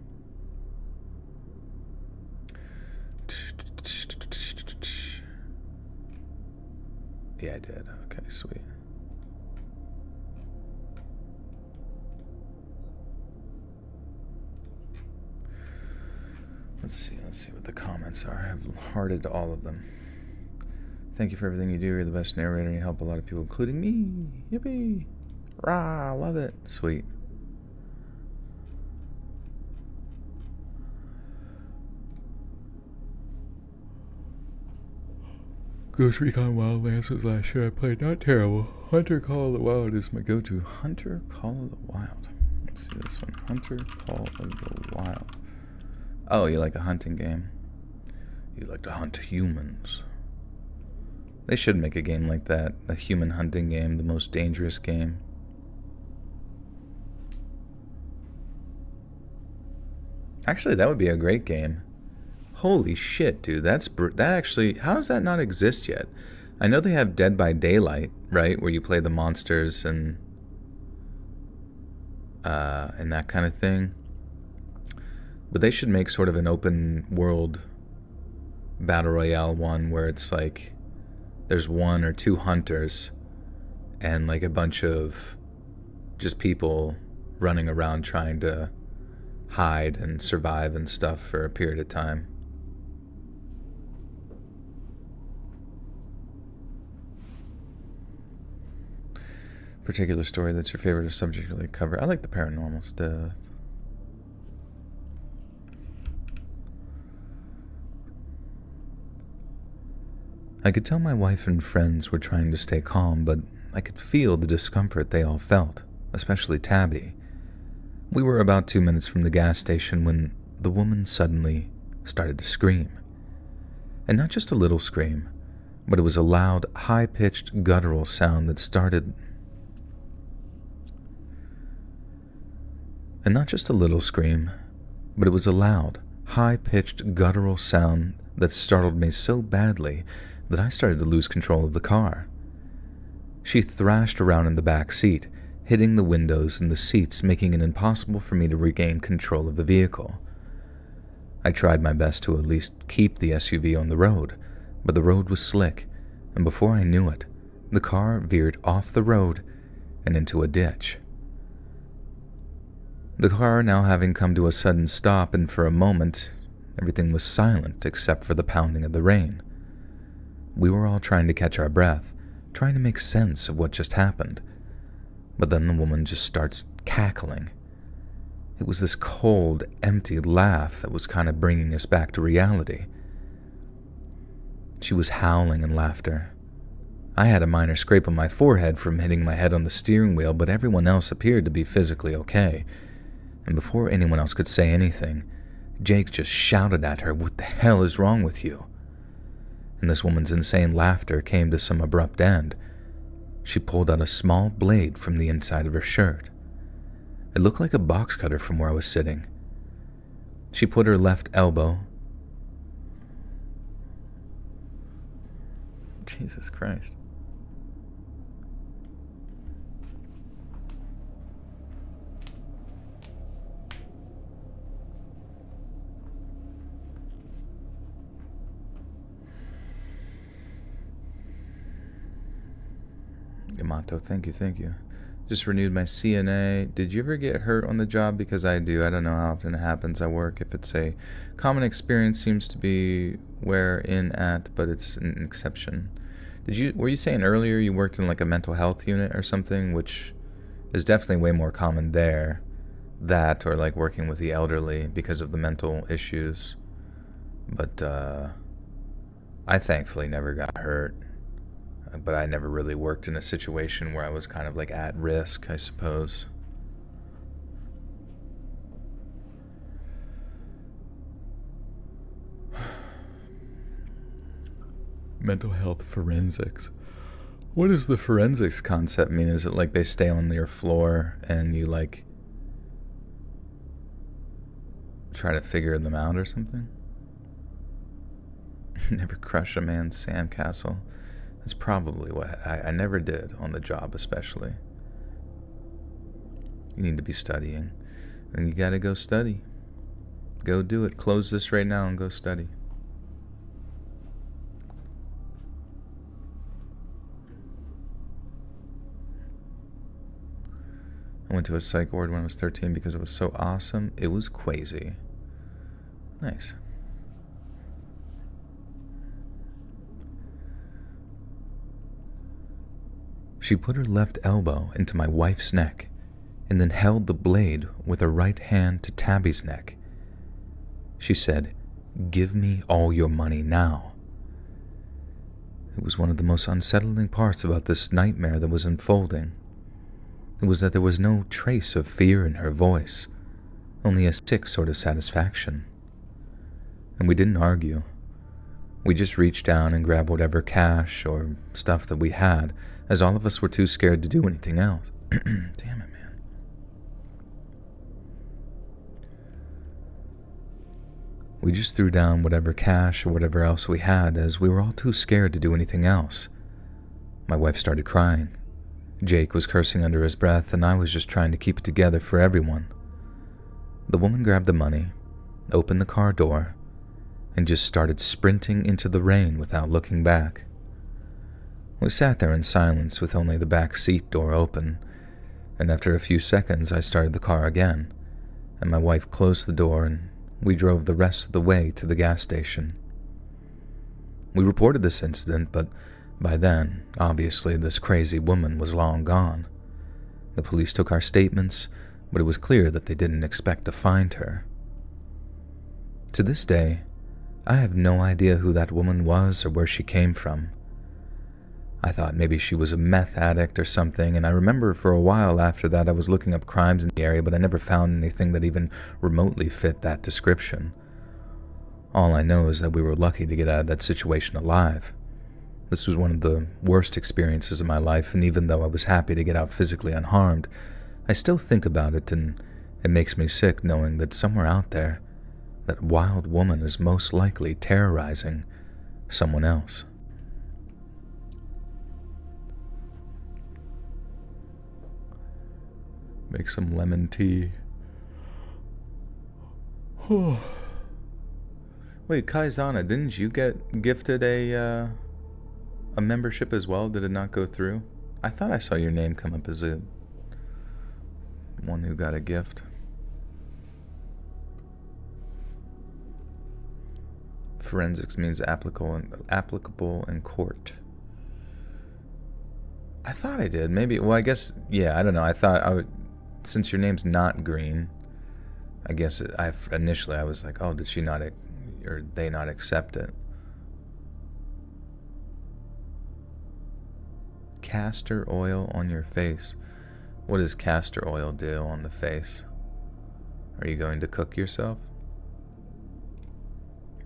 Yeah, I did. Okay, sweet. Let's see what the comments are. I've hearted all of them. Thank you for everything you do. You're the best narrator and you help a lot of people, including me. Yippee! Rah! Love it. Sweet. Ghost Recon Wildlands was last year I played. Not terrible. Hunter Call of the Wild is my go-to. Hunter Call of the Wild. Let's see this one. Hunter Call of the Wild. Oh, you like a hunting game? You like to hunt humans. They should make a game like that. A human hunting game. The most dangerous game. Actually, that would be a great game. Holy shit, dude. That actually... How does that not exist yet? I know they have Dead by Daylight, right? Where you play the monsters and that kind of thing. But they should make sort of an open world battle royale one where it's like there's one or two hunters and like a bunch of just people running around trying to hide and survive and stuff for a period of time. Particular story that's your favorite or subject really cover? I like the paranormal stuff. I could tell my wife and friends were trying to stay calm, but I could feel the discomfort they all felt, especially Tabby. We were about 2 minutes from the gas station when the woman suddenly started to scream. And not just a little scream, but it was a loud, high-pitched, guttural sound that started... And not just a little scream, but it was a loud, high-pitched, guttural sound that startled me so badly that I started to lose control of the car. She thrashed around in the back seat, hitting the windows and the seats, making it impossible for me to regain control of the vehicle. I tried my best to at least keep the SUV on the road, but the road was slick, and before I knew it, the car veered off the road and into a ditch. The car now having come to a sudden stop, and for a moment, everything was silent except for the pounding of the rain. We were all trying to catch our breath, trying to make sense of what just happened. But then the woman just starts cackling. It was this cold, empty laugh that was kind of bringing us back to reality. She was howling in laughter. I had a minor scrape on my forehead from hitting my head on the steering wheel, but everyone else appeared to be physically okay. And before anyone else could say anything, Jake just shouted at her, "What the hell is wrong with you?" And this woman's insane laughter came to some abrupt end. She pulled out a small blade from the inside of her shirt. It looked like a box cutter from where I was sitting. She put her left elbow... Jesus Christ. Yamato, thank you. Just renewed my CNA. Did you ever get hurt on the job? Because I do. I don't know how often it happens. I work. If it's a common experience, seems to be where in at, but it's an exception. Were you saying earlier you worked in like a mental health unit or something, which is definitely way more common there, that or like working with the elderly because of the mental issues. But I thankfully never got hurt. But I never really worked in a situation where I was kind of like at risk, I suppose. Mental health forensics. What does the forensics concept mean? Is it like they stay on your floor and you like try to figure them out or something? Never crush a man's sandcastle. That's probably what I never did on the job, especially. You need to be studying. And you gotta go study. Go do it. Close this right now and go study. I went to a psych ward when I was 13 because it was so awesome. It was crazy. Nice. She put her left elbow into my wife's neck and then held the blade with her right hand to Tabby's neck. She said, "Give me all your money now." It was one of the most unsettling parts about this nightmare that was unfolding. It was that there was no trace of fear in her voice, only a sick sort of satisfaction. And we didn't argue. We just reached down and grabbed whatever cash or stuff that we had, as all of us were too scared to do anything else. Damn it, man. We just threw down whatever cash or whatever else we had, as we were all too scared to do anything else. My wife started crying. Jake was cursing under his breath, and I was just trying to keep it together for everyone. The woman grabbed the money, opened the car door, and just started sprinting into the rain without looking back. We sat there in silence with only the back seat door open, and after a few seconds I started the car again, and my wife closed the door and we drove the rest of the way to the gas station. We reported this incident, but by then, obviously, this crazy woman was long gone. The police took our statements, but it was clear that they didn't expect to find her. To this day, I have no idea who that woman was or where she came from. I thought maybe she was a meth addict or something, and I remember for a while after that I was looking up crimes in the area, but I never found anything that even remotely fit that description. All I know is that we were lucky to get out of that situation alive. This was one of the worst experiences of my life, and even though I was happy to get out physically unharmed, I still think about it, and it makes me sick knowing that somewhere out there, that wild woman is most likely terrorizing someone else. Make some lemon tea. Wait, Kaizana, didn't you get gifted a membership as well? Did it not go through? I thought I saw your name come up as a one who got a gift. Forensics means applicable in court. I thought I did. Maybe. Well, I guess. Yeah. I don't know. I thought I would. Since your name's not green, I guess initially I was like, oh, did she not, or they not accept it? Castor oil on your face. What does castor oil do on the face? Are you going to cook yourself?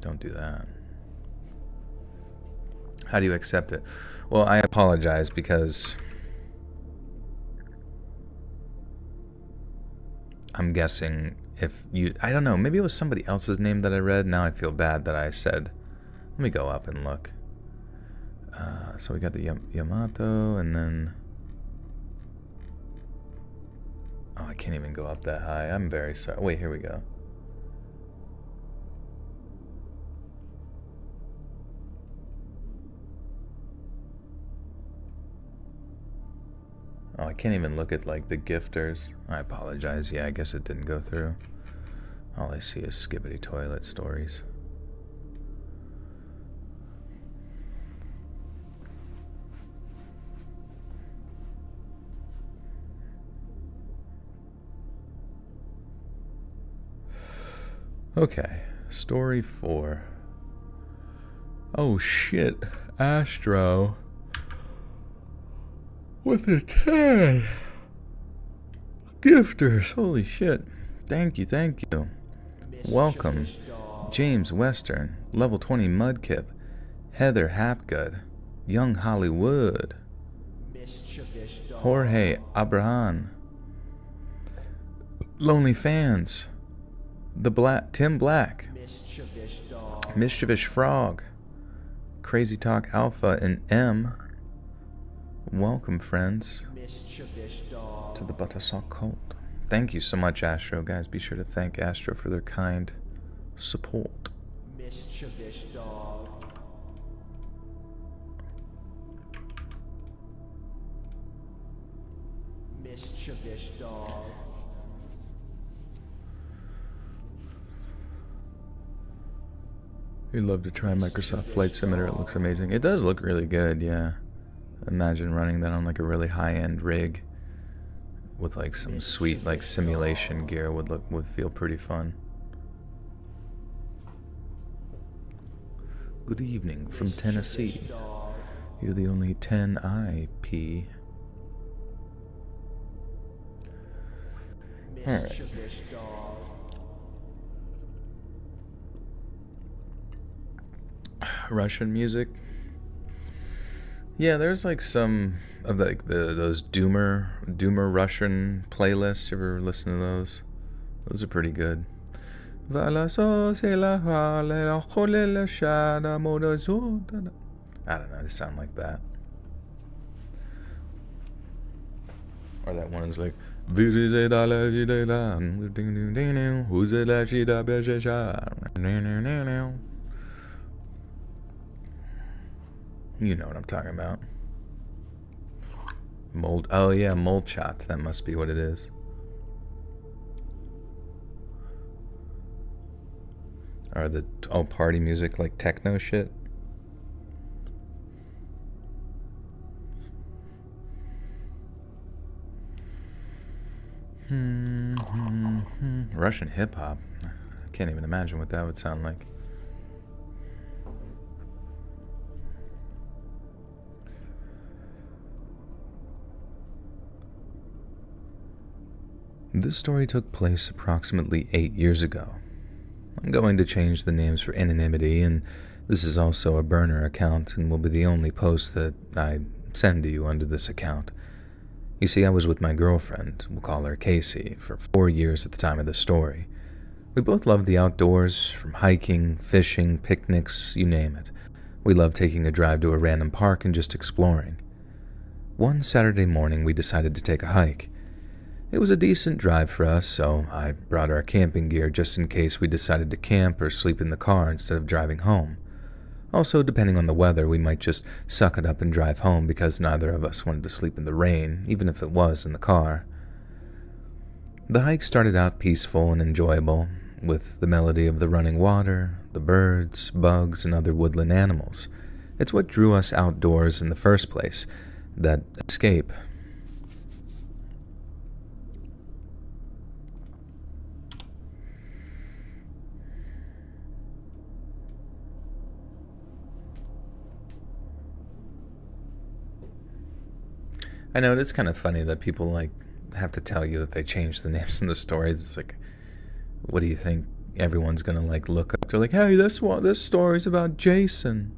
Don't do that. How do you accept it? Well, I apologize because I'm guessing if you, I don't know, maybe it was somebody else's name that I read. Now I feel bad that I said, let me go up and look. So we got the Yamato, and then, oh, I can't even go up that high. I'm very sorry. Wait, here we go. Oh, I can't even look at, like, the gifters. I apologize. Yeah, I guess it didn't go through. All I see is skibbity toilet stories. Okay, story 4. Oh shit, Astro with a 10. Gifters, holy shit. Thank you. Welcome, James Western, level 20 Mudkip, Heather Hapgood, Young Hollywood, Jorge Abraham, Lonely Fans, Tim Black, Mischievous Frog, Crazy Talk Alpha, and M. Welcome, friends, to the Buttersock Cult. Thank you so much, Astro. Guys, be sure to thank Astro for their kind support. Mischievous Dog. Mischievous Dog. We'd love to try Microsoft Flight Simulator. It looks amazing. It does look really good, yeah. Imagine running that on like a really high-end rig with like some sweet like simulation gear would feel pretty fun. Good evening from Tennessee. You're the only 10 IP. Alright. Russian music. Yeah, there's like some of like those Doomer Russian playlists. You ever listen to those? Those are pretty good. I don't know, they sound like that. Or that one's like you know what I'm talking about. Mold. Oh yeah, mold shot. That must be what it is. Or the party music like techno shit. Russian hip hop. I can't even imagine what that would sound like. This story took place approximately 8 years ago. I'm going to change the names for anonymity, and this is also a burner account and will be the only post that I send to you under this account. You see, I was with my girlfriend, we'll call her Casey, for 4 years at the time of the story. We both loved the outdoors, from hiking, fishing, picnics, you name it. We loved taking a drive to a random park and just exploring. One Saturday morning, we decided to take a hike. It was a decent drive for us, so I brought our camping gear just in case we decided to camp or sleep in the car instead of driving home. Also, depending on the weather, we might just suck it up and drive home because neither of us wanted to sleep in the rain, even if it was in the car. The hike started out peaceful and enjoyable, with the melody of the running water, the birds, bugs, and other woodland animals. It's what drew us outdoors in the first place, that escape. I know it's kind of funny that people like have to tell you that they changed the names in the stories. It's like, what do you think everyone's gonna like look up? They're like, hey, this story's about Jason.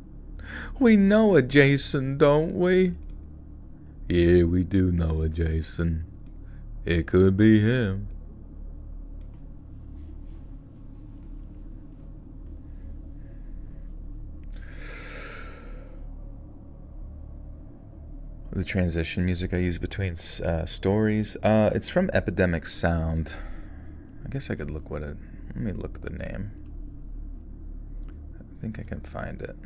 We know a Jason, don't we? Yeah, we do know a Jason. It could be him. The transition music I use between stories. It's from Epidemic Sound. I guess I could look let me look the name. I think I can find it.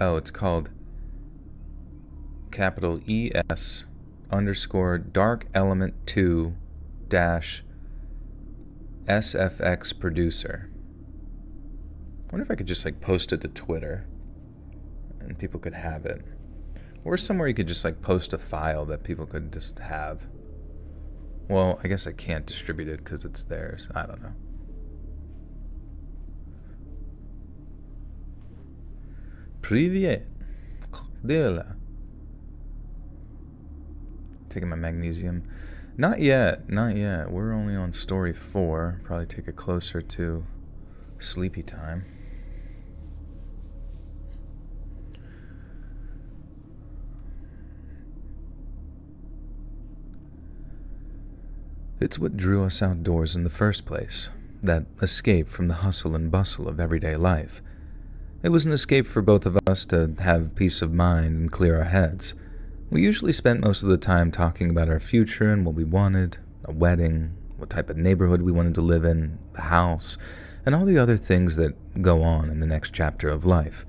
Oh, it's called capital ES _ Dark Element 2 dash SFX producer. I wonder if I could just like post it to Twitter and people could have it. Or somewhere you could just like post a file that people could just have. Well, I guess I can't distribute it because it's theirs. I don't know. Привет. Dela. Taking my magnesium. Not yet. We're only on story 4. Probably take it closer to Sleepy time. It's what drew us outdoors in the first place, that escape from the hustle and bustle of everyday life. It was an escape for both of us to have peace of mind and clear our heads. We usually spent most of the time talking about our future and what we wanted, a wedding, what type of neighborhood we wanted to live in, the house, and all the other things that go on in the next chapter of life.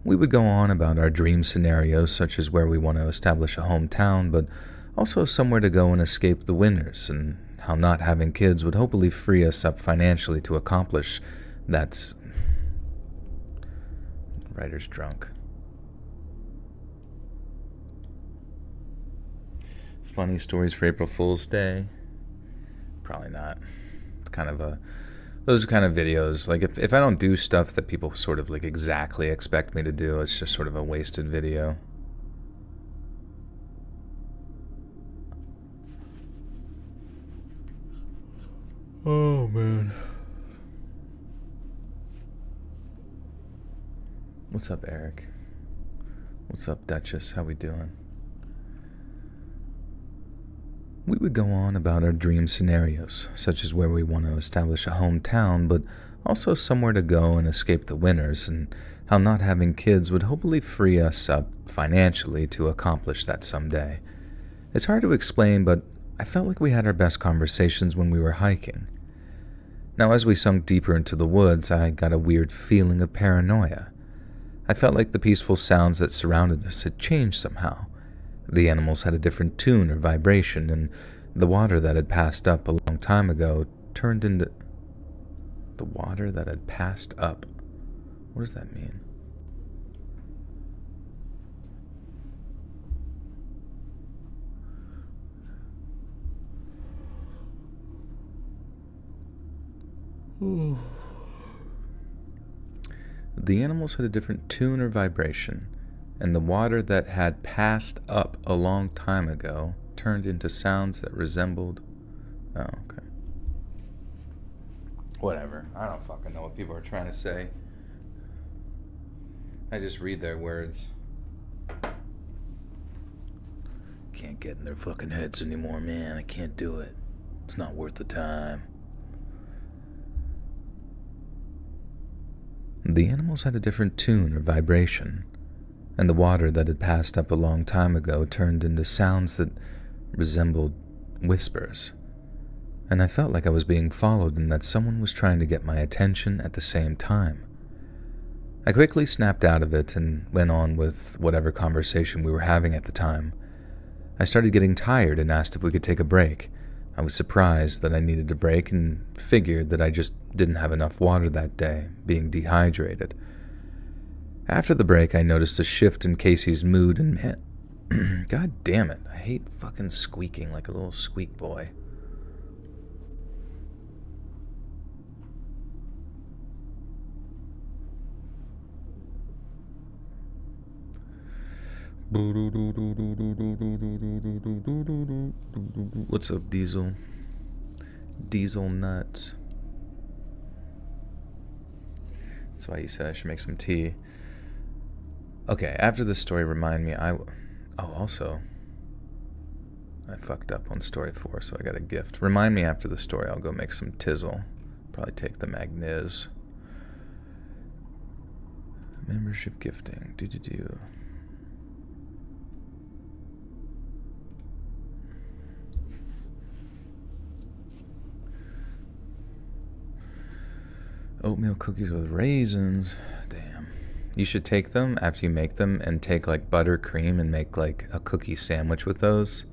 We would go on about our dream scenarios, such as where we want to establish a hometown, but also somewhere to go and escape the winters, and how not having kids would hopefully free us up financially to accomplish that's... Writer's drunk. Funny stories for April Fool's Day? Probably not. It's kind of those kind of videos, like if I don't do stuff that people sort of like exactly expect me to do, it's just sort of a wasted video. Oh man. What's up, Eric? What's up, Duchess? How we doing? We would go on about our dream scenarios, such as where we want to establish a hometown, but also somewhere to go and escape the winters, and how not having kids would hopefully free us up financially to accomplish that someday. It's hard to explain, but I felt like we had our best conversations when we were hiking. Now, as we sunk deeper into the woods, I got a weird feeling of paranoia. I felt like the peaceful sounds that surrounded us had changed somehow. The animals had a different tune or vibration, and the water that had passed up a long time ago turned into... The water that had passed up? What does that mean? The animals had a different tune or vibration, and the water that had passed up a long time ago turned into sounds that resembled... Oh, okay. Whatever. I don't fucking know what people are trying to say. I just read their words. Can't get in their fucking heads anymore, man. I can't do it. It's not worth the time. The animals had a different tune or vibration, and the water that had passed up a long time ago turned into sounds that resembled whispers. And I felt like I was being followed and that someone was trying to get my attention at the same time. I quickly snapped out of it and went on with whatever conversation we were having at the time. I started getting tired and asked if we could take a break. I was surprised that I needed a break and figured that I just didn't have enough water that day, being dehydrated. After the break, I noticed a shift in Casey's mood and God damn it, I hate fucking squeaking like a little squeak boy. What's up, Diesel? Diesel nuts. That's why you said I should make some tea. Okay, after this story, remind me, also, I fucked up on story 4, so I got a gift. Remind me after the story, I'll go make some tizzle. Probably take the magniz. Membership gifting. Do. Oatmeal cookies with raisins. Damn. You should take them after you make them and take like buttercream and make like a cookie sandwich with those.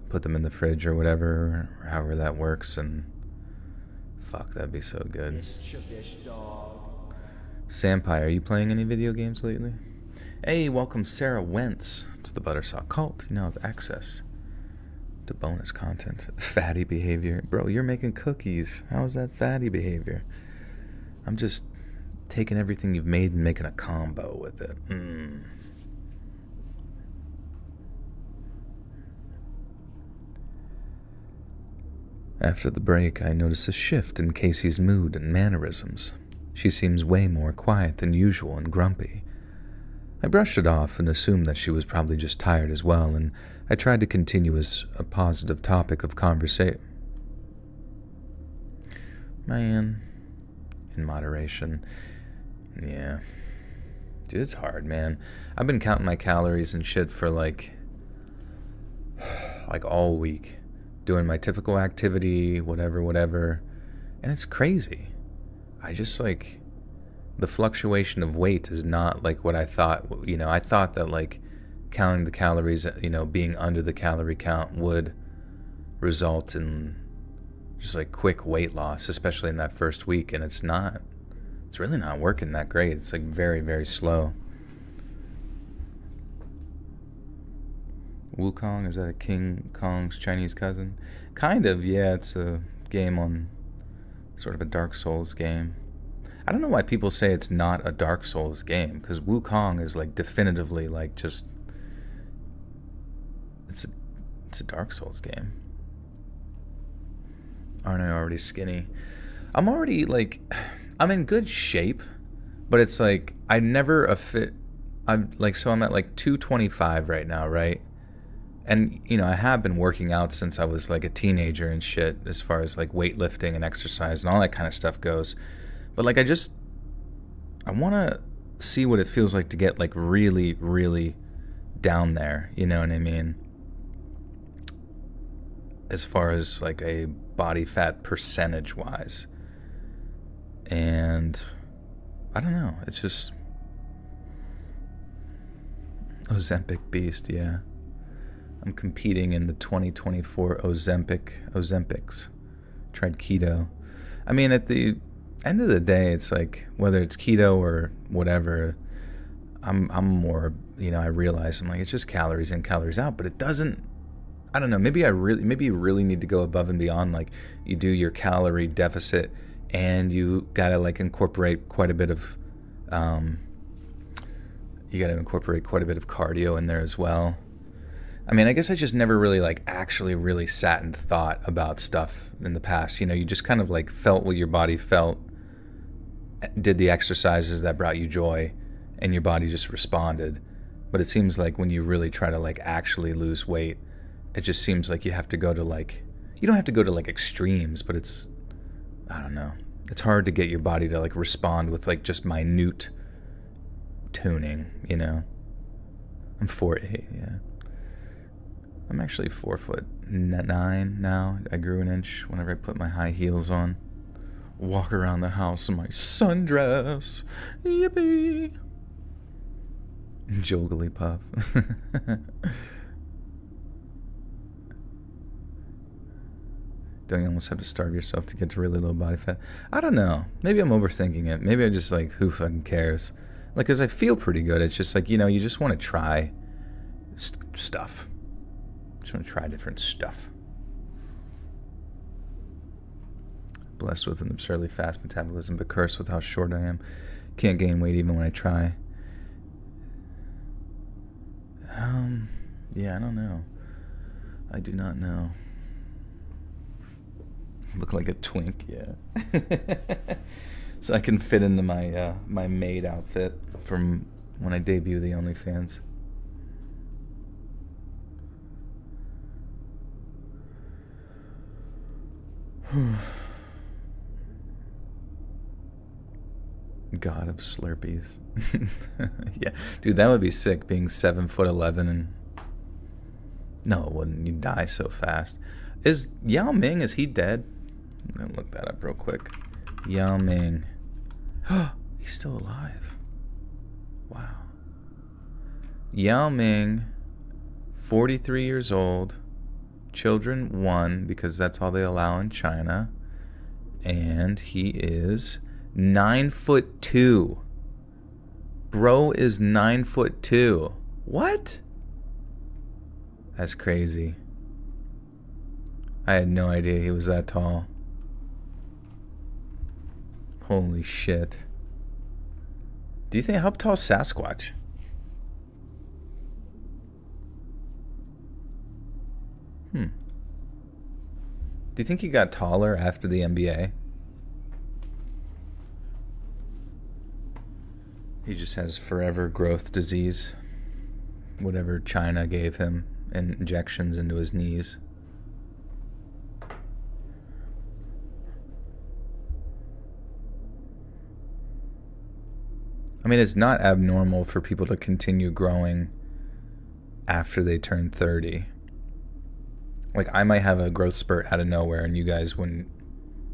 Put them in the fridge or whatever, or however that works, and fuck, that'd be so good. Sampai, are you playing any video games lately? Hey, welcome Sarah Wentz to the Buttersock Cult. You now have access to bonus content. Fatty behavior. Bro, you're making cookies. How is that fatty behavior? I'm just taking everything you've made and making a combo with it. After the break, I notice a shift in Casey's mood and mannerisms. She seems way more quiet than usual and grumpy. I brushed it off and assumed that she was probably just tired as well, and I tried to continue as a positive topic of conversation. Man, in moderation. Yeah. Dude, it's hard, man. I've been counting my calories and shit for like all week. Doing my typical activity, whatever. And it's crazy. I just like, the fluctuation of weight is not like what I thought. I thought that like counting the calories, being under the calorie count would result in just like quick weight loss, especially in that first week. And it's not. It's really not working that great. It's like very, very slow. Wukong, is that a King Kong's Chinese cousin? Kind of, yeah. It's a game on sort of a Dark Souls game. I don't know why people say it's not a Dark Souls game, because Wukong is like definitively like just it's a Dark Souls game. Aren't I already skinny? I'm already like, I'm in good shape, but it's like I never I'm at like 225 right now, right? And I have been working out since I was like a teenager and shit, as far as like weightlifting and exercise and all that kind of stuff goes. But like I want to see what it feels like to get like really, really down there, you know what I mean? As far as like a body fat percentage wise. And I don't know, it's just Ozempic beast, yeah. I'm competing in the 2024 Ozempics. Tried keto. I mean, at the end of the day, it's like whether it's keto or whatever, I'm more, I realize I'm like, it's just calories in, calories out, but it doesn't. I don't know. Maybe you really need to go above and beyond. Like you do your calorie deficit, and you gotta like incorporate quite a bit of, cardio in there as well. I mean, I guess I just never really like actually really sat and thought about stuff in the past. You just kind of like felt what your body felt, did the exercises that brought you joy, and your body just responded. But it seems like when you really try to like actually lose weight, it just seems like you have to go to like, you don't have to go to like extremes, but it's, I don't know. It's hard to get your body to like respond with like just minute tuning, I'm 4'8", yeah. I'm actually 4'9" now. I grew an inch whenever I put my high heels on. Walk around the house in my sundress. Yippee! Joggly puff. Don't you almost have to starve yourself to get to really low body fat? I don't know. Maybe I'm overthinking it. Maybe I just like, who fucking cares? Like, because I feel pretty good. It's just like, you just want to try stuff. Just want to try different stuff. Blessed with an absurdly fast metabolism, but cursed with how short I am. Can't gain weight even when I try. Yeah, I don't know. I do not know. Look like a twink, yeah. So I can fit into my my maid outfit from when I debut the OnlyFans. God of Slurpees. Yeah, dude, that would be sick, being 7'11" and no, it wouldn't. You'd die so fast. Is Yao Ming, is he dead? I'm gonna look that up real quick. Yao Ming. He's still alive. Wow. Yao Ming, 43 years old. Children 1, because that's all they allow in China. And he is 9'2". Bro is 9'2". What? That's crazy. I had no idea he was that tall. Holy shit. Do you think, how tall is Sasquatch? Do you think he got taller after the NBA? He just has forever growth disease. Whatever China gave him, and injections into his knees. I mean, it's not abnormal for people to continue growing after they turn 30. Like, I might have a growth spurt out of nowhere, and you guys wouldn't.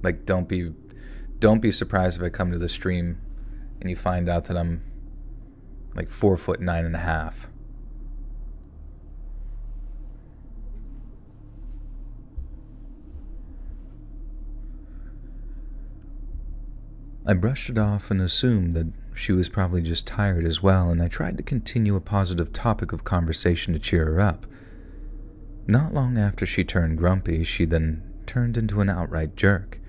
Like, don't be surprised if I come to the stream and you find out that I'm like 4'9.5". I brushed it off and assumed that she was probably just tired as well, and I tried to continue a positive topic of conversation to cheer her up. Not long after she turned grumpy, she then turned into an outright jerk.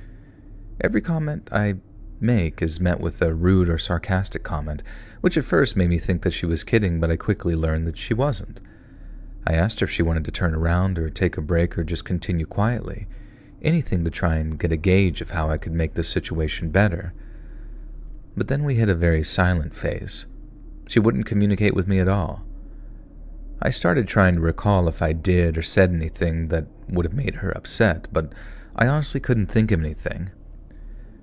Every comment I make is met with a rude or sarcastic comment, which at first made me think that she was kidding, but I quickly learned that she wasn't. I asked her if she wanted to turn around or take a break or just continue quietly, anything to try and get a gauge of how I could make the situation better. But then we hit a very silent phase. She wouldn't communicate with me at all. I started trying to recall if I did or said anything that would have made her upset, but I honestly couldn't think of anything.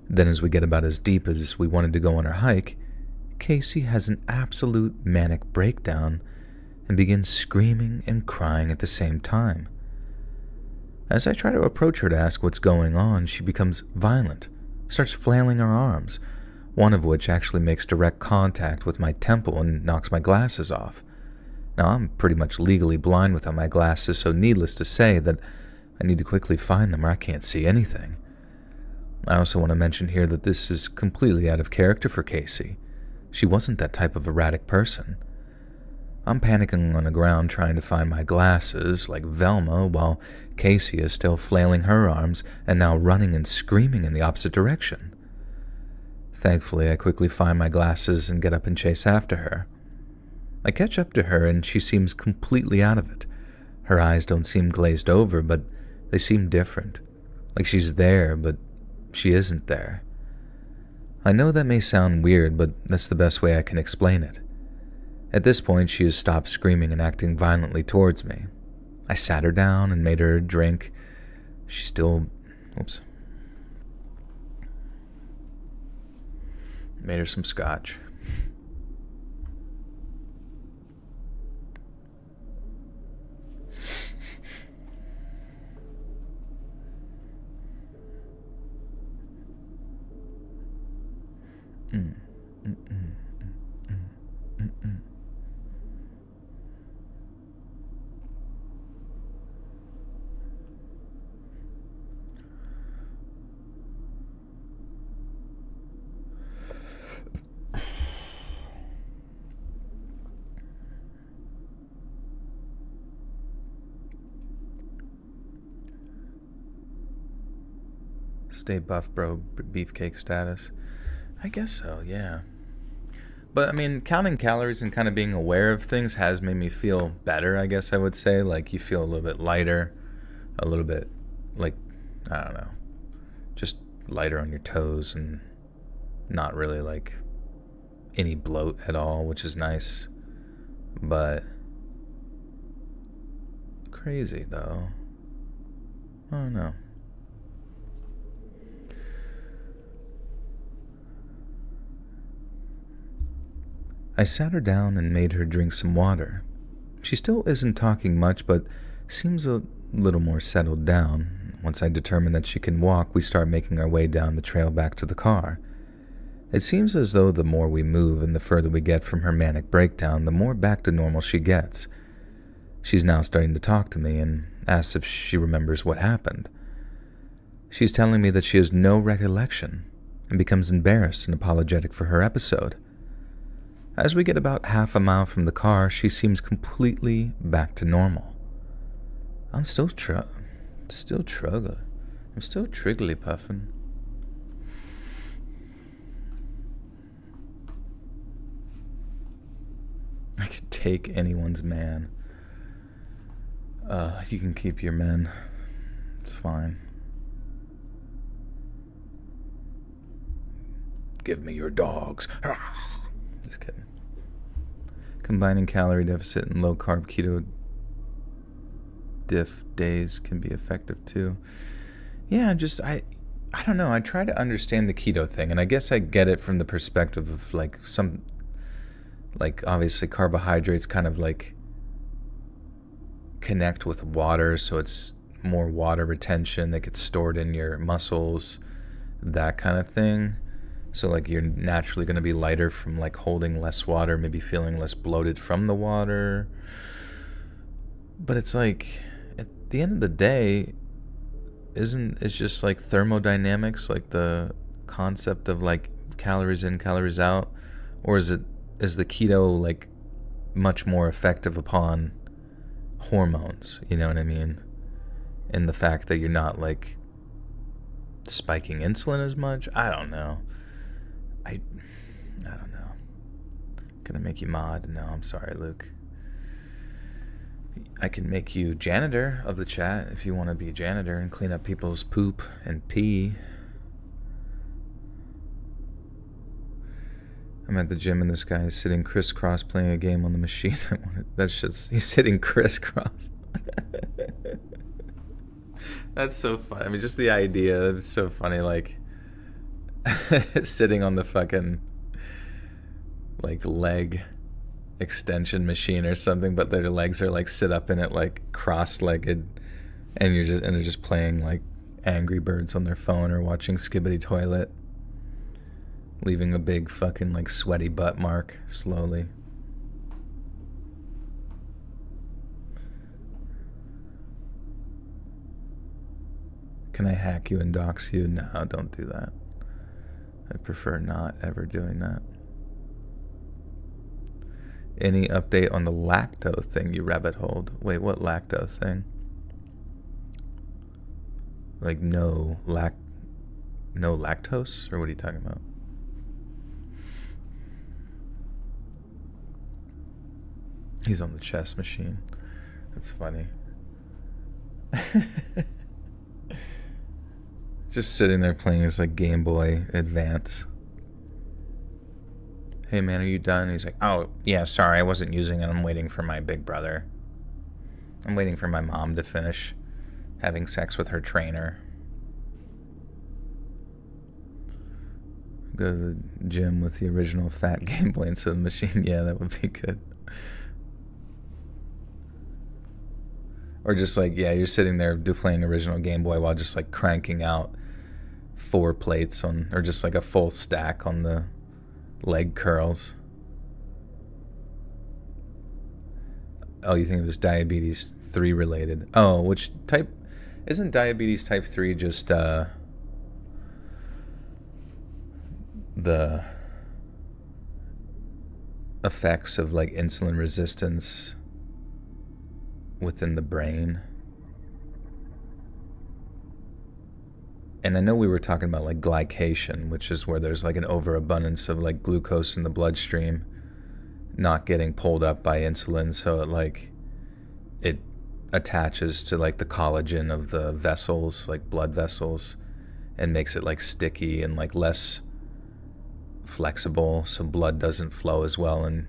Then as we get about as deep as we wanted to go on our hike, Casey has an absolute manic breakdown and begins screaming and crying at the same time. As I try to approach her to ask what's going on, she becomes violent, starts flailing her arms, one of which actually makes direct contact with my temple and knocks my glasses off. Now, I'm pretty much legally blind without my glasses, so needless to say that I need to quickly find them or I can't see anything. I also want to mention here that this is completely out of character for Casey. She wasn't that type of erratic person. I'm panicking on the ground trying to find my glasses like Velma while Casey is still flailing her arms and now running and screaming in the opposite direction. Thankfully, I quickly find my glasses and get up and chase after her. I catch up to her and she seems completely out of it. Her eyes don't seem glazed over, but they seem different. Like she's there, but she isn't there. I know that may sound weird, but that's the best way I can explain it. At this point, she has stopped screaming and acting violently towards me. I sat her down and made her a drink. She still... Made her some scotch. Stay buff, bro. Beefcake status. I guess so, yeah. But, I mean, counting calories and kind of being aware of things has made me feel better, I guess I would say. Like, you feel a little bit lighter, a little bit, like, I don't know, just lighter on your toes and not really, like, any bloat at all, which is nice. But, crazy, though. I don't know. I sat her down and made her drink some water. She still isn't talking much, but seems a little more settled down. Once I determine that she can walk, we start making our way down the trail back to the car. It seems as though the more we move and the further we get from her manic breakdown, the more back to normal she gets. She's now starting to talk to me and asks if she remembers what happened. She's telling me that she has no recollection and becomes embarrassed and apologetic for her episode. As we get about half a mile from the car, she seems completely back to normal. I'm still truggling. I'm still triggly puffing. I could take anyone's man. You can keep your men. It's fine. Give me your dogs. Just kidding. Combining calorie deficit and low carb keto diff days can be effective too. Yeah, just I don't know. I try to understand the keto thing, and I guess I get it from the perspective of like some, like obviously carbohydrates kind of like connect with water, so it's more water retention that gets stored in your muscles, that kind of thing. So like you're naturally going to be lighter from like holding less water, maybe feeling less bloated from the water. But it's like at the end of the day, it's just like thermodynamics, like the concept of like calories in, calories out? Or is the keto like much more effective upon hormones, you know what I mean? And the fact that you're not like spiking insulin as much? I don't know. I don't know. Gonna make you mod? No, I'm sorry, Luke. I can make you janitor of the chat if you want to be a janitor and clean up people's poop and pee. I'm at the gym and this guy is sitting crisscross playing a game on the machine. That's just, he's sitting crisscross. That's so funny. I mean, just the idea, it's so funny, like sitting on the fucking like leg extension machine or something, but their legs are like sit up in it like cross-legged, and they're just playing like Angry Birds on their phone or watching Skibbity Toilet, leaving a big fucking like sweaty butt mark slowly. Can I hack you and dox you? No, don't do that. I prefer not ever doing that. Any update on the lacto thing you rabbit holed? Wait, what lacto thing? Like no lactose? Or what are you talking about? He's on the chess machine. That's funny. Just sitting there playing his like Game Boy Advance. Hey man, are you done? He's like, oh yeah, sorry, I wasn't using it. I'm waiting for my big brother. I'm waiting for my mom to finish having sex with her trainer. Go to the gym with the original fat Game Boy instead of the machine. Yeah, that would be good. Or just like, yeah, you're sitting there playing original Game Boy while just like cranking out 4 plates on, or just like a full stack on the leg curls. Oh, you think it was diabetes 3 related? Oh, which type? Isn't diabetes type 3 just the effects of like insulin resistance within the brain? And I know we were talking about like glycation, which is where there's like an overabundance of like glucose in the bloodstream not getting pulled up by insulin, so it attaches to like the collagen of the vessels, like blood vessels, and makes it like sticky and like less flexible, so blood doesn't flow as well. And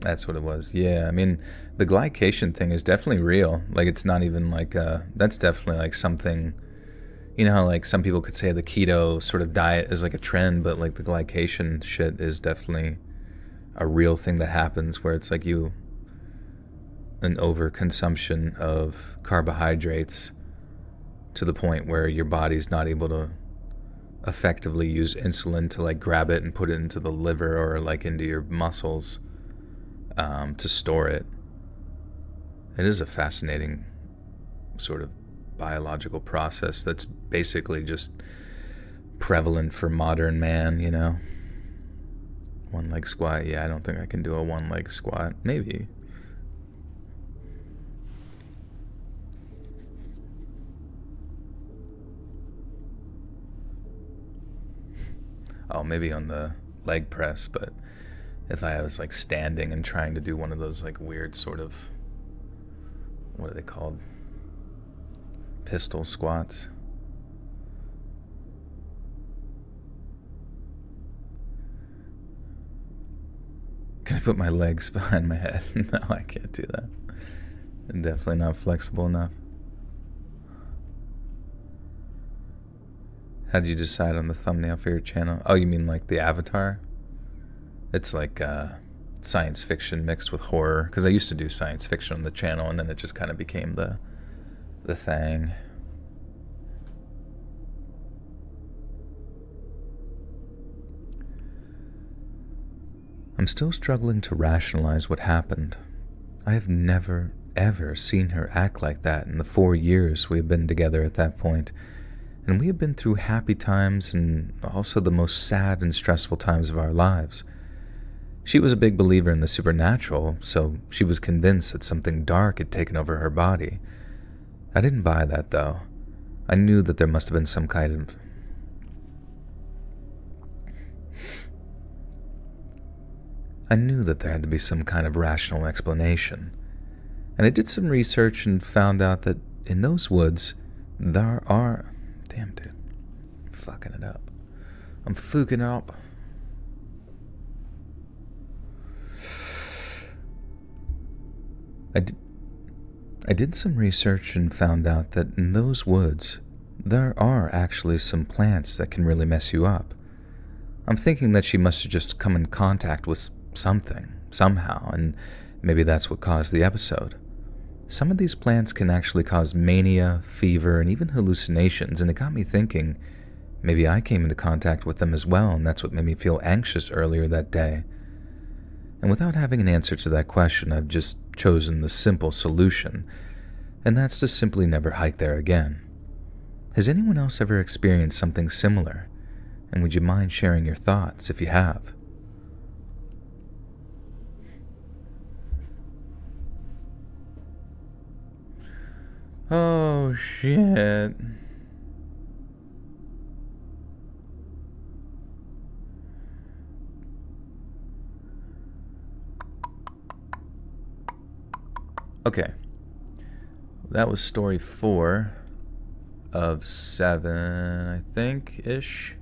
that's what it was. Yeah, I mean, the glycation thing is definitely real. Like, it's not even like, that's definitely like something, you know how like some people could say the keto sort of diet is like a trend, but like the glycation shit is definitely a real thing that happens, where it's like an overconsumption of carbohydrates to the point where your body's not able to effectively use insulin to like grab it and put it into the liver or like into your muscles to store it. It is a fascinating sort of biological process that's basically just prevalent for modern man, you know? One leg squat. Yeah, I don't think I can do a one leg squat. Maybe. Oh, maybe on the leg press, but if I was like standing and trying to do one of those like weird sort of, what are they called? pistol squats. Can I put my legs behind my head? No, I can't do that. I'm definitely not flexible enough. How did you decide on the thumbnail for your channel? Oh, you mean like the avatar? It's like science fiction mixed with horror. Because I used to do science fiction on the channel, and then it just kind of became the thing. I'm still struggling to rationalize what happened. I have never, ever seen her act like that in the 4 years we have been together at that point, and we have been through happy times and also the most sad and stressful times of our lives. She was a big believer in the supernatural, so she was convinced that something dark had taken over her body. I didn't buy that, though. I knew that there must have been some kind of... I knew that there had to be some kind of rational explanation. And I did some research and found out that in those woods, there are... Damn, dude. I'm fucking it up. I'm fucking up. I did some research and found out that in those woods, there are actually some plants that can really mess you up. I'm thinking that she must have just come in contact with something, somehow, and maybe that's what caused the episode. Some of these plants can actually cause mania, fever, and even hallucinations, and it got me thinking, maybe I came into contact with them as well, and that's what made me feel anxious earlier that day. And without having an answer to that question, I've just chosen the simple solution, and that's to simply never hike there again. Has anyone else ever experienced something similar? And would you mind sharing your thoughts if you have? Oh, shit. Okay. That was story 4 of 7, I think-ish.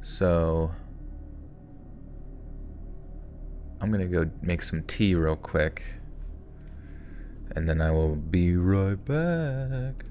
So I'm gonna go make some tea real quick, and then I will be right back.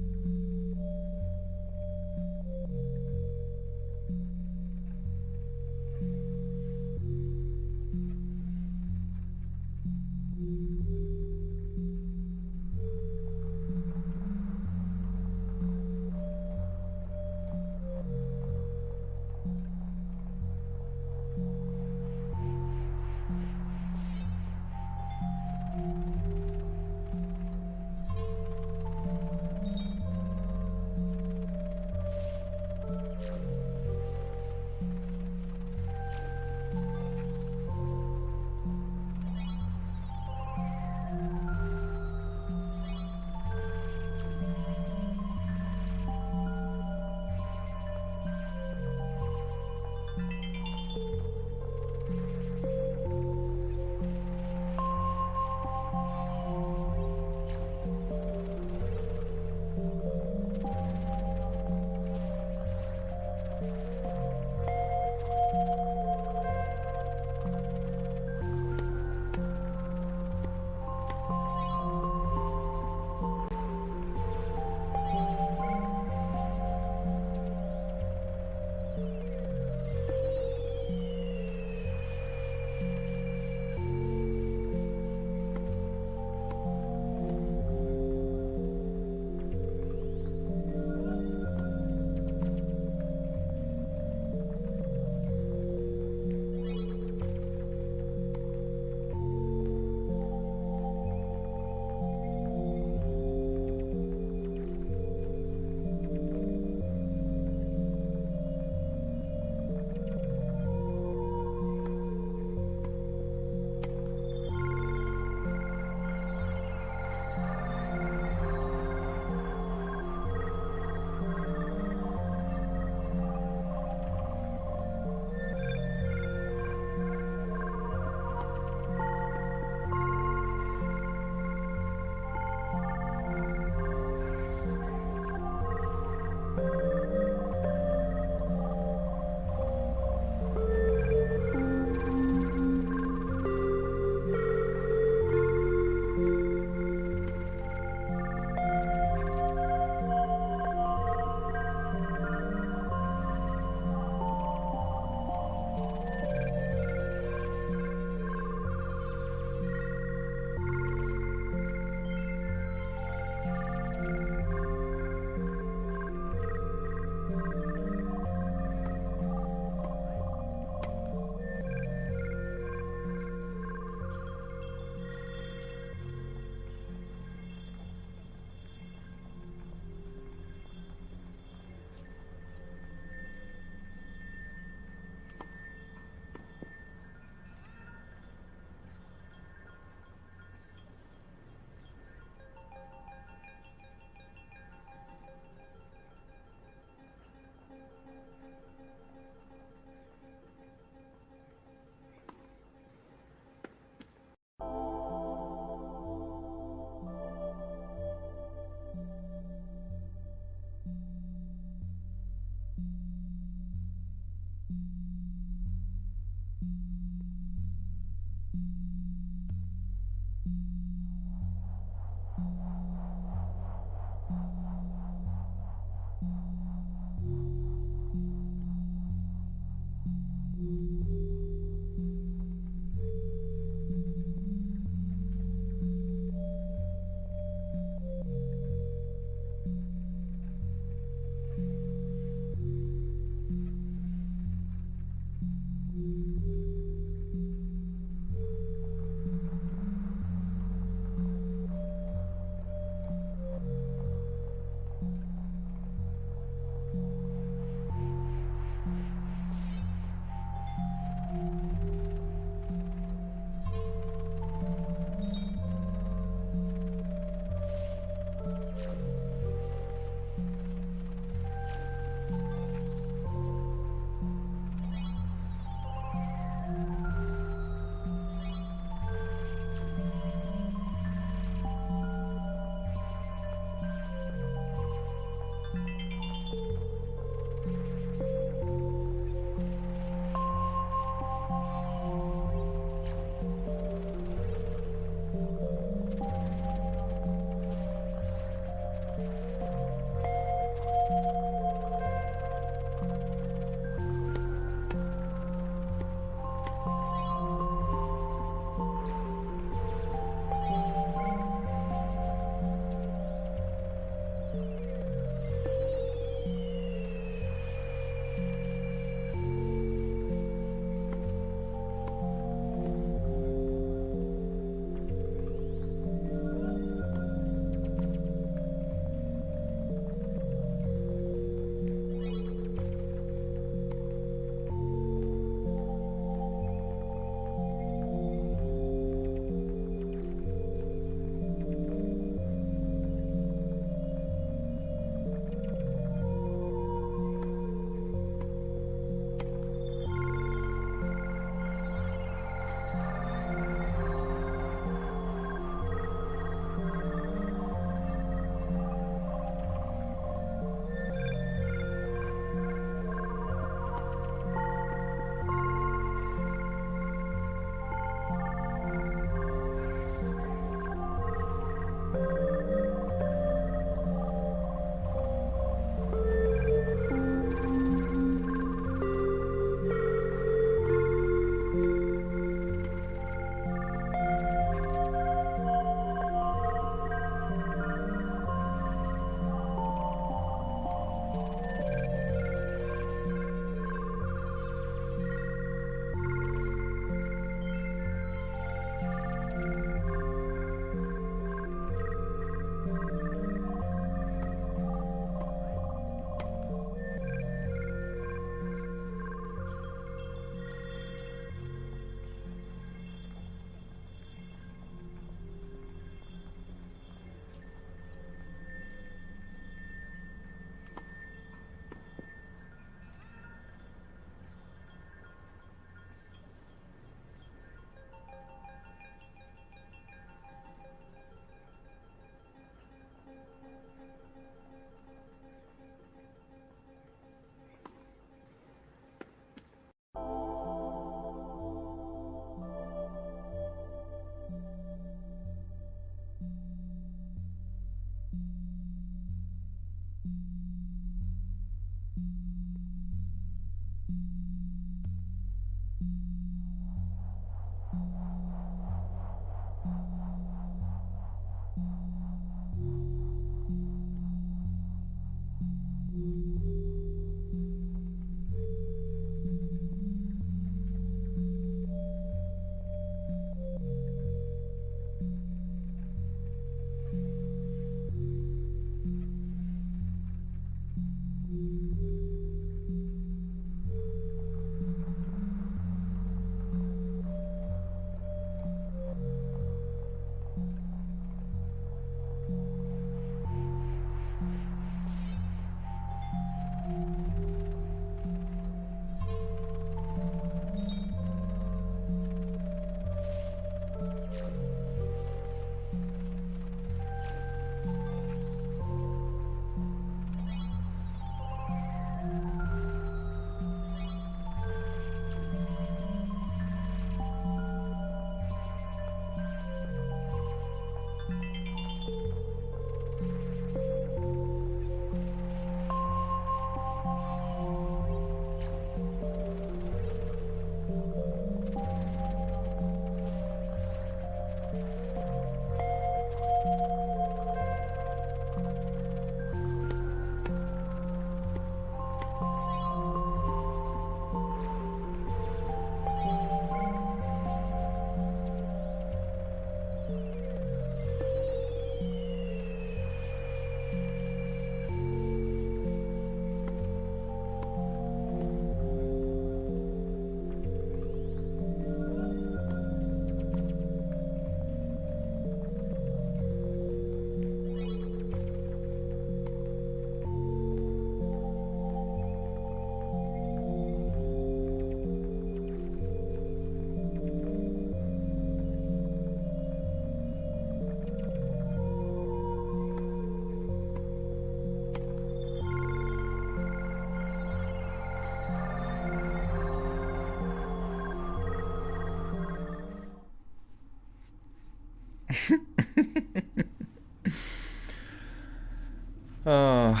Oh,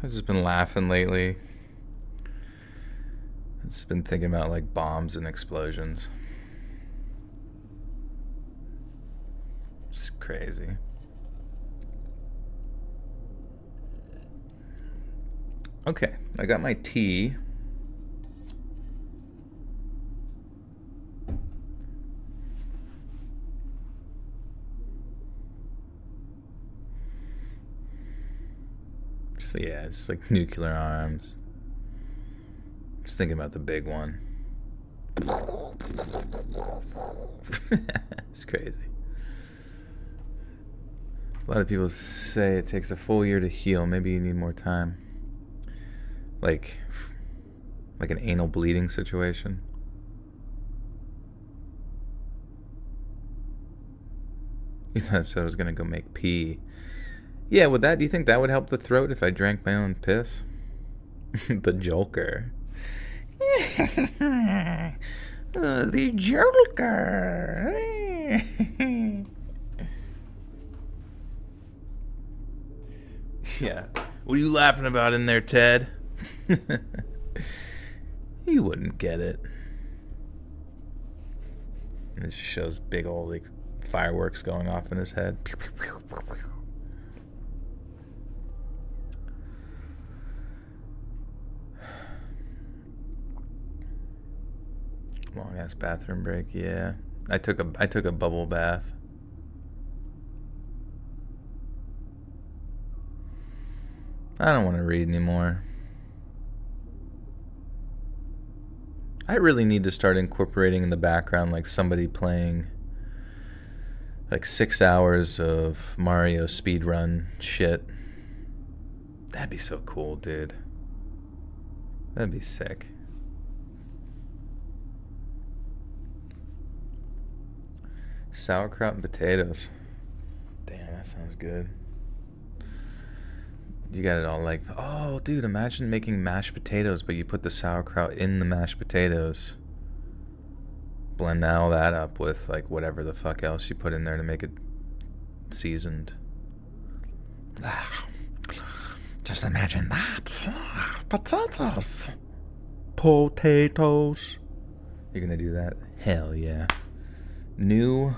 I've just been laughing lately. I've just been thinking about like bombs and explosions. It's crazy. Okay, I got my tea. So yeah, it's like nuclear arms. Just thinking about the big one. It's crazy. A lot of people say it takes a full year to heal. Maybe you need more time. Like an anal bleeding situation. You thought I said I was gonna go make pee. Yeah, would that? Do you think that would help the throat if I drank my own piss? The Joker. The Joker. Yeah. What are you laughing about in there, Ted? He wouldn't get it. It just shows big old like fireworks going off in his head. Long ass bathroom break. Yeah, I took a bubble bath. I don't want to read anymore. I really need to start incorporating in the background like somebody playing like 6 hours of Mario speedrun shit. That'd be so cool, dude. That'd be sick. Sauerkraut and potatoes. Damn, that sounds good. You got it all like, oh, dude, imagine making mashed potatoes, but you put the sauerkraut in the mashed potatoes. Blend all that up with, like, whatever the fuck else you put in there to make it seasoned. Just imagine that. Potatoes. Potatoes. You're gonna do that? Hell yeah. New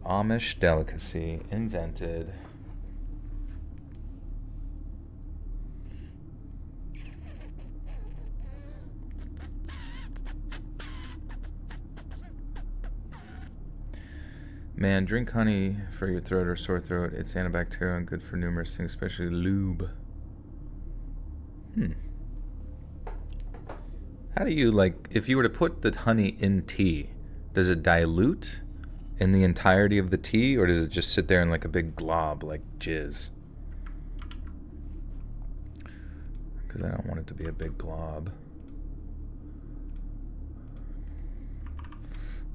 Amish delicacy invented. Man, drink honey for your throat or sore throat. It's antibacterial and good for numerous things, especially lube. How do you, like, if you were to put the honey in tea, does it dilute in the entirety of the tea, or does it just sit there in like a big glob like jizz? Because I don't want it to be a big glob.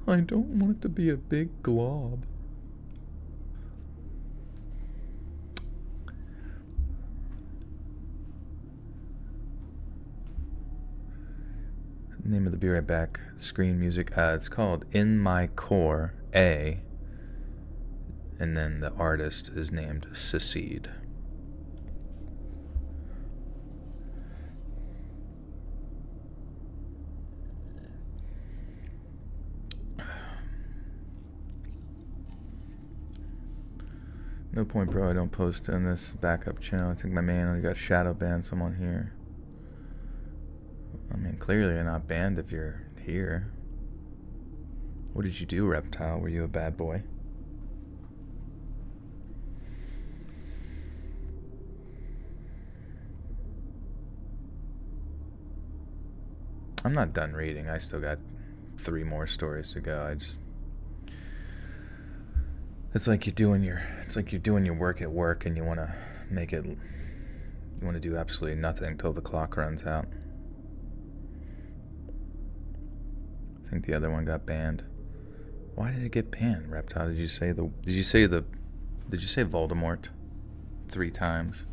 I don't want it to be a big glob. Name of the Be Right Back screen music. It's called In My Core A. And then the artist is named Secede. No point, bro. I don't post on this backup channel. I think my man only got shadow banned. Someone here. I mean, clearly you're not banned if you're here. What did you do, Reptile? Were you a bad boy? I'm not done reading. I still got 3 more stories to go. It's like you're doing your work at work and you want to do absolutely nothing till the clock runs out. I think the other one got banned. Why did it get banned, Reptile? Did you say Voldemort 3 times?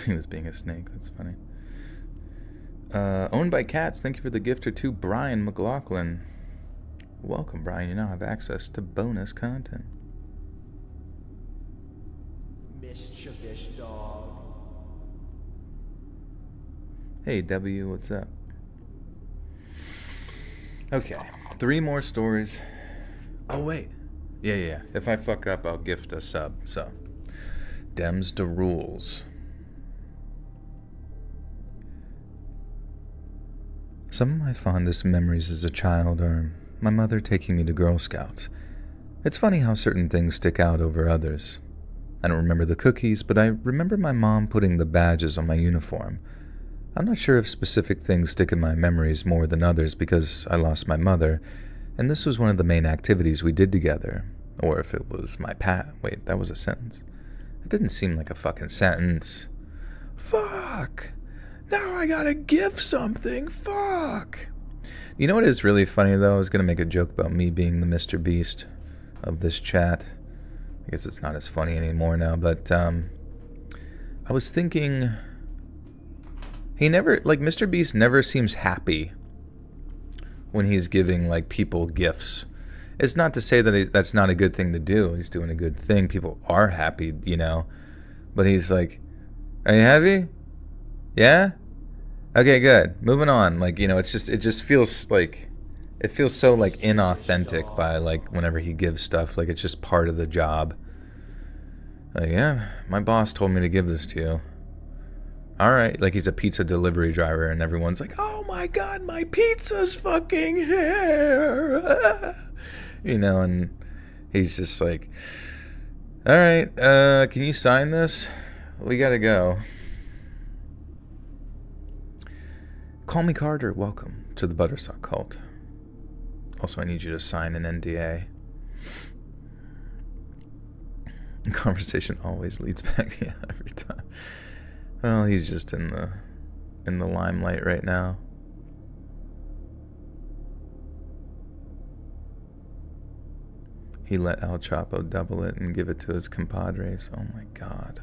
He was being a snake. That's funny. Owned by cats. Thank you for the gift or two, Brian McLaughlin. Welcome, Brian. You now have access to bonus content. Mischievous dog. Hey, W, what's up? Okay, 3 more stories. Oh, wait. Yeah. If I fuck up, I'll gift a sub. So, Dems to rules. Some of my fondest memories as a child are my mother taking me to Girl Scouts. It's funny how certain things stick out over others. I don't remember the cookies, but I remember my mom putting the badges on my uniform. I'm not sure if specific things stick in my memories more than others because I lost my mother, and this was one of the main activities we did together. Or if it was my wait, that was a sentence. It didn't seem like a fucking sentence. Fuck! Now I gotta give something, fuck! You know what is really funny though? I was gonna make a joke about me being the Mr. Beast of this chat. I guess it's not as funny anymore now, but I was thinking... Mr. Beast never seems happy when he's giving, people gifts. It's not to say that that's not a good thing to do. He's doing a good thing. People are happy, But he's like, are you happy? Yeah? Okay, good. Moving on. It just feels like... It feels so, inauthentic by, whenever he gives stuff. It's just part of the job. Yeah, my boss told me to give this to you. Alright, he's a pizza delivery driver and everyone's like, oh my god, my pizza's fucking here! And he's just like, alright, can you sign this? We gotta go. Call me Carter, welcome to the Buttersock cult. Also, I need you to sign an NDA. Conversation always leads back, yeah, every time. Well, he's just in the limelight right now. He let El Chapo double it and give it to his compadres. Oh my god.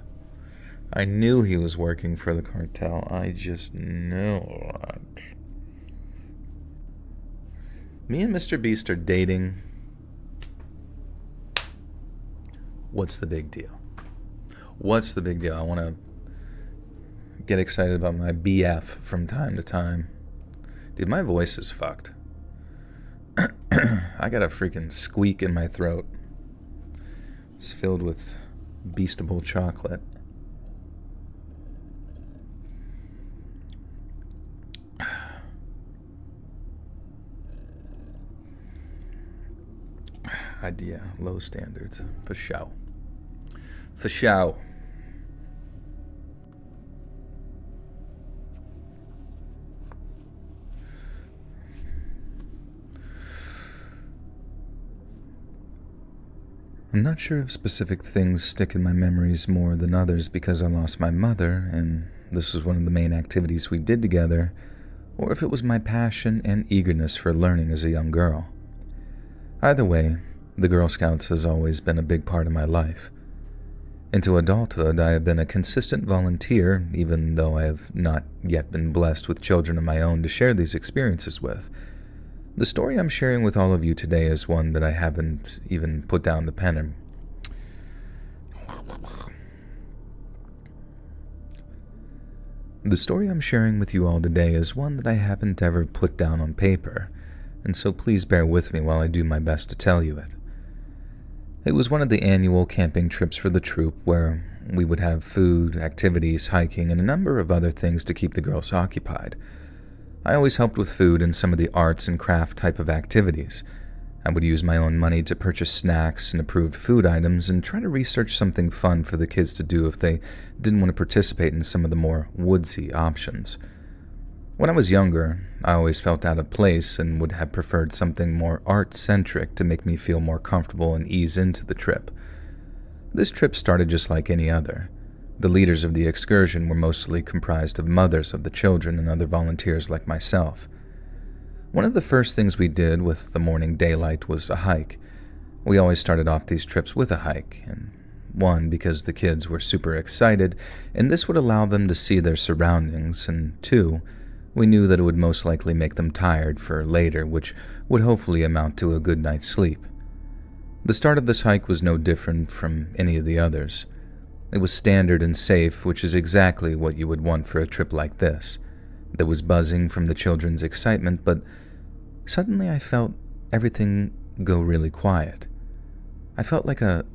I knew he was working for the cartel. I just knew it. Me and Mr. Beast are dating. What's the big deal? What's the big deal? I want to get excited about my BF from time to time. Dude, my voice is fucked. I got a freaking squeak in my throat. It's filled with beastable chocolate. Idea, low standards. For show. For show. I'm not sure if specific things stick in my memories more than others because I lost my mother, and this was one of the main activities we did together, or if it was my passion and eagerness for learning as a young girl. Either way, the Girl Scouts has always been a big part of my life. Into adulthood, I have been a consistent volunteer, even though I have not yet been blessed with children of my own to share these experiences with. The story I'm sharing with all of you today is one that I haven't even put down the pen in. The story I'm sharing with you all today is one that I haven't ever put down on paper, and so please bear with me while I do my best to tell you it. It was one of the annual camping trips for the troop where we would have food, activities, hiking, and a number of other things to keep the girls occupied. I always helped with food and some of the arts and craft type of activities. I would use my own money to purchase snacks and approved food items and try to research something fun for the kids to do if they didn't want to participate in some of the more woodsy options. When I was younger, I always felt out of place and would have preferred something more art-centric to make me feel more comfortable and ease into the trip. This trip started just like any other. The leaders of the excursion were mostly comprised of mothers of the children and other volunteers like myself. One of the first things we did with the morning daylight was a hike. We always started off these trips with a hike, and One, because the kids were super excited, and this would allow them to see their surroundings, and two, we knew that it would most likely make them tired for later, which would hopefully amount to a good night's sleep. The start of this hike was no different from any of the others. It was standard and safe, which is exactly what you would want for a trip like this. There was buzzing from the children's excitement, but suddenly I felt everything go really quiet. I felt like a...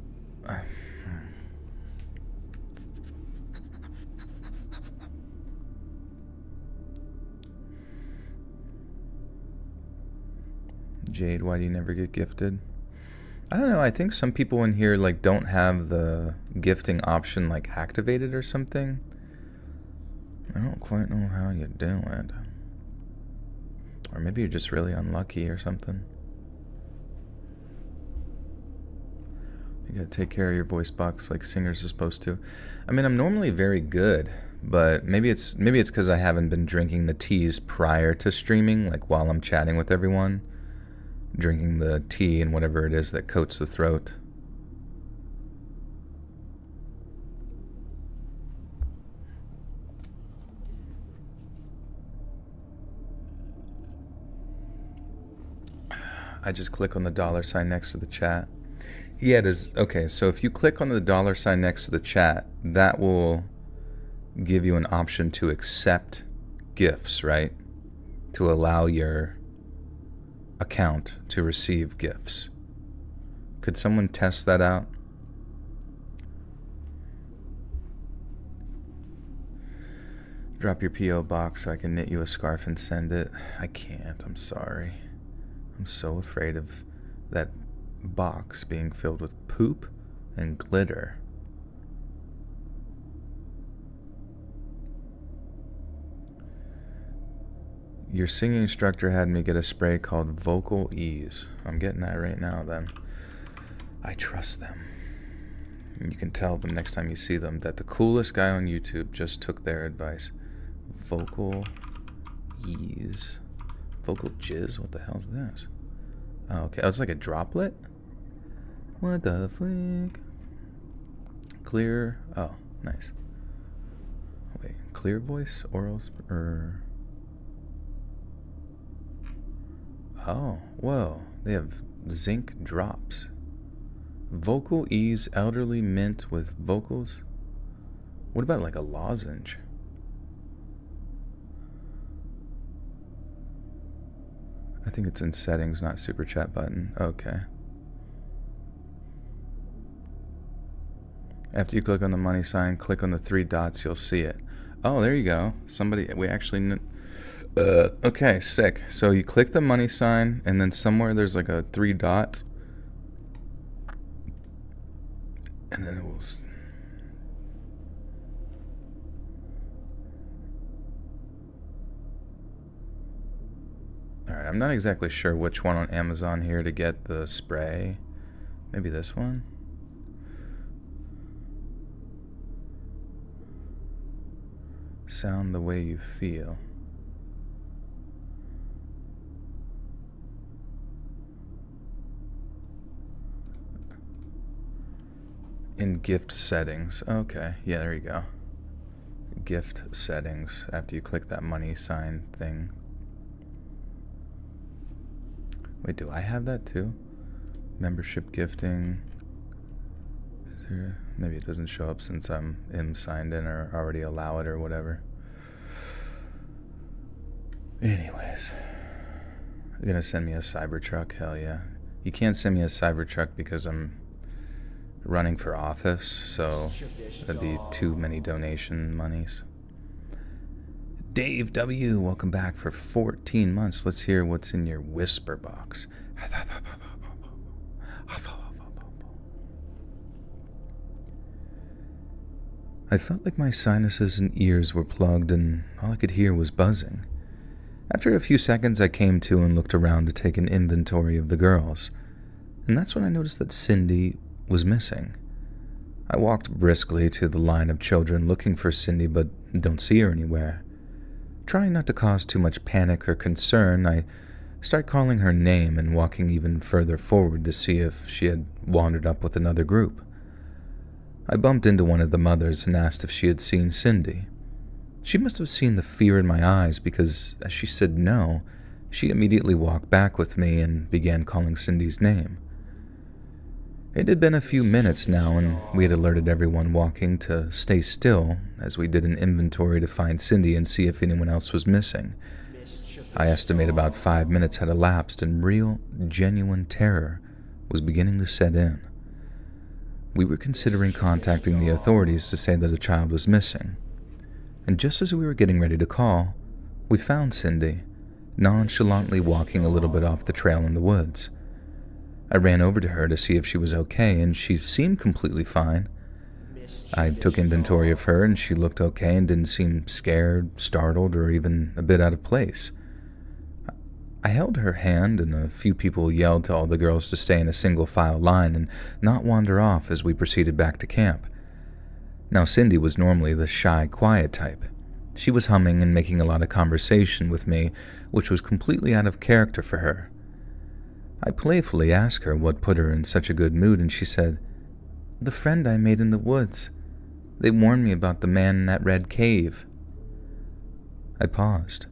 Jade, why do you never get gifted? I don't know, I think some people in here don't have the gifting option activated or something. I don't quite know how you do it. Or maybe you're just really unlucky or something. You gotta take care of your voice box like singers are supposed to. I mean, I'm normally very good, but maybe it's because I haven't been drinking the teas prior to streaming, while I'm chatting with everyone. Drinking the tea and whatever it is that coats the throat. I just click on the $ next to the chat. Yeah, it is. Okay, so if you click on the $ next to the chat, that will give you an option to accept gifts, right? To allow your account to receive gifts. Could someone test that out? Drop your P.O. box so I can knit you a scarf and send it. I can't, I'm sorry. I'm so afraid of that box being filled with poop and glitter. Your singing instructor had me get a spray called Vocal Ease. I'm getting that right now, then. I trust them. And you can tell them next time you see them that the coolest guy on YouTube just took their advice. Vocal Ease. Vocal Jizz? What the hell is this? Oh, okay. Oh, it's like a droplet? What the flick? Clear. Oh, nice. Wait, clear voice? Oral? Oh, whoa. They have zinc drops. Vocal Ease Elderly Mint with vocals? What about a lozenge? I think it's in settings, not super chat button. Okay. After you click on the money sign, click on the 3 dots, you'll see it. Oh, there you go. We actually... okay, sick. So you click the money sign, and then somewhere there's a 3 dots. And then it will... Alright, I'm not exactly sure which one on Amazon here to get the spray. Maybe this one? Sound the way you feel. In gift settings. Okay, yeah, there you go. Gift settings after you click that money sign thing. Wait, do I have that too? Membership gifting. Maybe it doesn't show up since I'm signed in or already allow it or whatever. Anyways. You're gonna send me a Cybertruck? Hell yeah. You can't send me a Cybertruck because I'm running for office, so that'd be too many donation monies. Dave W., welcome back for 14 months. Let's hear what's in your whisper box. I felt like my sinuses and ears were plugged and all I could hear was buzzing. After a few seconds, I came to and looked around to take an inventory of the girls, and that's when I noticed that Cindy was missing. I walked briskly to the line of children looking for Cindy, but don't see her anywhere. Trying not to cause too much panic or concern, I start calling her name and walking even further forward to see if she had wandered up with another group. I bumped into one of the mothers and asked if she had seen Cindy. She must have seen the fear in my eyes because, as she said no, she immediately walked back with me and began calling Cindy's name. It had been a few minutes now, and we had alerted everyone walking to stay still as we did an inventory to find Cindy and see if anyone else was missing. I estimate about 5 minutes had elapsed, and real, genuine terror was beginning to set in. We were considering contacting the authorities to say that a child was missing. And just as we were getting ready to call, we found Cindy, nonchalantly walking a little bit off the trail in the woods. I ran over to her to see if she was okay, and she seemed completely fine. I took inventory of her, and she looked okay and didn't seem scared, startled, or even a bit out of place. I held her hand, and a few people yelled to all the girls to stay in a single file line and not wander off as we proceeded back to camp. Now, Cindy was normally the shy, quiet type. She was humming and making a lot of conversation with me, which was completely out of character for her. I playfully asked her what put her in such a good mood, and she said, "The friend I made in the woods. They warned me about the man in that red cave." I paused.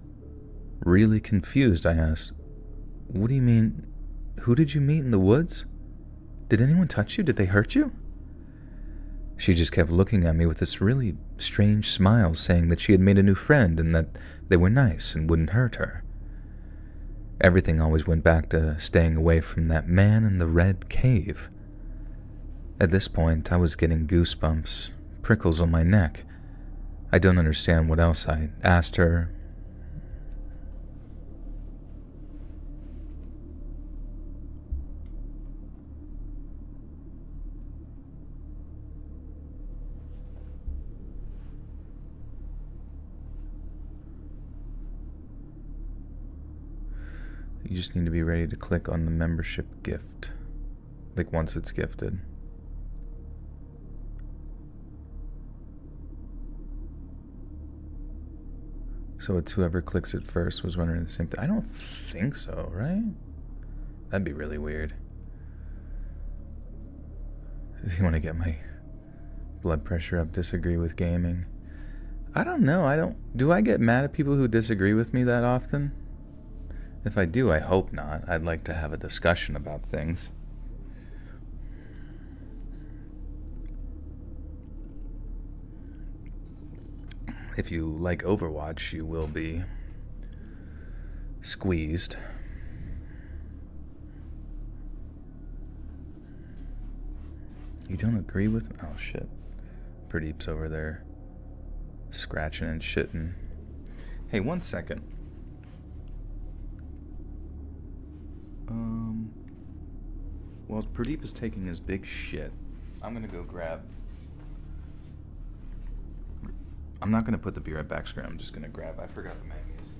Really confused, I asked, "What do you mean? Who did you meet in the woods? Did anyone touch you? Did they hurt you?" She just kept looking at me with this really strange smile, saying that she had made a new friend and that they were nice and wouldn't hurt her. Everything always went back to staying away from that man in the red cave. At this point, I was getting goosebumps, prickles on my neck. I don't understand what else I asked her. You just need to be ready to click on the membership gift, like once it's gifted. So it's whoever clicks it first was wondering the same thing. I don't think so, right? That'd be really weird. If you want to get my blood pressure up, disagree with gaming. I don't know. Do I get mad at people who disagree with me that often? If I do, I hope not. I'd like to have a discussion about things. If you like Overwatch, you will be squeezed. You don't agree with me? Oh, shit. Pradeep's over there scratching and shitting. Hey, 1 second. While Pradeep is taking his big shit, I'm gonna go grab... I'm not gonna put the be right back screen, I'm just gonna grab... I forgot the menus.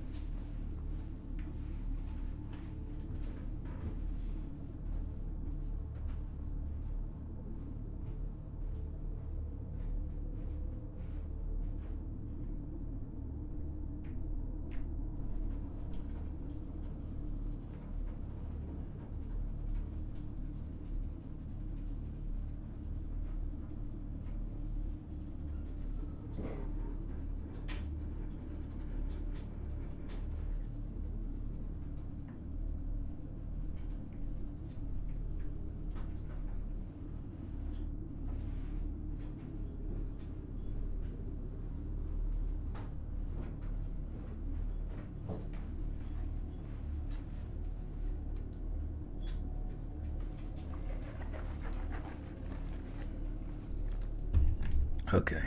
Okay.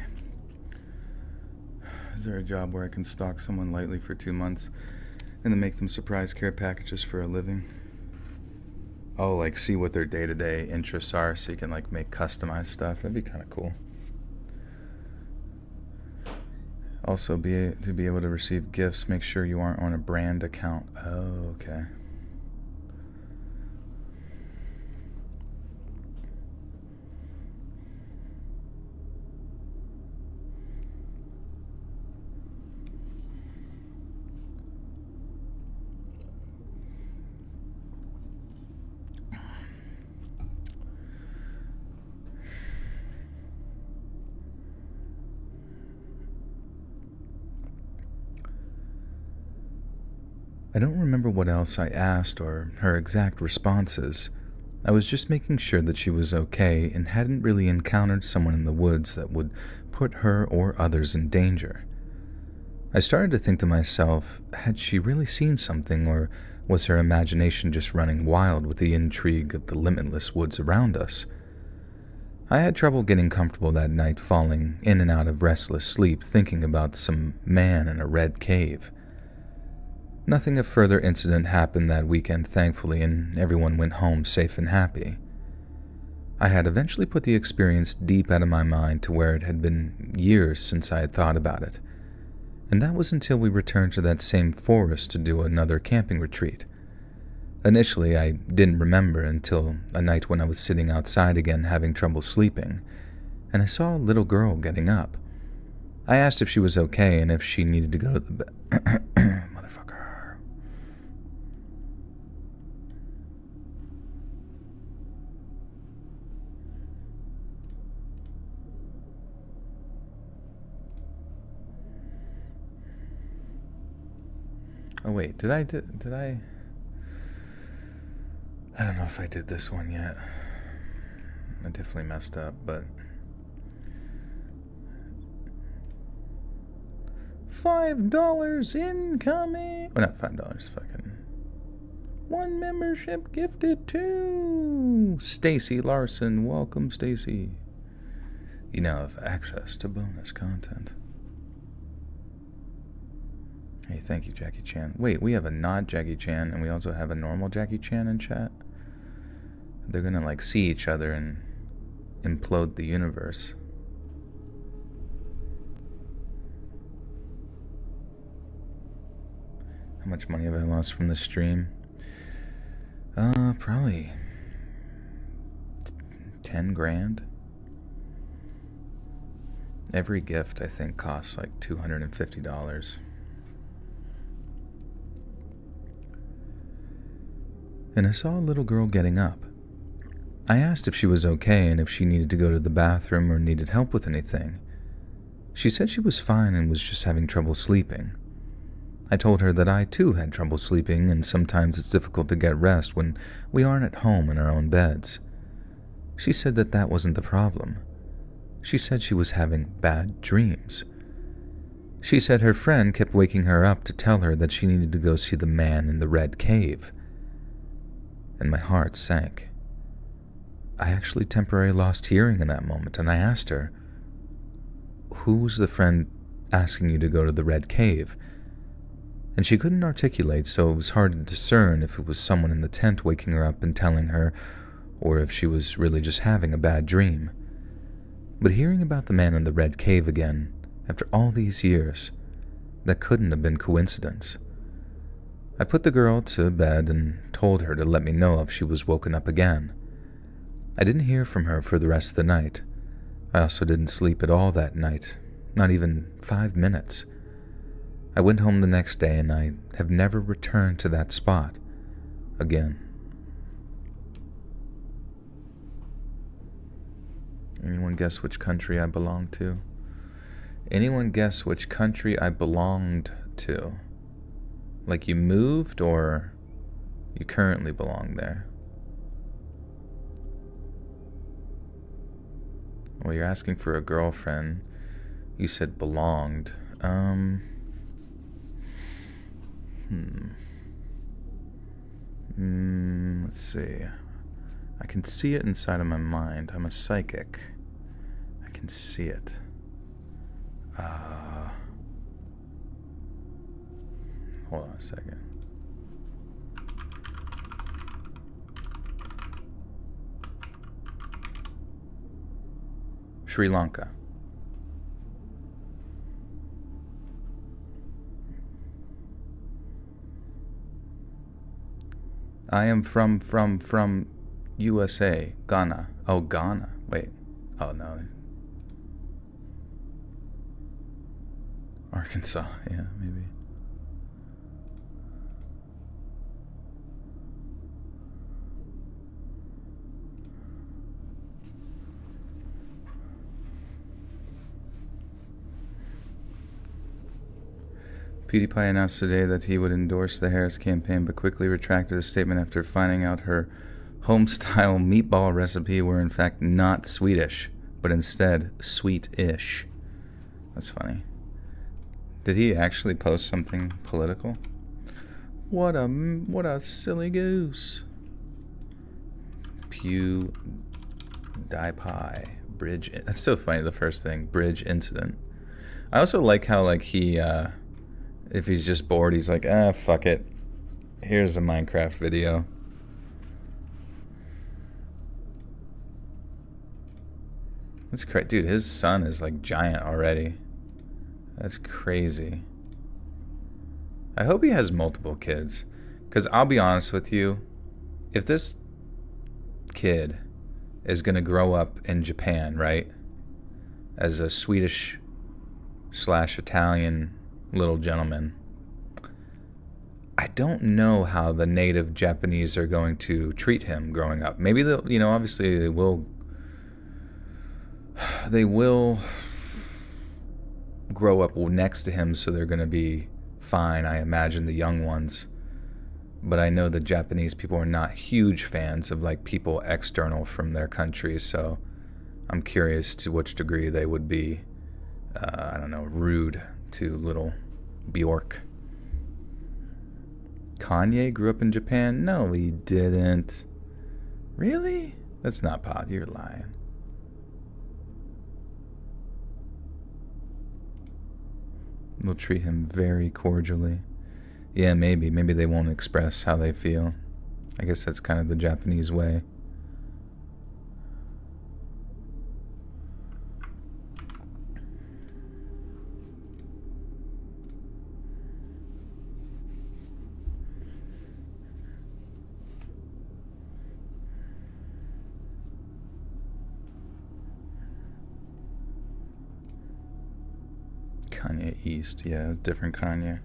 Is there a job where I can stalk someone lightly for 2 months and then make them surprise care packages for a living? Oh, like see what their day-to-day interests are so you can like make customized stuff. That'd be kind of cool. Also, to be able to receive gifts, make sure you aren't on a brand account. Oh, okay. I don't remember what else I asked or her exact responses. I was just making sure that she was okay and hadn't really encountered someone in the woods that would put her or others in danger. I started to think to myself, had she really seen something, or was her imagination just running wild with the intrigue of the limitless woods around us? I had trouble getting comfortable that night, falling in and out of restless sleep, thinking about some man in a red cave. Nothing of further incident happened that weekend, thankfully, and everyone went home safe and happy. I had eventually put the experience deep out of my mind to where it had been years since I had thought about it, and that was until we returned to that same forest to do another camping retreat. Initially, I didn't remember until a night when I was sitting outside again having trouble sleeping, and I saw a little girl getting up. I asked if she was okay and if she needed to go to the bed. Motherfucker. Oh wait, did I? I don't know if I did this one yet. I definitely messed up, but $5 incoming. Oh, not $5. Fucking one membership gifted to Stacy Larson. Welcome, Stacy. You now have access to bonus content. Hey, thank you, Jackie Chan. Wait, we have a not Jackie Chan, and we also have a normal Jackie Chan in chat. They're gonna like see each other and implode the universe. How much money have I lost from the stream? Probably 10 grand. Every gift, I think, costs like $250. And I saw a little girl getting up. I asked if she was okay and if she needed to go to the bathroom or needed help with anything. She said she was fine and was just having trouble sleeping. I told her that I too had trouble sleeping, and sometimes it's difficult to get rest when we aren't at home in our own beds. She said that that wasn't the problem. She said she was having bad dreams. She said her friend kept waking her up to tell her that she needed to go see the man in the red cave. And my heart sank. I actually temporarily lost hearing in that moment, and I asked her, "Who was the friend asking you to go to the red cave?" And she couldn't articulate, so it was hard to discern if it was someone in the tent waking her up and telling her, or if she was really just having a bad dream. But hearing about the man in the red cave again, after all these years, that couldn't have been coincidence. I put the girl to bed and told her to let me know if she was woken up again. I didn't hear from her for the rest of the night. I also didn't sleep at all that night, not even 5 minutes. I went home the next day and I have never returned to that spot again. Anyone guess which country I belong to? Anyone guess which country I belonged to? Like you moved or you currently belong there? Well, you're asking for a girlfriend. You said belonged. Let's see. I can see it inside of my mind. I'm a psychic. I can see it. Hold on a second. Sri Lanka. I am from USA, Ghana. Oh, Ghana. Wait. Oh, no. Arkansas. Yeah, maybe. PewDiePie announced today that he would endorse the Harris campaign, but quickly retracted his statement after finding out her home-style meatball recipe were in fact not Swedish, but instead sweet-ish. That's funny. Did he actually post something political? What a silly goose. PewDiePie bridge. That's so funny. The first thing, bridge incident. I also like how like he, if he's just bored, he's like, fuck it. Here's a Minecraft video. That's crazy, dude. His son is like giant already. That's crazy. I hope he has multiple kids, because I'll be honest with you, if this kid is gonna grow up in Japan, right, as a Swedish/Italian little gentleman, I don't know how the native Japanese are going to treat him growing up. Maybe they'll, obviously they will grow up next to him, so they're going to be fine, I imagine, the young ones. But I know the Japanese people are not huge fans of like people external from their countries, so I'm curious to which degree they would be, I don't know, rude to little Bjork. Kanye grew up in Japan? No, he didn't. Really? That's not possible. You're lying. We'll treat him very cordially. Yeah, maybe. Maybe they won't express how they feel. I guess that's kind of the Japanese way. Kanye East, yeah, different Kanye.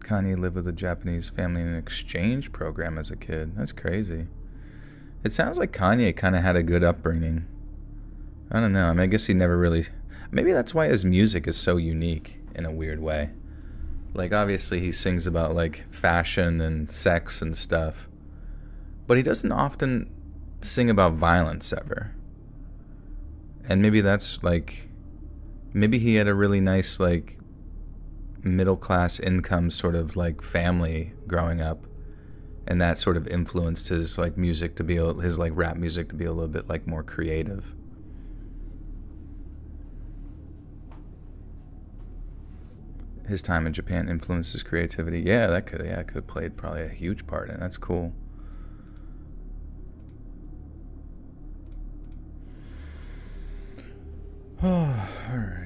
Kanye lived with a Japanese family in an exchange program as a kid. That's crazy. It sounds like Kanye kind of had a good upbringing. I don't know. I mean, I guess he never really... Maybe that's why his music is so unique in a weird way. Like, obviously he sings about, like, fashion and sex and stuff. But he doesn't often sing about violence ever. And maybe that's, like... Maybe he had a really nice, like, middle-class income sort of, like, family growing up. And that sort of influenced his like music to be his like rap music to be a little bit like more creative. His time in Japan influenced his creativity. Yeah, that could have played probably a huge part, and that's cool. Oh, all right.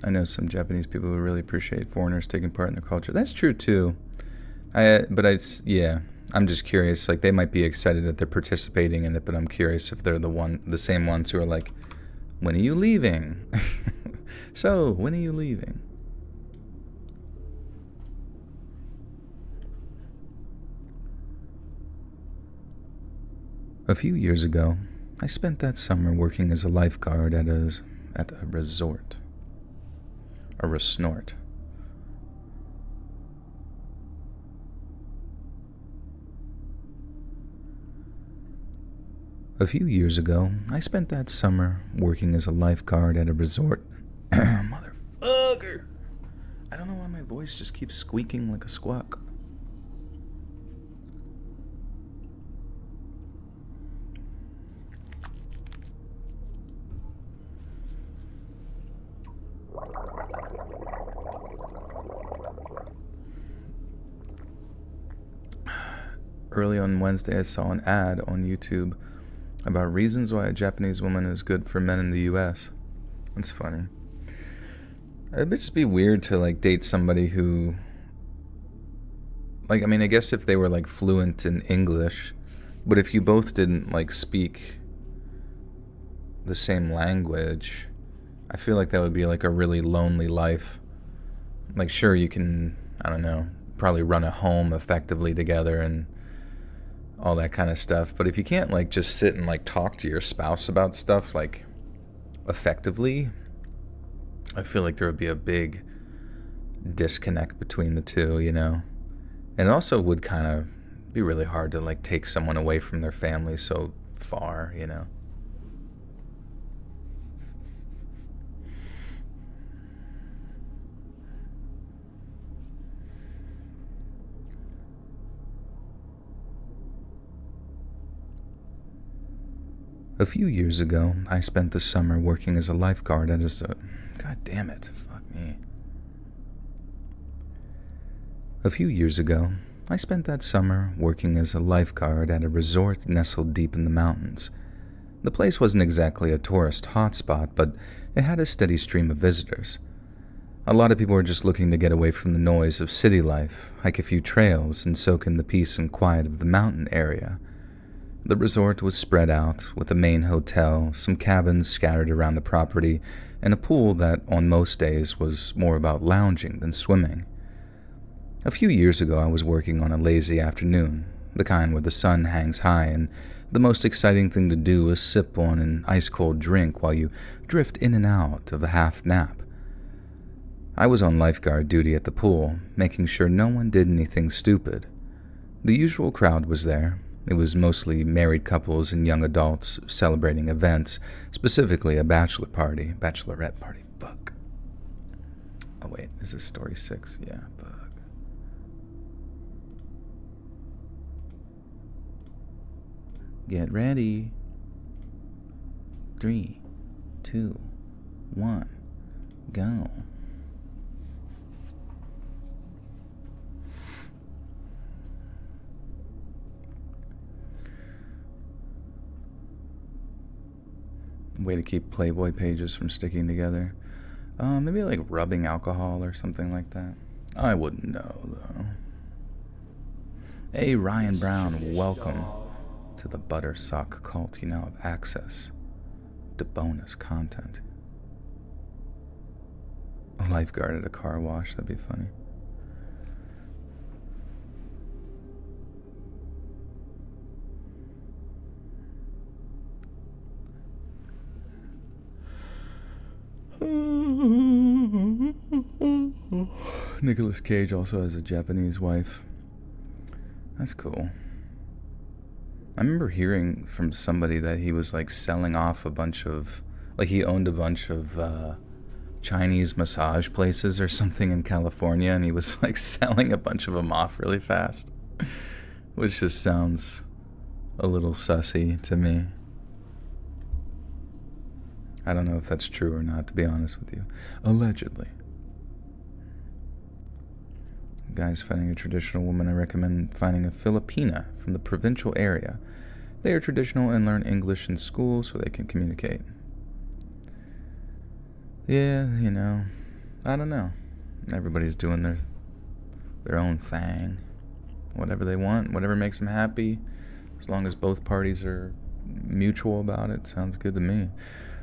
I know some Japanese people who really appreciate foreigners taking part in their culture. That's true too. I'm just curious. Like, they might be excited that they're participating in it, but I'm curious if they're the same ones who are like, "When are you leaving?" So, when are you leaving? A few years ago, I spent that summer working as a lifeguard at a resort. A resort. A few years ago, I spent that summer working as a lifeguard at a resort. Motherfucker! I don't know why my voice just keeps squeaking like a squawk. Early on Wednesday, I saw an ad on YouTube about reasons why a Japanese woman is good for men in the U.S. That's funny. It'd just be weird to like date somebody who Like, I mean, I guess if they were like fluent in English, but if you both didn't like speak the same language, I feel like that would be like a really lonely life. Like, sure, you can, I don't know, probably run a home effectively together and all that kind of stuff. But if you can't like just sit and like talk to your spouse about stuff like effectively, I feel like there would be a big disconnect between the two, you know? And it also would kind of be really hard to like take someone away from their family so far, you know? A few years ago, I spent the summer working as a lifeguard at a... God damn it, fuck me. A few years ago, I spent that summer working as a lifeguard at a resort nestled deep in the mountains. The place wasn't exactly a tourist hotspot, but it had a steady stream of visitors. A lot of people were just looking to get away from the noise of city life, hike a few trails, and soak in the peace and quiet of the mountain area. The resort was spread out, with a main hotel, some cabins scattered around the property, and a pool that, on most days, was more about lounging than swimming. A few years ago, I was working on a lazy afternoon, the kind where the sun hangs high, and the most exciting thing to do is sip on an ice-cold drink while you drift in and out of a half nap. I was on lifeguard duty at the pool, making sure no one did anything stupid. The usual crowd was there. It was mostly married couples and young adults celebrating events, specifically a bachelorette party. Fuck. Oh wait, is this story 6? Yeah, fuck. Get ready. 3, 2, 1, go. Way to keep Playboy pages from sticking together. Maybe like rubbing alcohol or something like that. I wouldn't know, though. Hey, Ryan Brown, welcome to the Buttersock cult. You now have access to bonus content. A lifeguard at a car wash, that'd be funny. Nicolas Cage also has a Japanese wife. That's cool. I remember hearing from somebody that he was like selling off a bunch of, like he owned a bunch of Chinese massage places or something in California, and he was like selling a bunch of them off really fast, which just sounds a little sussy to me. I don't know if that's true or not, to be honest with you. Allegedly. Guys finding a traditional woman, I recommend finding a Filipina from the provincial area. They are traditional and learn English in school so they can communicate. Yeah, you know, I don't know. Everybody's doing their own thing. Whatever they want, whatever makes them happy. As long as both parties are mutual about it, sounds good to me.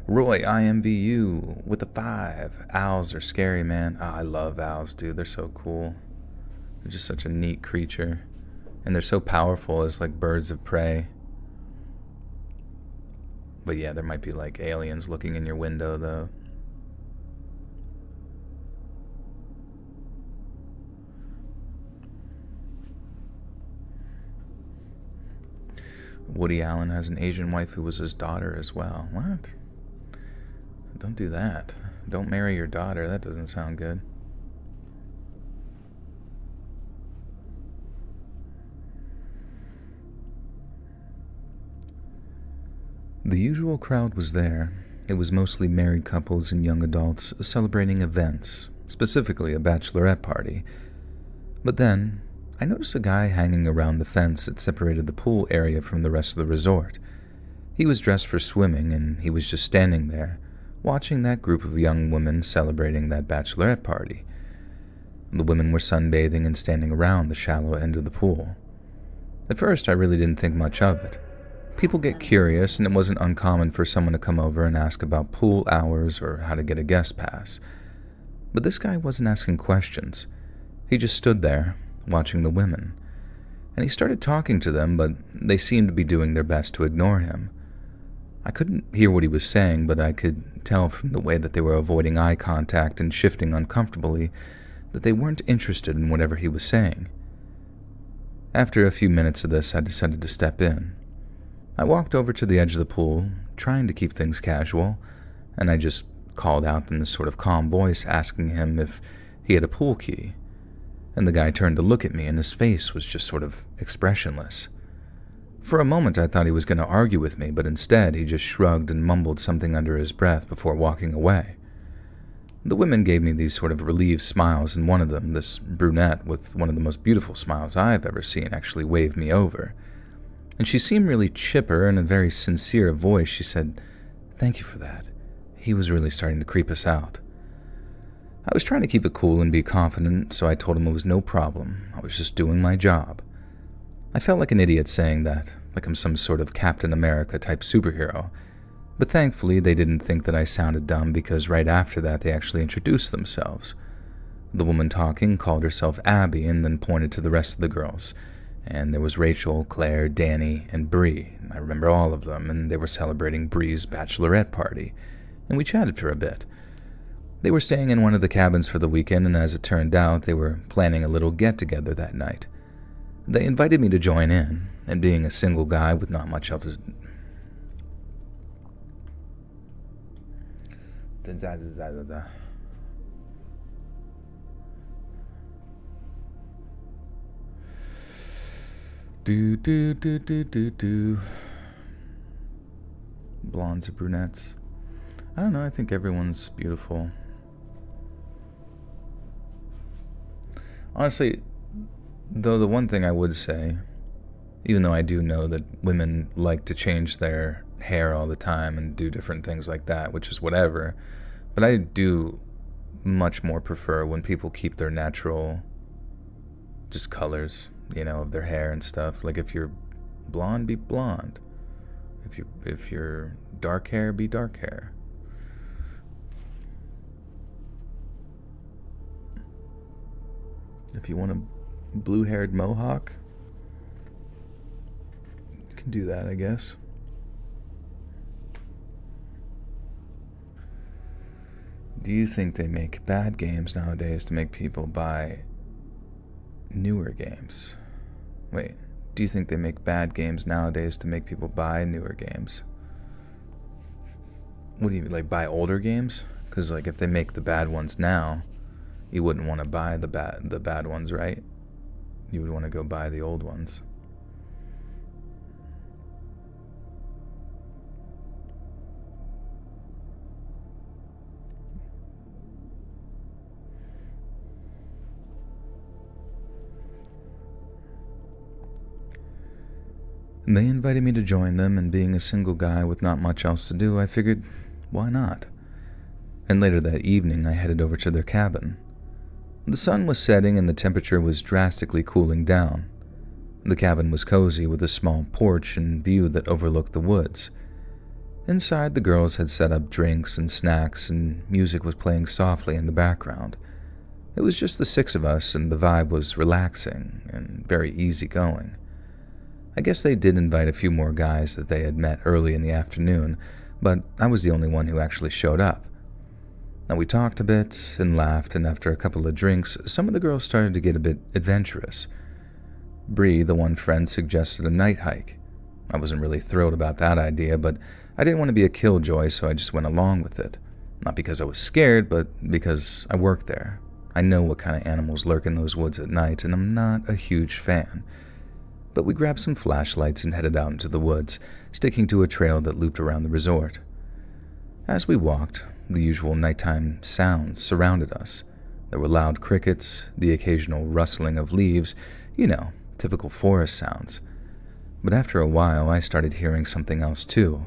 Roy, IMVU, with a 5. Owls are scary, man. Oh, I love owls, dude. They're so cool. They're just such a neat creature. And they're so powerful as, like, birds of prey. But yeah, there might be, like, aliens looking in your window, though. Woody Allen has an Asian wife who was his daughter as well. What? Don't do that. Don't marry your daughter. That doesn't sound good. The usual crowd was there. It was mostly married couples and young adults celebrating events, specifically a bachelorette party. But then, I noticed a guy hanging around the fence that separated the pool area from the rest of the resort. He was dressed for swimming, and he was just standing there, watching that group of young women celebrating that bachelorette party. The women were sunbathing and standing around the shallow end of the pool. At first, I really didn't think much of it. People get curious, and it wasn't uncommon for someone to come over and ask about pool hours or how to get a guest pass. But this guy wasn't asking questions. He just stood there, watching the women. And he started talking to them, but they seemed to be doing their best to ignore him. I couldn't hear what he was saying, but I could tell from the way that they were avoiding eye contact and shifting uncomfortably that they weren't interested in whatever he was saying. After a few minutes of this, I decided to step in. I walked over to the edge of the pool, trying to keep things casual, and I just called out in this sort of calm voice, asking him if he had a pool key. And the guy turned to look at me, and his face was just sort of expressionless. For a moment, I thought he was going to argue with me, but instead he just shrugged and mumbled something under his breath before walking away. The women gave me these sort of relieved smiles, and one of them, this brunette with one of the most beautiful smiles I've ever seen, actually waved me over. And she seemed really chipper, and in a very sincere voice she said, "Thank you for that. He was really starting to creep us out." I was trying to keep it cool and be confident, so I told him it was no problem. I was just doing my job. I felt like an idiot saying that, like I'm some sort of Captain America type superhero. But thankfully, they didn't think that I sounded dumb, because right after that, they actually introduced themselves. The woman talking called herself Abby and then pointed to the rest of the girls. And there was Rachel, Claire, Danny, and Bree. I remember all of them, and they were celebrating Bree's bachelorette party. And we chatted for a bit. They were staying in one of the cabins for the weekend, and as it turned out, they were planning a little get-together that night. They invited me to join in, and being a single guy with not much else to do. Blondes or brunettes? I don't know, I think everyone's beautiful. Honestly, though, the one thing I would say, even though I do know that women like to change their hair all the time and do different things like that, which is whatever, but I do much more prefer when people keep their natural just colors, of their hair and stuff. Like, if you're blonde, be blonde. If you're dark hair, be dark hair. If you want a blue-haired mohawk, you can do that, I guess. Do you think they make bad games nowadays to make people buy newer games? Wait, do you think they make bad games nowadays to make people buy newer games? What do you mean, like buy older games? Because like if they make the bad ones now, you wouldn't want to buy the bad ones, right? You would want to go buy the old ones. And they invited me to join them, and being a single guy with not much else to do, I figured, why not? And later that evening, I headed over to their cabin. The sun was setting and the temperature was drastically cooling down. The cabin was cozy with a small porch and view that overlooked the woods. Inside, the girls had set up drinks and snacks, and music was playing softly in the background. It was just the six of us, and the vibe was relaxing and very easygoing. I guess they did invite a few more guys that they had met early in the afternoon, but I was the only one who actually showed up. Now, we talked a bit and laughed, and after a couple of drinks, some of the girls started to get a bit adventurous. Bree, the one friend, suggested a night hike. I wasn't really thrilled about that idea, but I didn't want to be a killjoy, so I just went along with it. Not because I was scared, but because I work there. I know what kind of animals lurk in those woods at night, and I'm not a huge fan. But we grabbed some flashlights and headed out into the woods, sticking to a trail that looped around the resort. As we walked, the usual nighttime sounds surrounded us. There were loud crickets, the occasional rustling of leaves, typical forest sounds. But after a while, I started hearing something else too.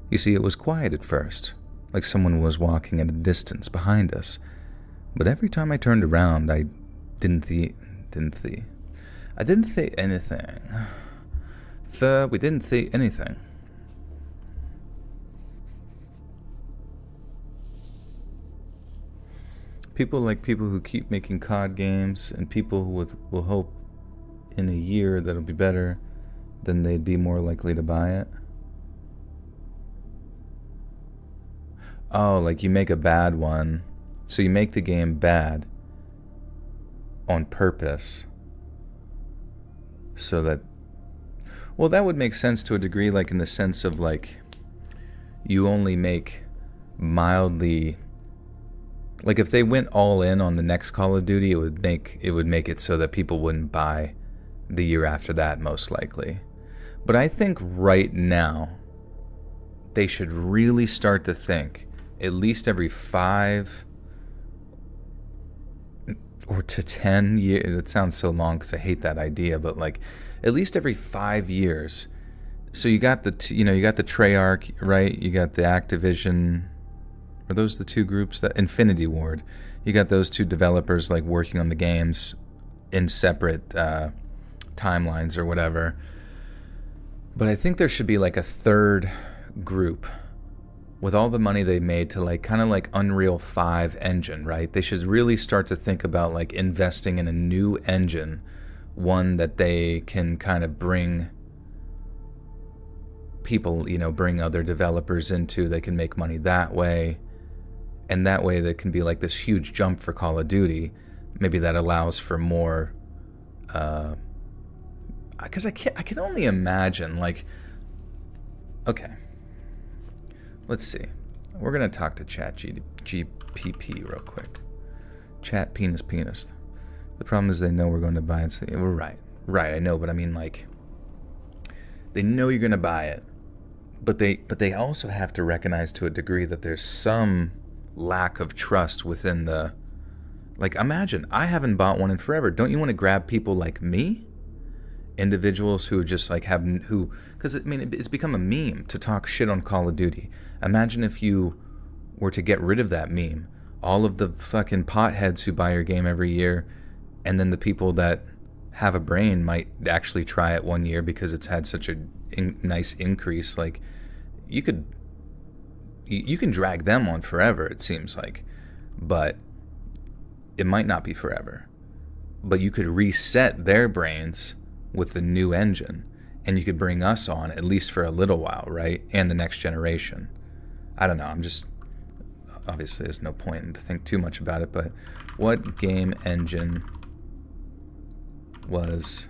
You see, it was quiet at first, like someone was walking at a distance behind us. But every time I turned around, I didn't see anything. We didn't see anything. People who keep making COD games, and people who will hope in a year that it'll be better, then they'd be more likely to buy it. Oh, like you make a bad one. So you make the game bad on purpose. So that... Well, that would make sense to a degree, like in the sense of like you only make mildly... Like if they went all in on the next Call of Duty, it would make it so that people wouldn't buy the year after that, most likely. But I think right now they should really start to think at least every 5 or to 10 years. It sounds so long because I hate that idea, but like at least every 5 years. So you got the you got the Treyarch, right? You got the Activision. Are those the two groups? That Infinity Ward. You got those two developers like working on the games in separate timelines or whatever. But I think there should be like a third group with all the money they made to like kind of like Unreal 5 engine, right? They should really start to think about like investing in a new engine, one that they can kind of bring people, bring other developers into. They can make money that way. And that way that can be like this huge jump for Call of Duty. Maybe that allows for more, because I can only imagine, like, okay, let's see. We're going to talk to Chat GPP real quick. Chat penis. The problem is they know we're going to buy it. So we're right, I know, but I mean, like, they know you're going to buy it, but they also have to recognize to a degree that there's some lack of trust within the, like, imagine I haven't bought one in forever. Don't you want to grab people like me, individuals who just like because I mean it's become a meme to talk shit on Call of Duty. Imagine if you were to get rid of that meme, all of the fucking potheads who buy your game every year, and then the people that have a brain might actually try it 1 year because it's had such a nice increase. Like, you can drag them on forever, it seems like, but it might not be forever. But you could reset their brains with the new engine, and you could bring us on at least for a little while, right? And the next generation. I don't know, I'm just, obviously there's no point to think too much about it, but what game engine was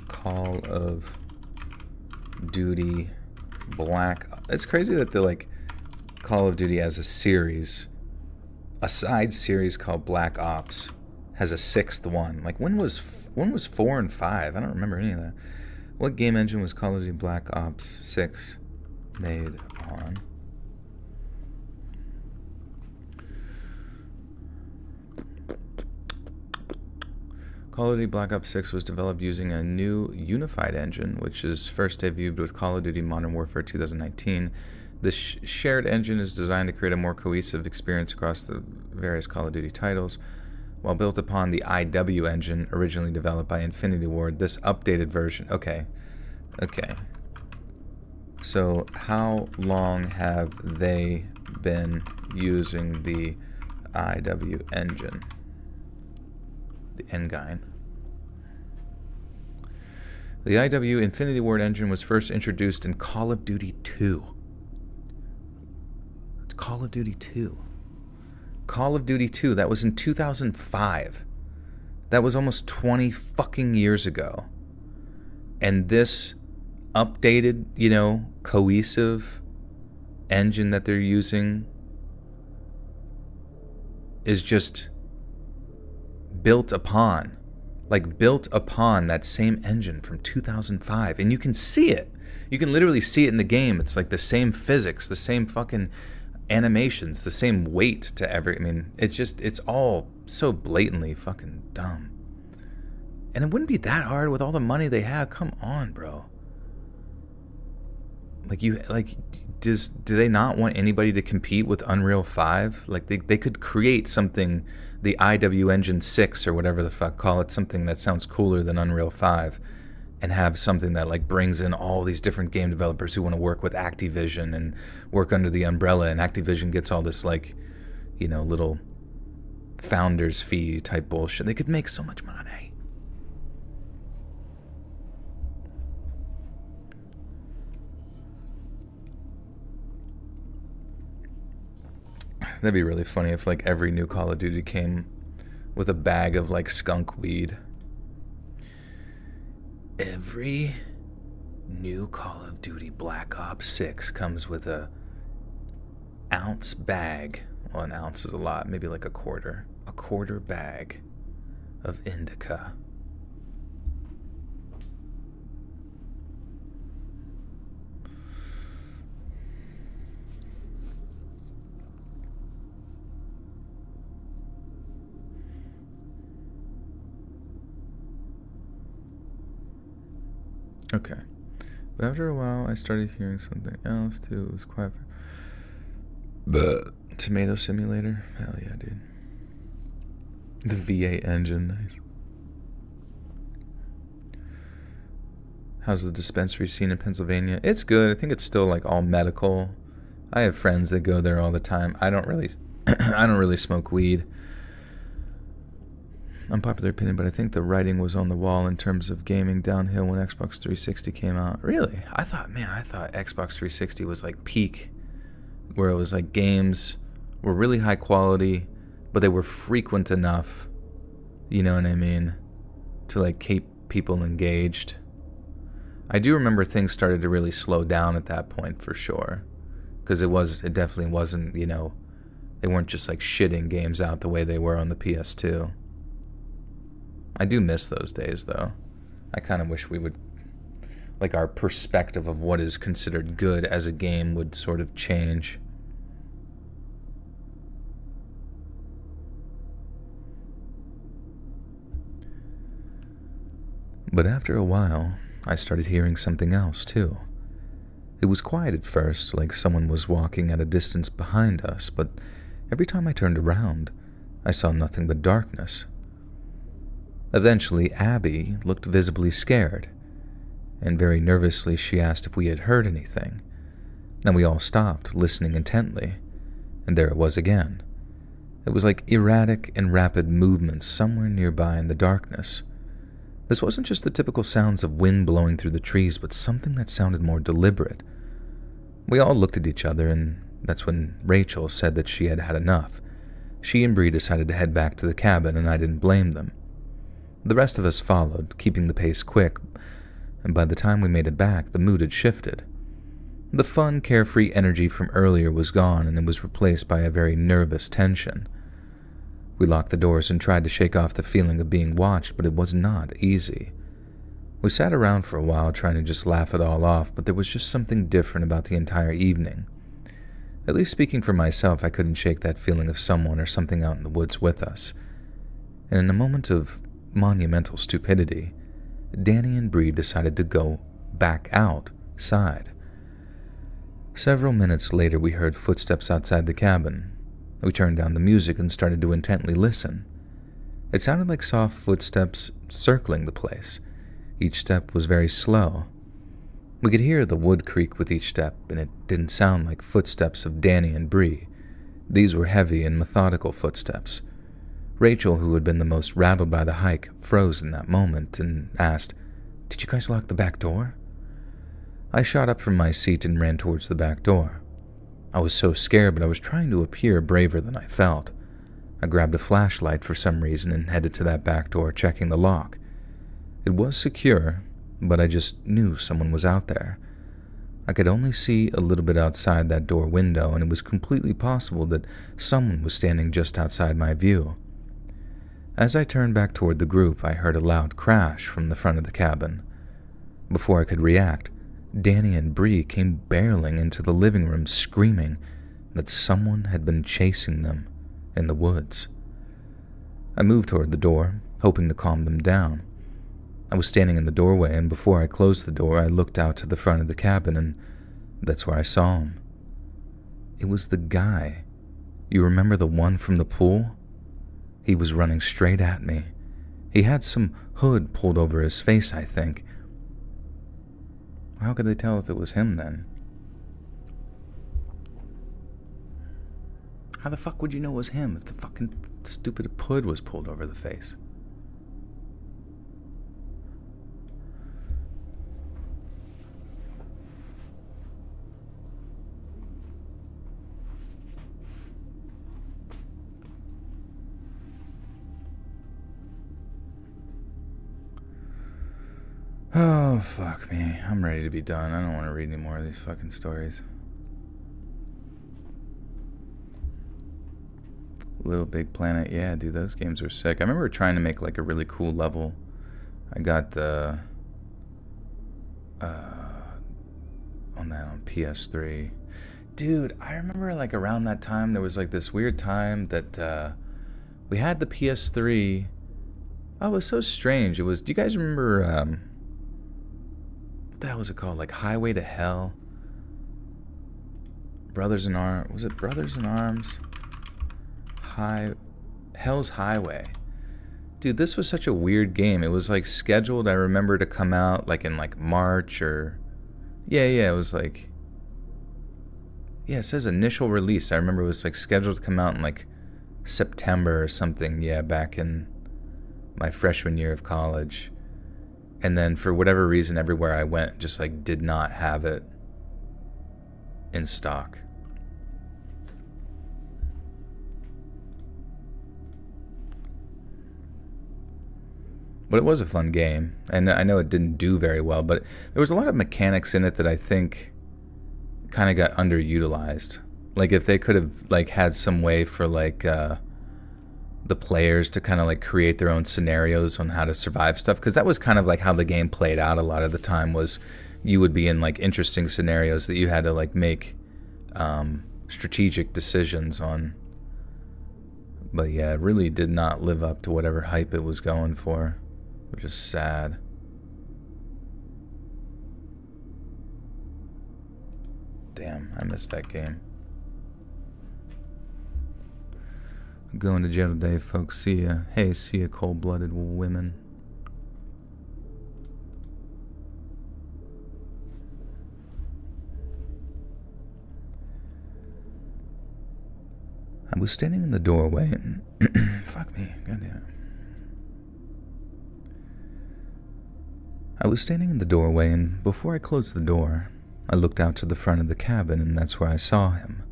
Call of Duty Black? It's crazy that they're like Call of Duty as a series, a side series called Black Ops, has a 6th one. Like, when was 4 and 5? I don't remember any of that. What game engine was Call of Duty Black Ops 6 made on? Call of Duty Black Ops 6 was developed using a new unified engine, which is first debuted with Call of Duty Modern Warfare 2019. This shared engine is designed to create a more cohesive experience across the various Call of Duty titles. While built upon the IW engine originally developed by Infinity Ward, this updated version... Okay. So, how long have they been using the IW engine? The Engine. The IW Infinity Ward engine was first introduced in Call of Duty 2. Call of Duty 2. Call of Duty 2, that was in 2005. That was almost 20 fucking years ago. And this updated, cohesive engine that they're using is just built upon that same engine from 2005. And you can see it. You can literally see it in the game. It's like the same physics, the same fucking animations, the same weight to it's all so blatantly fucking dumb. And it wouldn't be that hard with all the money they have. Come on, bro. Do they not want anybody to compete with Unreal 5? Like they could create something, the IW Engine 6 or whatever the fuck, call it something that sounds cooler than Unreal 5, and have something that like brings in all these different game developers who want to work with Activision and work under the umbrella, and Activision gets all this like, little founders fee type bullshit. They could make so much money. That'd be really funny if like every new Call of Duty came with a bag of like skunk weed. Every new Call of Duty Black Ops 6 comes with a ounce bag. Well, an ounce is a lot, maybe like a quarter bag of indica. Okay. But after a while, I started hearing something else too. It was quiet. Tomato Simulator? Hell yeah, dude. The V8 engine, nice. How's the dispensary scene in Pennsylvania? It's good. I think it's still like all medical. I have friends that go there all the time. I don't really smoke weed. Unpopular opinion, but I think the writing was on the wall in terms of gaming downhill when Xbox 360 came out. Really? I thought Xbox 360 was like peak, where it was like games were really high quality, but they were frequent enough, you know what I mean, to like keep people engaged. I do remember things started to really slow down at that point for sure, because it definitely wasn't, they weren't just like shitting games out the way they were on the PS2. I do miss those days, though. I kind of wish we would, like, our perspective of what is considered good as a game would sort of change. But after a while, I started hearing something else, too. It was quiet at first, like someone was walking at a distance behind us, but every time I turned around, I saw nothing but darkness. Eventually, Abby looked visibly scared, and very nervously she asked if we had heard anything. Then we all stopped, listening intently, and there it was again. It was like erratic and rapid movements somewhere nearby in the darkness. This wasn't just the typical sounds of wind blowing through the trees, but something that sounded more deliberate. We all looked at each other, and that's when Rachel said that she had had enough. She and Bree decided to head back to the cabin, and I didn't blame them. The rest of us followed, keeping the pace quick, and by the time we made it back, the mood had shifted. The fun, carefree energy from earlier was gone, and it was replaced by a very nervous tension. We locked the doors and tried to shake off the feeling of being watched, but it was not easy. We sat around for a while trying to just laugh it all off, but there was just something different about the entire evening. At least speaking for myself, I couldn't shake that feeling of someone or something out in the woods with us. And in a moment of monumental stupidity, Danny and Bree decided to go back outside. Several minutes later, we heard footsteps outside the cabin. We turned down the music and started to intently listen. It sounded like soft footsteps circling the place. Each step was very slow. We could hear the wood creak with each step, and it didn't sound like footsteps of Danny and Bree. These were heavy and methodical footsteps. Rachel, who had been the most rattled by the hike, froze in that moment and asked, "Did you guys lock the back door?" I shot up from my seat and ran towards the back door. I was so scared, but I was trying to appear braver than I felt. I grabbed a flashlight for some reason and headed to that back door, checking the lock. It was secure, but I just knew someone was out there. I could only see a little bit outside that door window, and it was completely possible that someone was standing just outside my view. As I turned back toward the group, I heard a loud crash from the front of the cabin. Before I could react, Danny and Bree came barreling into the living room, screaming that someone had been chasing them in the woods. I moved toward the door, hoping to calm them down. I was standing in the doorway, and before I closed the door, I looked out to the front of the cabin, and That's where I saw him. It was the guy. You remember the one from the pool? He was running straight at me. He had some hood pulled over his face, I think. How could they tell if it was him then? How the fuck would you know it was him if the fucking stupid hood was pulled over the face? Oh, fuck me. I'm ready to be done. I don't want to read any more of these fucking stories. Little Big Planet. Yeah, dude, those games were sick. I remember trying to make like a really cool level. I got the... on PS3. Dude, I remember like around that time, there was like this weird time that we had the PS3. Oh, it was so strange. It was... Do you guys remember... what the hell was it called? Like Highway to Hell? Brothers in Arms. Was it Brothers in Arms? Hell's Highway. Dude, this was such a weird game. It was like scheduled, I remember, to come out like in like March or... Yeah, it was like... Yeah, it says initial release. I remember it was like scheduled to come out in like September or something. Yeah, back in my freshman year of college. And then for whatever reason, everywhere I went just like did not have it in stock. But it was a fun game. And I know it didn't do very well, but there was a lot of mechanics in it that I think kind of got underutilized. Like if they could have like had some way for like the players to kind of like create their own scenarios on how to survive stuff, because that was kind of like how the game played out a lot of the time, was you would be in like interesting scenarios that you had to like make strategic decisions on. But yeah, it really did not live up to whatever hype it was going for, which is sad. Damn, I missed that game. Going to jail today, folks. See ya. Hey, see ya, cold-blooded women. I was standing in the doorway and... Fuck me, goddamn. I was standing in the doorway, and before I closed the door, I looked out to the front of the cabin, and that's where I saw him.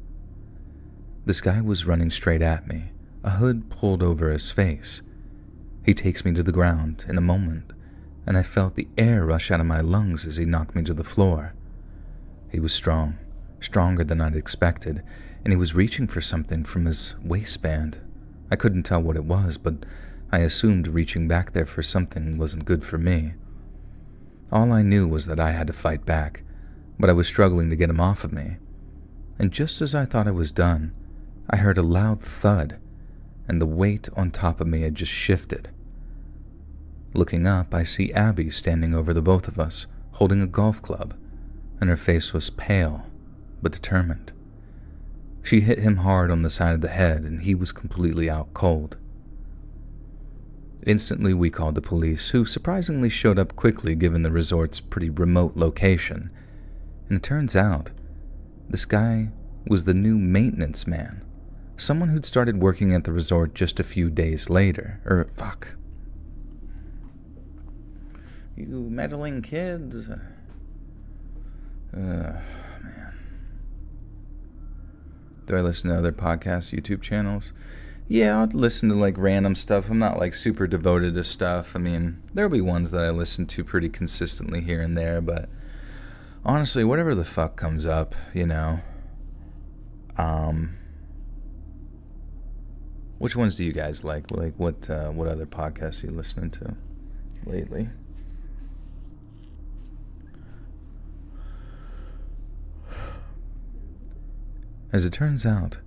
This guy was running straight at me, a hood pulled over his face. He takes me to the ground in a moment, and I felt the air rush out of my lungs as he knocked me to the floor. He was strong, stronger than I'd expected, and he was reaching for something from his waistband. I couldn't tell what it was, but I assumed reaching back there for something wasn't good for me. All I knew was that I had to fight back, but I was struggling to get him off of me. And just as I thought I was done, I heard a loud thud, and the weight on top of me had just shifted. Looking up, I see Abby standing over the both of us, holding a golf club, and her face was pale, but determined. She hit him hard on the side of the head, and he was completely out cold. Instantly, we called the police, who surprisingly showed up quickly given the resort's pretty remote location. And it turns out, this guy was the new maintenance man, someone who'd started working at the resort just a few days later. You meddling kids. Man. Do I listen to other podcasts, YouTube channels? Yeah, I'll listen to like random stuff. I'm not like super devoted to stuff. I mean, there'll be ones that I listen to pretty consistently here and there, but honestly, whatever the fuck comes up, you know. Which ones do you guys like? Like what other podcasts are you listening to lately? As it turns out,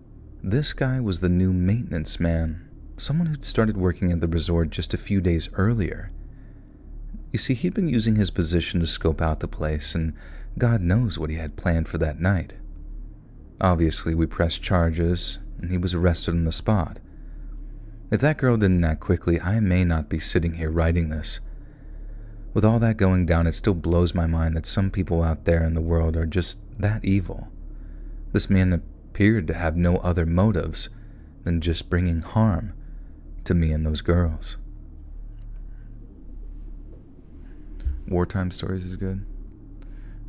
this guy was the new maintenance man, someone who'd started working at the resort just a few days earlier. You You see, he'd been using his position to scope out the place, and God knows what he had planned for that night. Obviously, we pressed charges, and he was arrested on the spot. If that girl didn't act quickly, I may not be sitting here writing this. With all that going down, it still blows my mind that some people out there in the world are just that evil. This man appeared to have no other motives than just bringing harm to me and those girls. Wartime Stories is good.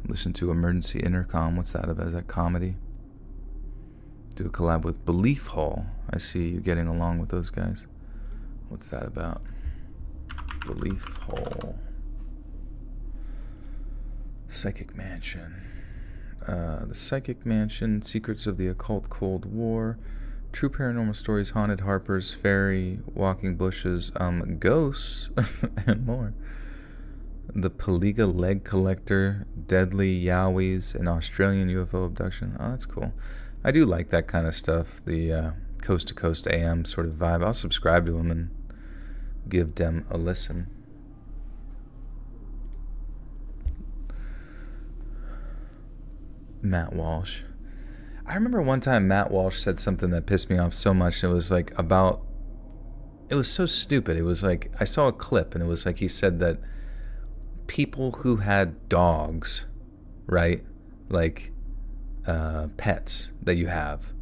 Listen to Emergency Intercom. What's that about? Is that comedy? Do a collab with Belief Hole. I see you getting along with those guys. What's that about? Belief Hole. Psychic Mansion. The Psychic Mansion, Secrets of the Occult Cold War, True Paranormal Stories, Haunted Harper's Ferry, Walking Bushes, Ghosts, and more. The Paliga Leg Collector, Deadly Yowies, and Australian UFO Abduction. Oh, that's cool. I do like that kind of stuff, the Coast to Coast AM sort of vibe. I'll subscribe to them and give them a listen. Matt Walsh. I remember one time Matt Walsh said something that pissed me off so much. It was like about, it was so stupid. It was like, I saw a clip and it was like he said that people who had dogs, right, like pets that you have,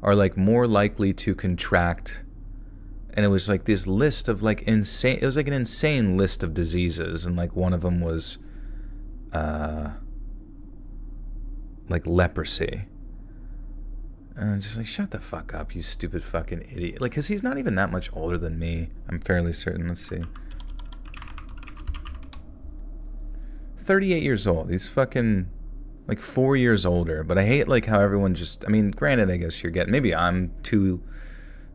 are like more likely to contract, and it was like this list of like insane, it was like an insane list of diseases, and like one of them was like leprosy. And I'm just like, shut the fuck up, you stupid fucking idiot. Like, cause he's not even that much older than me, I'm fairly certain. Let's see. 38 years old. He's fucking like 4 years older. But I hate like how everyone just, I mean, granted, I guess you're getting, maybe I'm too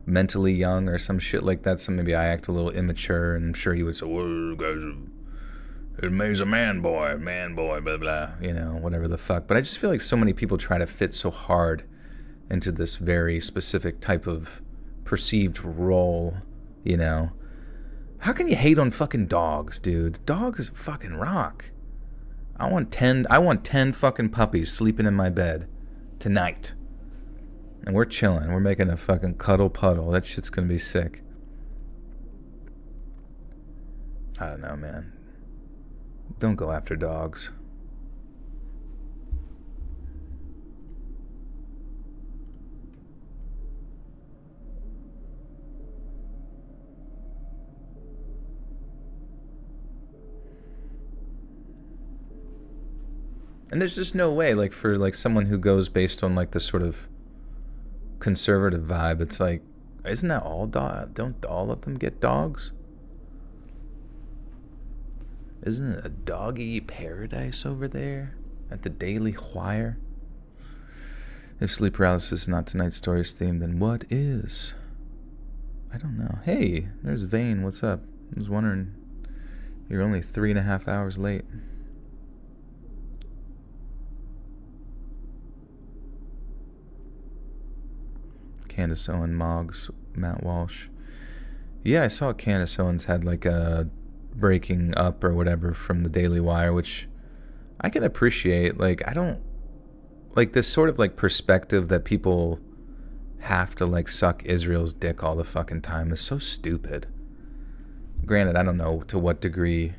mentally young or some shit like that, so maybe I act a little immature, and I'm sure he would say, well, guys, he's a man boy, blah, blah, you know, whatever the fuck. But I just feel like so many people try to fit so hard into this very specific type of perceived role, you know. How can you hate on fucking dogs, dude? Dogs fucking rock. I want 10 fucking puppies sleeping in my bed tonight. And we're chilling. We're making a fucking cuddle puddle. That shit's gonna be sick. I don't know, man. Don't go after dogs. And there's just no way, like, for like someone who goes based on like this sort of conservative vibe, it's like, isn't that all don't all of them get dogs? Isn't it a doggy paradise over there at the Daily Wire? If sleep paralysis is not tonight's story's theme, then what is? I don't know. Hey, there's Vane. What's up? I was wondering. You're only 3.5 hours late. Candace Owen, Moggs, Matt Walsh. Yeah, I saw Candace Owens had like a breaking up or whatever from the Daily Wire, which I can appreciate. Like, I don't like this sort of like perspective that people have to like suck Israel's dick all the fucking time is so stupid. Granted, I don't know to what degree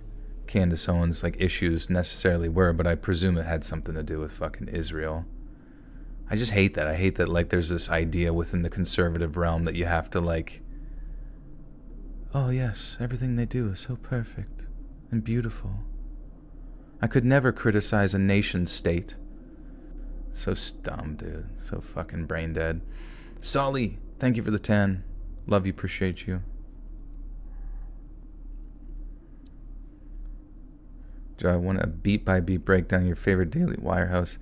Candace Owens like issues necessarily were, but I presume it had something to do with fucking Israel. I just hate that. I hate that like there's this idea within the conservative realm that you have to like, oh yes, everything they do is so perfect and beautiful. I could never criticize a nation state. So dumb, dude. So fucking brain dead. Solly, thank you for the 10. Love you, appreciate you. Do I want a beat-by-beat breakdown of your favorite Daily Wire house?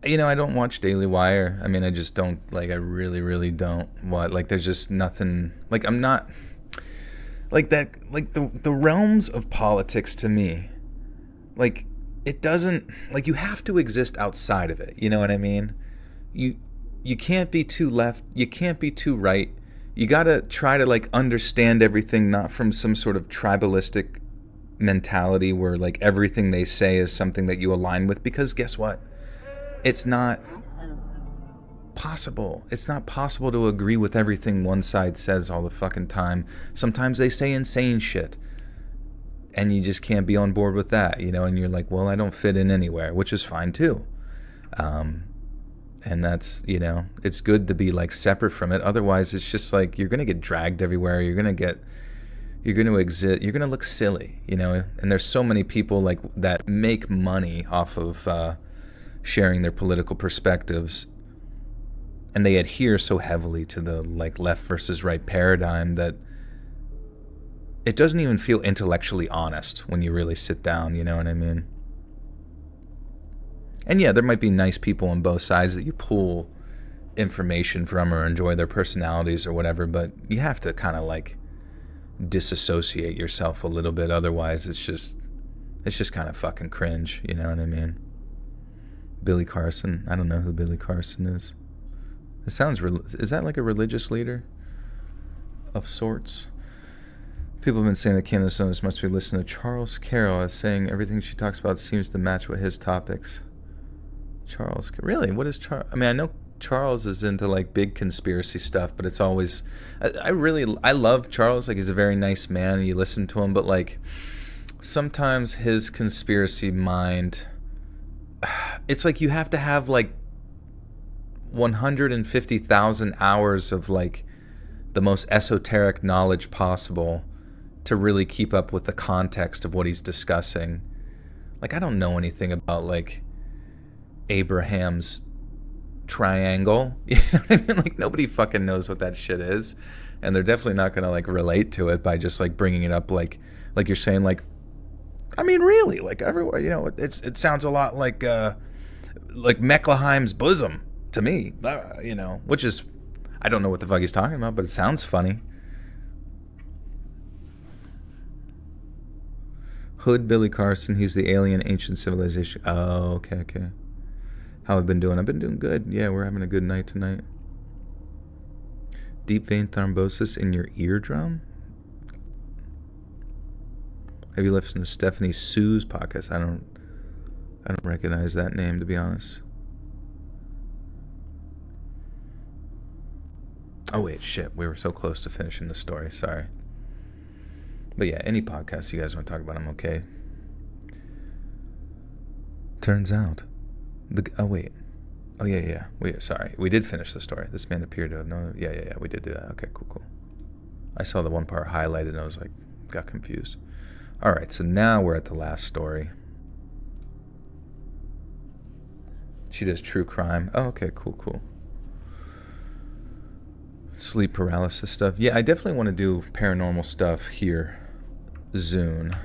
You know, I don't watch Daily Wire. I mean, I just don't, like, I really, really don't. Like, there's just nothing, like, I'm not, like, that, like, the realms of politics to me, like, it doesn't, like, you have to exist outside of it, you know what I mean? You can't be too left, you can't be too right, you gotta try to, like, understand everything, not from some sort of tribalistic mentality where like everything they say is something that you align with, because guess what? It's not possible. It's not possible to agree with everything one side says all the fucking time. Sometimes they say insane shit and you just can't be on board with that, you know, and you're like, well, I don't fit in anywhere, which is fine too. And that's, you know, it's good to be like separate from it. Otherwise it's just like you're going to get dragged everywhere. You're going to look silly, you know. And there's so many people like that make money off of sharing their political perspectives, and they adhere so heavily to the like left versus right paradigm that it doesn't even feel intellectually honest when you really sit down, you know what I mean? And yeah, there might be nice people on both sides that you pull information from or enjoy their personalities or whatever, but you have to kind of like disassociate yourself a little bit. Otherwise it's just kind of fucking cringe, you know what I mean? Billy Carson, I don't know who Billy Carson is. It sounds is that like a religious leader of sorts? People have been saying that Candace Owens must be listening to Charles Carroll, as saying everything she talks about seems to match with his topics. Charles, really? What is Charles? I mean, I know Charles is into like big conspiracy stuff, but it's always, I love Charles. Like, he's a very nice man and you listen to him, but like sometimes his conspiracy mind, it's like you have to have like 150,000 hours of like the most esoteric knowledge possible to really keep up with the context of what he's discussing. Like, I don't know anything about like Abraham's triangle, you know what I mean? Like, nobody fucking knows what that shit is, and they're definitely not gonna like relate to it by just like bringing it up like you're saying, like, I mean, really, like everywhere, you know, it sounds a lot like Meckleheim's bosom to me, you know, which is, I don't know what the fuck he's talking about, but it sounds funny. Hood Billy Carson, he's the alien ancient civilization. Oh, okay. How I've been doing? I've been doing good. Yeah, we're having a good night tonight. Deep vein thrombosis in your eardrum? Have you listened to Stephanie Sue's podcast? I don't recognize that name, to be honest. Oh wait, shit. We were so close to finishing the story. Sorry. But yeah, any podcast you guys want to talk about, I'm okay. Turns out wait. Oh, yeah. Sorry. We did finish the story. This man appeared to have known. Yeah. We did do that. Okay, cool. I saw the one part highlighted and I was like, got confused. All right, so now we're at the last story. She does true crime. Oh, okay, cool. Sleep paralysis stuff. Yeah, I definitely want to do paranormal stuff here soon.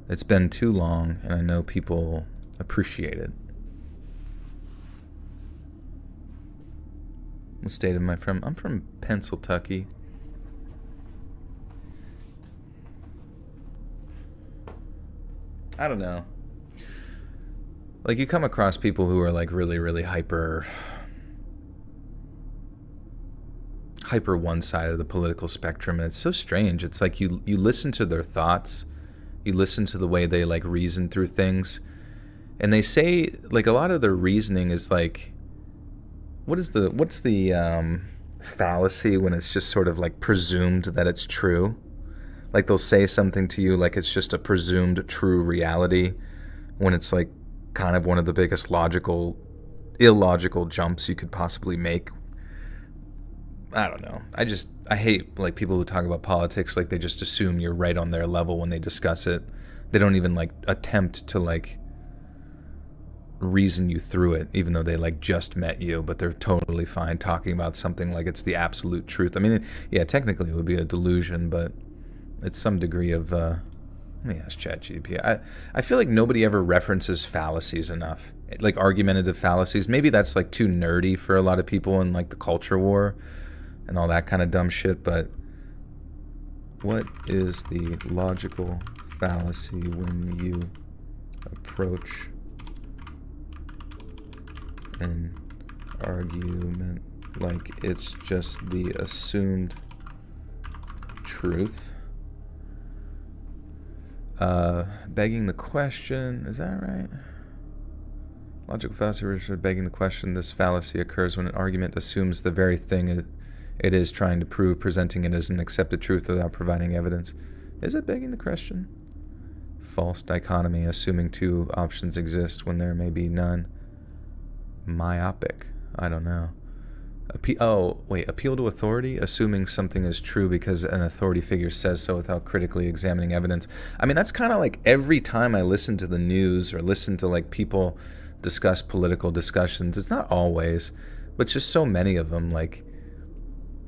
It's been too long, and I know people appreciate it. What state am I from? I'm from Pennsylvania. I don't know. Like, you come across people who are like really, really hyper one side of the political spectrum, and it's so strange. It's like you listen to their thoughts, you listen to the way they like reason through things, and they say like a lot of their reasoning is like, what's the fallacy when it's just sort of like presumed that it's true? Like, they'll say something to you like it's just a presumed true reality, when it's like kind of one of the biggest illogical jumps you could possibly make. I don't know. I hate like people who talk about politics like they just assume you're right on their level when they discuss it. They don't even like attempt to like reason you through it, even though they like just met you, but they're totally fine talking about something like it's the absolute truth. I mean, yeah, technically it would be a delusion, but it's some degree of let me ask ChatGPT. I feel like nobody ever references fallacies enough, like argumentative fallacies. Maybe that's like too nerdy for a lot of people in like the culture war and all that kind of dumb shit, but what is the logical fallacy when you approach an argument like it's just the assumed truth? Begging the question, is that right? Logical fallacy refers to begging the question. This fallacy occurs when an argument assumes the very thing it is trying to prove, presenting it as an accepted truth without providing evidence. Is it begging the question? False dichotomy, assuming two options exist when there may be none. Myopic, I don't know. Appeal to authority, assuming something is true because an authority figure says so without critically examining evidence. I mean, that's kind of like every time I listen to the news or listen to like people discuss political discussions, it's not always, but just so many of them, like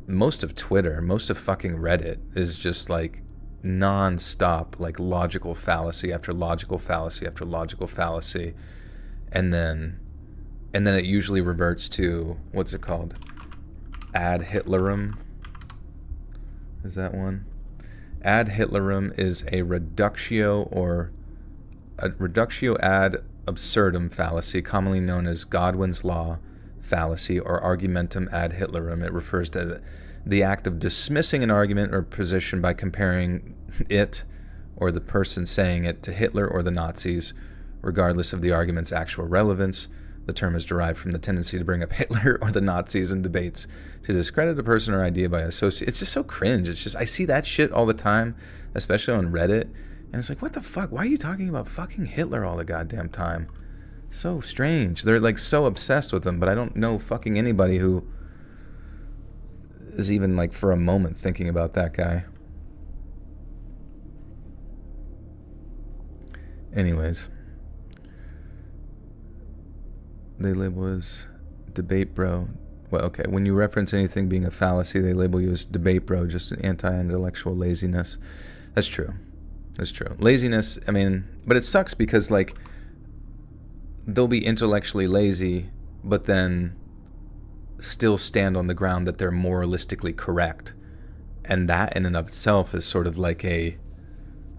most of Twitter, most of fucking Reddit is just like non-stop, like logical fallacy after logical fallacy after logical fallacy. And then it usually reverts to, what's it called? Ad Hitlerum. Is that one? Ad Hitlerum is a reductio ad absurdum fallacy, commonly known as Godwin's law fallacy or argumentum ad Hitlerum. It refers to the act of dismissing an argument or position by comparing it or the person saying it to Hitler or the Nazis, regardless of the argument's actual relevance. The term is derived from the tendency to bring up Hitler or the Nazis in debates to discredit a person or idea by association. It's just so cringe. It's just, I see that shit all the time, especially on Reddit. And it's like, what the fuck? Why are you talking about fucking Hitler all the goddamn time? So strange. They're like so obsessed with him, but I don't know fucking anybody who is even like for a moment thinking about that guy. Anyways. They label as debate bro. Well, okay. When you reference anything being a fallacy, they label you as debate bro, just an anti-intellectual laziness. That's true. That's true. Laziness, I mean, but it sucks because, like, they'll be intellectually lazy, but then still stand on the ground that they're moralistically correct. And that in and of itself is sort of like a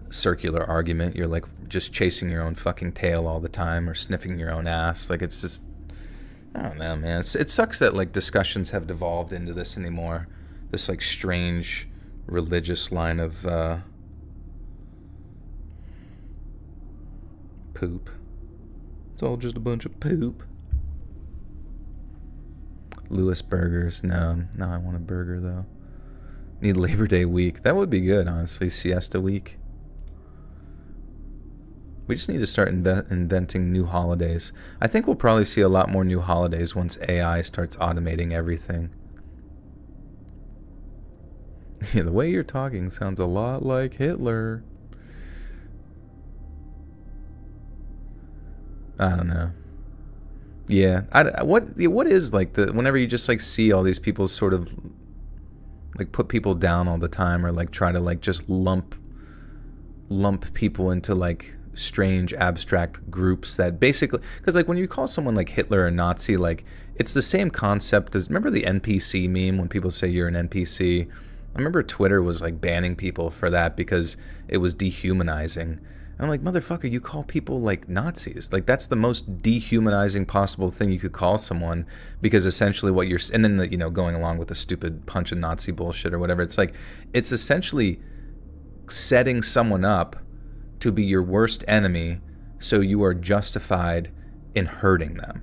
circular argument. You're like just chasing your own fucking tail all the time or sniffing your own ass. Like, it's just, I don't know, man. It sucks that like discussions have devolved into this anymore. This like strange religious line of poop. It's all just a bunch of poop. Lewis burgers. No, I want a burger though. Need Labor Day week. That would be good, honestly. Siesta week. We just need to start inventing new holidays. I think we'll probably see a lot more new holidays once AI starts automating everything. Yeah, the way you're talking sounds a lot like Hitler. I don't know. Yeah, what is like the whenever you just like see all these people sort of like put people down all the time or like try to like just lump people into like strange abstract groups that basically, because like when you call someone like Hitler a Nazi, like it's the same concept as, remember the NPC meme when people say you're an NPC? I remember Twitter was like banning people for that because it was dehumanizing. I'm like, motherfucker, you call people like Nazis. Like that's the most dehumanizing possible thing you could call someone, because essentially what you're, and then you know, going along with the stupid punch and Nazi bullshit or whatever, it's like, it's essentially setting someone up to be your worst enemy, so you are justified in hurting them.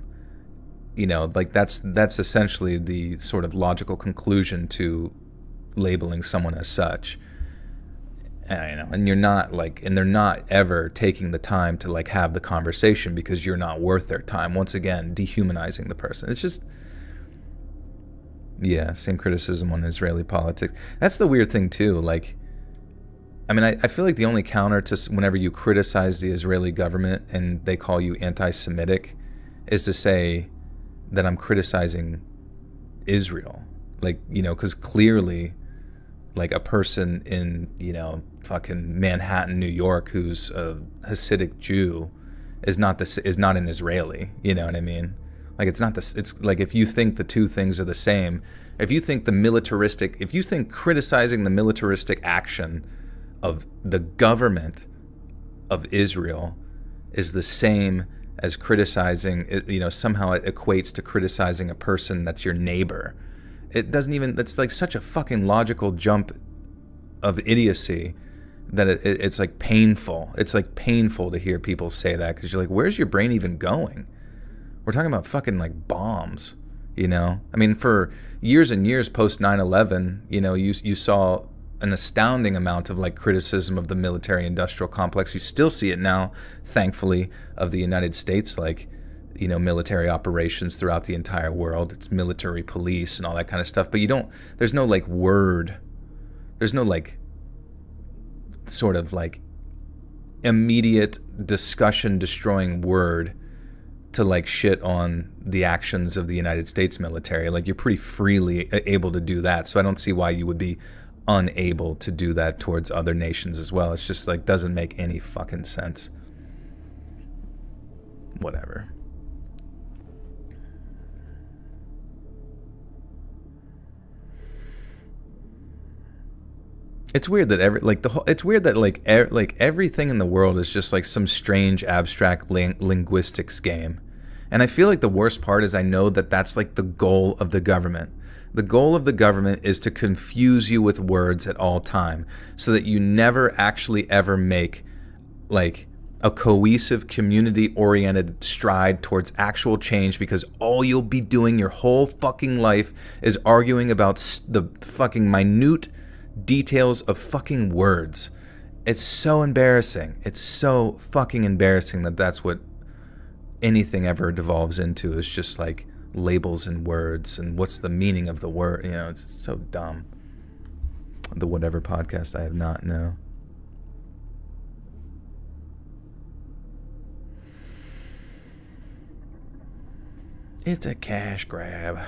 You know, like that's essentially the sort of logical conclusion to labeling someone as such. And, you know, and you're not like, and they're not ever taking the time to like have the conversation because you're not worth their time. Once again, dehumanizing the person. It's just, yeah, same criticism on Israeli politics. That's the weird thing too. Like, I mean, I feel like the only counter to whenever you criticize the Israeli government and they call you anti-Semitic is to say that I'm criticizing Israel. Like, you know, because clearly, like a person in, you know, fucking Manhattan, New York, who's a Hasidic Jew is not an Israeli. You know what I mean? Like it's not this. It's like if you think the two things are the same, if you think criticizing the militaristic action of the government of Israel is the same as criticizing, you know, somehow it equates to criticizing a person that's your neighbor. It doesn't even, it's like such a fucking logical jump of idiocy that it's like painful. It's like painful to hear people say that, because you're like, where's your brain even going? We're talking about fucking like bombs, you know? I mean, for years and years post 9/11, you know, you saw an astounding amount of like criticism of the military industrial complex. You still see it now, thankfully, of the United States, like, you know, military operations throughout the entire world. It's military police and all that kind of stuff. But there's no like word, there's no like sort of like immediate discussion destroying word to like shit on the actions of the United States military. Like, you're pretty freely able to do that. So I don't see why you would be unable to do that towards other nations as well. It's just like, doesn't make any fucking sense. Whatever. It's weird that everything in the world is just like some strange abstract linguistics game. And I feel like the worst part is I know that that's like the goal of the government. The goal of the government is to confuse you with words at all time, so that you never actually ever make like a cohesive, community-oriented stride towards actual change, because all you'll be doing your whole fucking life is arguing about the fucking minute details of fucking words. It's so embarrassing. It's so fucking embarrassing that that's what anything ever devolves into, is just like labels and words and what's the meaning of the word. You know, it's so dumb. The Whatever podcast, I have not, no. It's a cash grab.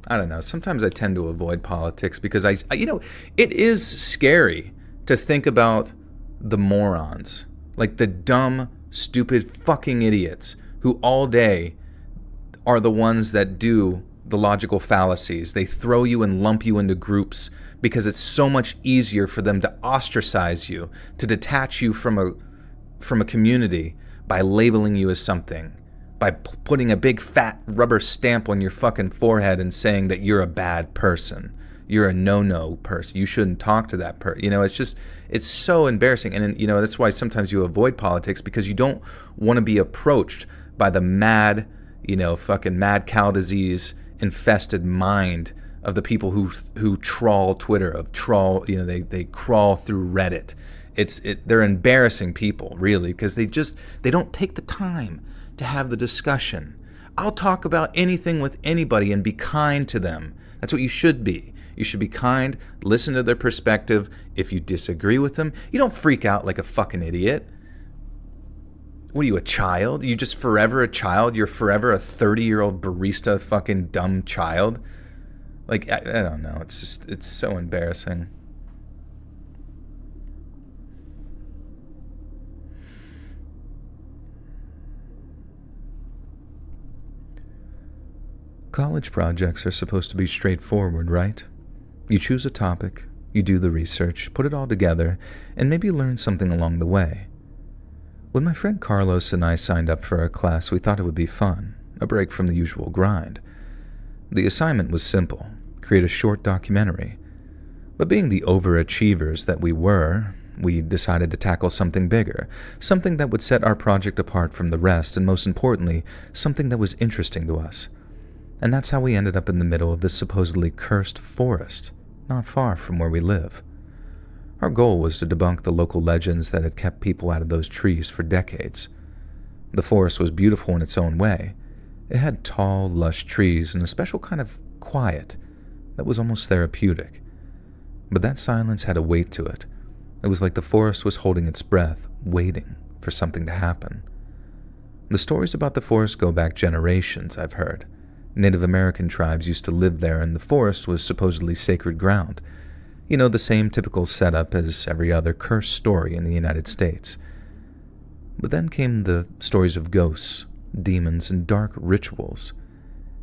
I don't know. Sometimes I tend to avoid politics because I you know, it is scary to think about the morons, like the dumb, stupid fucking idiots who all day are the ones that do the logical fallacies. They throw you and lump you into groups because it's so much easier for them to ostracize you, to detach you from a community by labeling you as something, by putting a big fat rubber stamp on your fucking forehead and saying that you're a bad person. You're a no-no person. You shouldn't talk to that person. You know, it's so embarrassing. And, you know, that's why sometimes you avoid politics, because you don't want to be approached by the mad, you know, fucking mad cow disease infested mind of the people who trawl Twitter, you know, they crawl through Reddit. They're embarrassing people, really, because they don't take the time to have the discussion. I'll talk about anything with anybody and be kind to them. That's what you should be. You should be kind, listen to their perspective. If you disagree with them, you don't freak out like a fucking idiot. What are you, a child? Are you just forever a child? You're forever a 30-year-old barista fucking dumb child? Like, I don't know. It's so embarrassing. College projects are supposed to be straightforward, right? You choose a topic, you do the research, put it all together, and maybe learn something along the way. When my friend Carlos and I signed up for a class, we thought it would be fun, a break from the usual grind. The assignment was simple: create a short documentary. But being the overachievers that we were, we decided to tackle something bigger, something that would set our project apart from the rest, and most importantly, something that was interesting to us. And that's how we ended up in the middle of this supposedly cursed forest, not far from where we live. Our goal was to debunk the local legends that had kept people out of those trees for decades. The forest was beautiful in its own way. It had tall, lush trees and a special kind of quiet that was almost therapeutic. But that silence had a weight to it. It was like the forest was holding its breath, waiting for something to happen. The stories about the forest go back generations, I've heard. Native American tribes used to live there, and the forest was supposedly sacred ground. You know, the same typical setup as every other cursed story in the United States. But then came the stories of ghosts, demons, and dark rituals.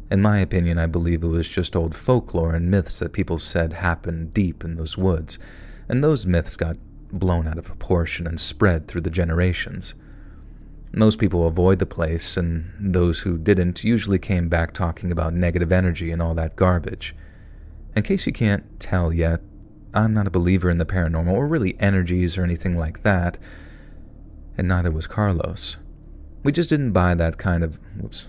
In my opinion, I believe it was just old folklore and myths that people said happened deep in those woods, and those myths got blown out of proportion and spread through the generations. Most people avoid the place, and those who didn't usually came back talking about negative energy and all that garbage. In case you can't tell yet, I'm not a believer in the paranormal or really energies or anything like that, and neither was Carlos. We just didn't buy that kind of... Whoops.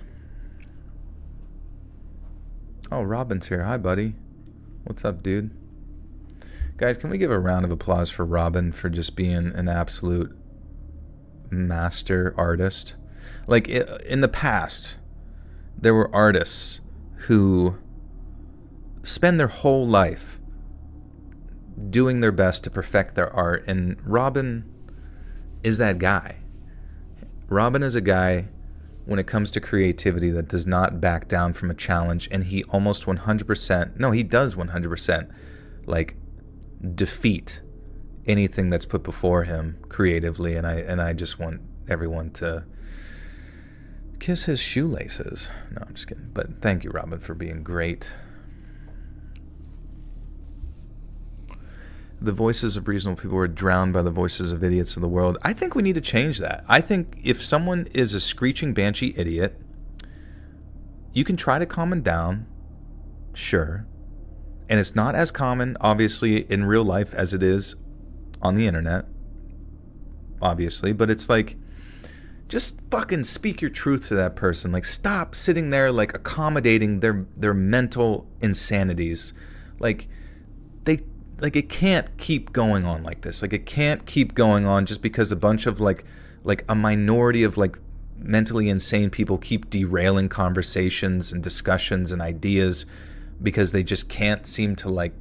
Oh, Robin's here. Hi, buddy. What's up, dude? Guys, can we give a round of applause for Robin for just being an absolute master artist? Like, in the past, there were artists who spend their whole life doing their best to perfect their art, and Robin is that guy. Robin is a guy, when it comes to creativity, that does not back down from a challenge, and he almost 100%, no, he does 100%, like, defeat anything that's put before him creatively, and I just want everyone to kiss his shoelaces. No, I'm just kidding. But thank you, Robin, for being great. The voices of reasonable people are drowned by the voices of idiots of the world. I think we need to change that. I think if someone is a screeching banshee idiot, you can try to calm them down, sure. And it's not as common, obviously, in real life as it is on the internet, obviously. But it's like, just fucking speak your truth to that person. Like, stop sitting there, like, accommodating their mental insanities. Like, it can't keep going on like this. Like, it can't keep going on just because a bunch of, like a minority of, like, mentally insane people keep derailing conversations and discussions and ideas because they just can't seem to, like,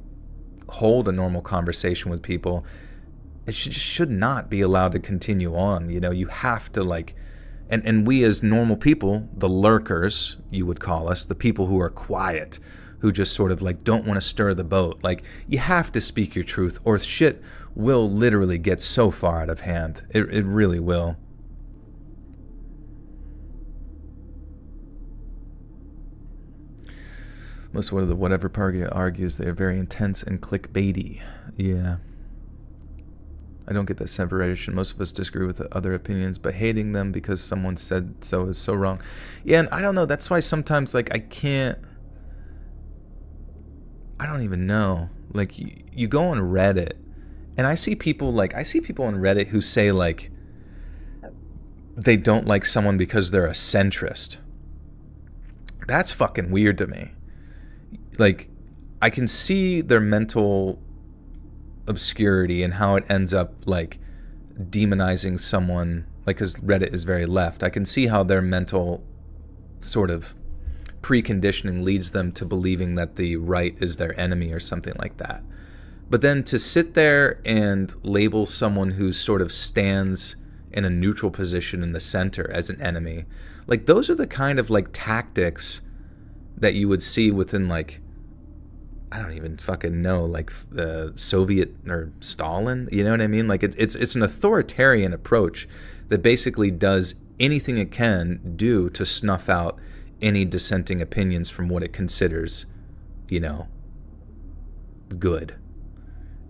hold a normal conversation with people. It should not be allowed to continue on. You know, you have to, like, and we as normal people, the lurkers, you would call us, the people who are quiet, who just sort of, like, don't want to stir the boat. Like, you have to speak your truth, or shit will literally get so far out of hand. It really will. Most of the whatever party argues they are very intense and clickbaity. Yeah. I don't get that separation. Most of us disagree with other opinions, but hating them because someone said so is so wrong. Yeah, and I don't know. That's why sometimes, like, I don't even know. Like, you go on Reddit, and I see people on Reddit who say, like, they don't like someone because they're a centrist. That's fucking weird to me. Like, I can see their mental obscurity and how it ends up, like, demonizing someone, like, because Reddit is very left. I can see how their mental sort of preconditioning leads them to believing that the right is their enemy or something like that. But then to sit there and label someone who sort of stands in a neutral position in the center as an enemy, like, those are the kind of, like, tactics that you would see within, like, I don't even fucking know, like, the Soviet or Stalin, you know what I mean? Like, it's an authoritarian approach that basically does anything it can do to snuff out any dissenting opinions from what it considers, you know, good.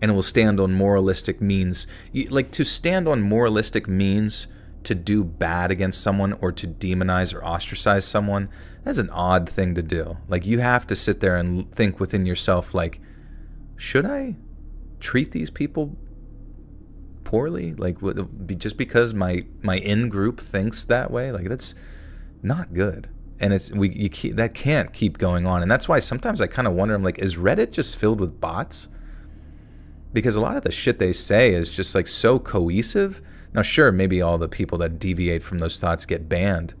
And it will stand on moralistic means. Like, to stand on moralistic means to do bad against someone or to demonize or ostracize someone, that's an odd thing to do. Like, you have to sit there and think within yourself, like, should I treat these people poorly? Like, just because my in-group thinks that way? Like, that's not good. And that can't keep going on. And that's why sometimes I kind of wonder, I'm like, is Reddit just filled with bots? Because a lot of the shit they say is just, like, so cohesive. Now, sure, maybe all the people that deviate from those thoughts get banned,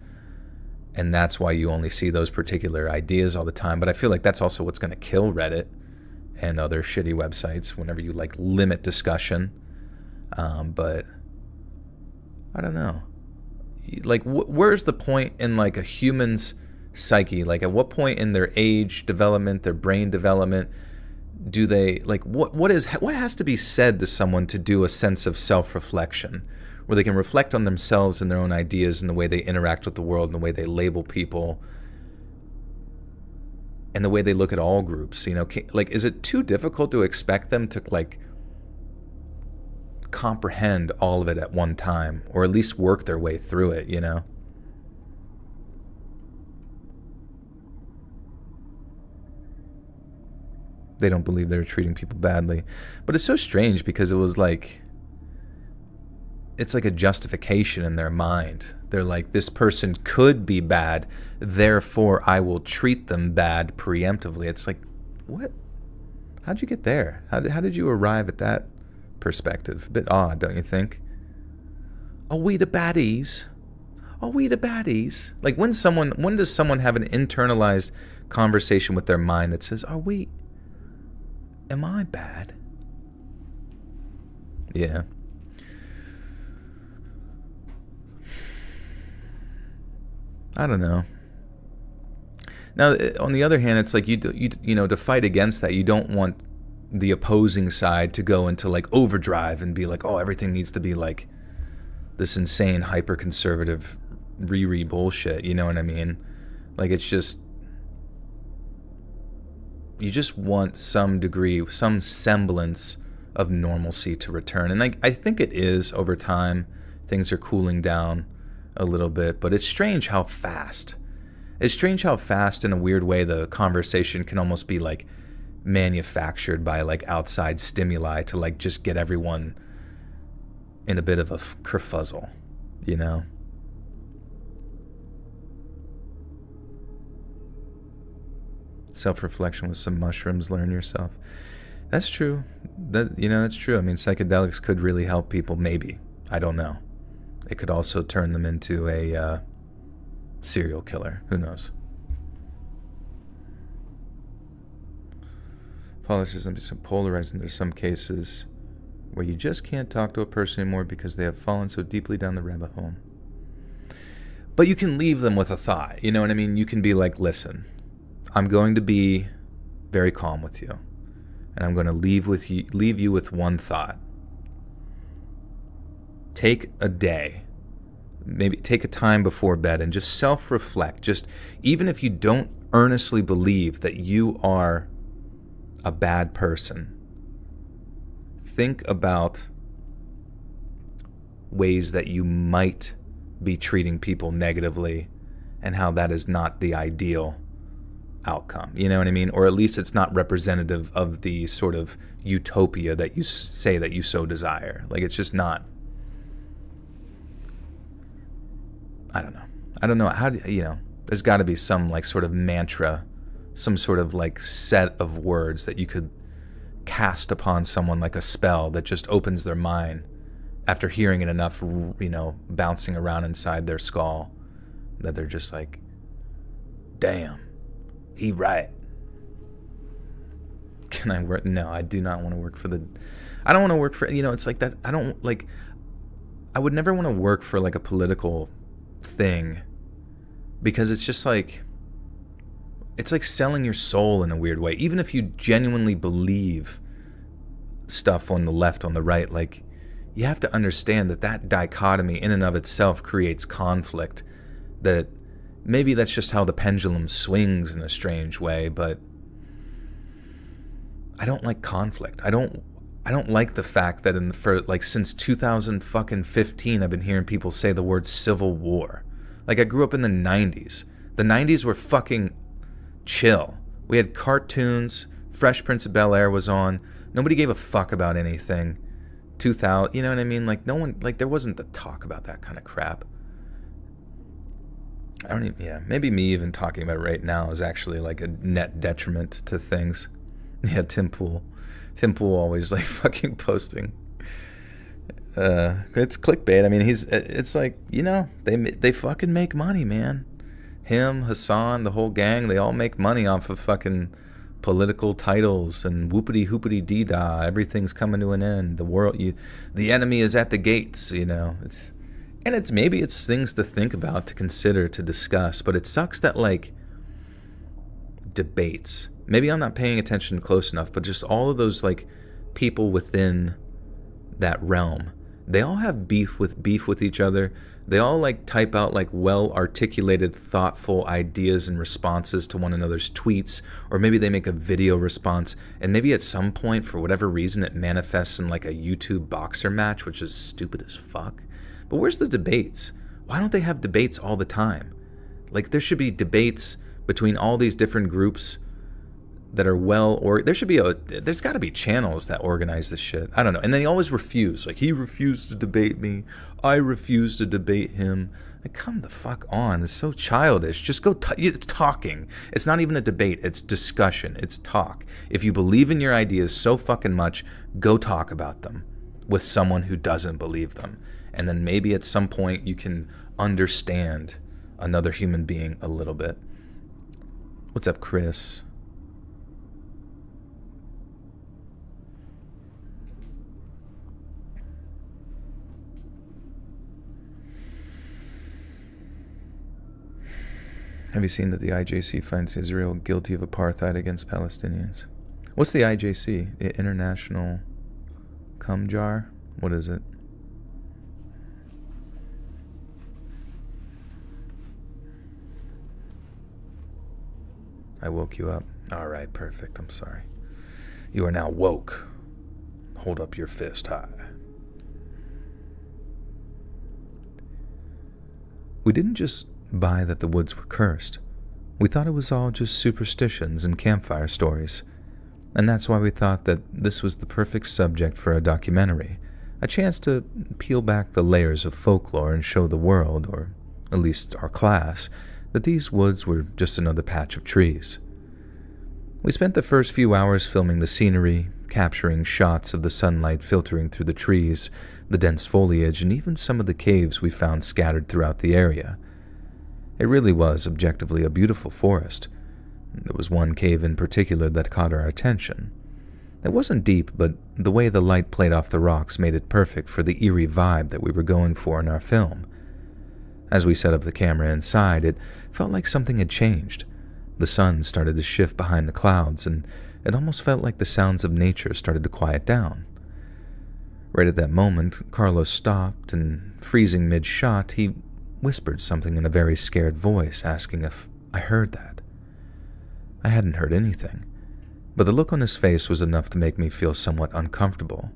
and that's why you only see those particular ideas all the time. But I feel like that's also what's going to kill Reddit and other shitty websites whenever you, like, limit discussion. But I don't know. Like, where's the point in, like, a human's psyche? Like, at what point in their age development, their brain development, do they, like, what has to be said to someone to do a sense of self-reflection, where they can reflect on themselves and their own ideas and the way they interact with the world and the way they label people and the way they look at all groups? You know, like, is it too difficult to expect them to, like, comprehend all of it at one time, or at least work their way through it, you know? They don't believe they're treating people badly. But it's so strange because it was like, it's like a justification in their mind. They're like, this person could be bad, therefore I will treat them bad preemptively. It's like, what? How'd you get there? How did you arrive at that perspective? A bit odd, don't you think? Are we the baddies? Are we the baddies? Like, when does someone have an internalized conversation with their mind that says, am I bad? Yeah. I don't know. Now, on the other hand, it's like you know, to fight against that, you don't want the opposing side to go into like overdrive and be like, oh, everything needs to be like this insane hyper-conservative Riri bullshit. You know what I mean? Like, it's just, you just want some degree, some semblance of normalcy to return. And I think it is over time. Things are cooling down a little bit, but it's strange how fast. It's strange how fast, in a weird way, the conversation can almost be like manufactured by like outside stimuli to like just get everyone in a bit of a kerfuzzle, you know? Self-reflection with some mushrooms, learn yourself. That's true. That's true. I mean, psychedelics could really help people, maybe. I don't know. It could also turn them into a serial killer. Who knows? Politics can be so polarizing. There's some cases where you just can't talk to a person anymore because they have fallen so deeply down the rabbit hole. But you can leave them with a thought. You know what I mean? You can be like, listen, I'm going to be very calm with you, and I'm going to leave you with one thought. Take a day, maybe take a time before bed and just self-reflect. Just, even if you don't earnestly believe that you are a bad person, think about ways that you might be treating people negatively and how that is not the ideal outcome. You know what I mean? Or at least it's not representative of the sort of utopia that you say that you so desire. Like, it's just not. I don't know. How do you know? There's got to be some like sort of mantra, some sort of like set of words that you could cast upon someone like a spell that just opens their mind after hearing it enough, you know, bouncing around inside their skull, that they're just like, damn, he right. Can I work? No, I do not want to work for I don't want to work for, you know, it's like that. I would never want to work for like a political thing, because it's just like, it's like selling your soul in a weird way. Even if you genuinely believe stuff on the left, on the right, like, you have to understand that dichotomy in and of itself creates conflict. That maybe that's just how the pendulum swings in a strange way, but I don't like conflict. I don't like the fact that since 2015, I've been hearing people say the word civil war. Like, I grew up in the 90s. The 90s were fucking chill. We had cartoons. Fresh Prince of Bel-Air was on. Nobody gave a fuck about anything. 2000, you know what I mean? Like, no one, like, there wasn't the talk about that kind of crap. Maybe me even talking about it right now is actually like a net detriment to things. Yeah, Tim Pool always like fucking posting. It's clickbait. I mean, it's like, you know, they fucking make money, man. Him, Hassan, the whole gang, they all make money off of fucking political titles and whoopity hoopity dee dah. Everything's coming to an end. The enemy is at the gates, you know. Maybe it's things to think about, to consider, to discuss, but it sucks that, like, debates, maybe I'm not paying attention close enough, but just all of those, like, people within that realm, they all have beef with each other. They all, like, type out, like, well-articulated, thoughtful ideas and responses to one another's tweets, or maybe they make a video response, and maybe at some point, for whatever reason, it manifests in, like, a YouTube boxer match, which is stupid as fuck. But where's the debates? Why don't they have debates all the time? Like, there should be debates between all these different groups that are there should be there's got to be channels that organize this shit. I don't know. And they always refuse. Like, he refused to debate me. I refuse to debate him. Like, come the fuck on. It's so childish. Just go. It's talking. It's not even a debate. It's discussion. It's talk. If you believe in your ideas so fucking much, go talk about them with someone who doesn't believe them. And then maybe at some point you can understand another human being a little bit. What's up, Chris? Have you seen that the IJC finds Israel guilty of apartheid against Palestinians? What's the IJC? The International Cum Jar? What is it? I woke you up. All right, perfect. I'm sorry. You are now woke. Hold up your fist high. We didn't just buy that the woods were cursed. We thought it was all just superstitions and campfire stories. And that's why we thought that this was the perfect subject for a documentary, a chance to peel back the layers of folklore and show the world, or at least our class, that these woods were just another patch of trees. We spent the first few hours filming the scenery, capturing shots of the sunlight filtering through the trees, the dense foliage, and even some of the caves we found scattered throughout the area. It really was objectively a beautiful forest. There was one cave in particular that caught our attention. It wasn't deep, but the way the light played off the rocks made it perfect for the eerie vibe that we were going for in our film. As we set up the camera inside, it felt like something had changed. The sun started to shift behind the clouds, and it almost felt like the sounds of nature started to quiet down. Right at that moment, Carlos stopped, and freezing mid-shot, he whispered something in a very scared voice, asking if I heard that. I hadn't heard anything, but the look on his face was enough to make me feel somewhat uncomfortable.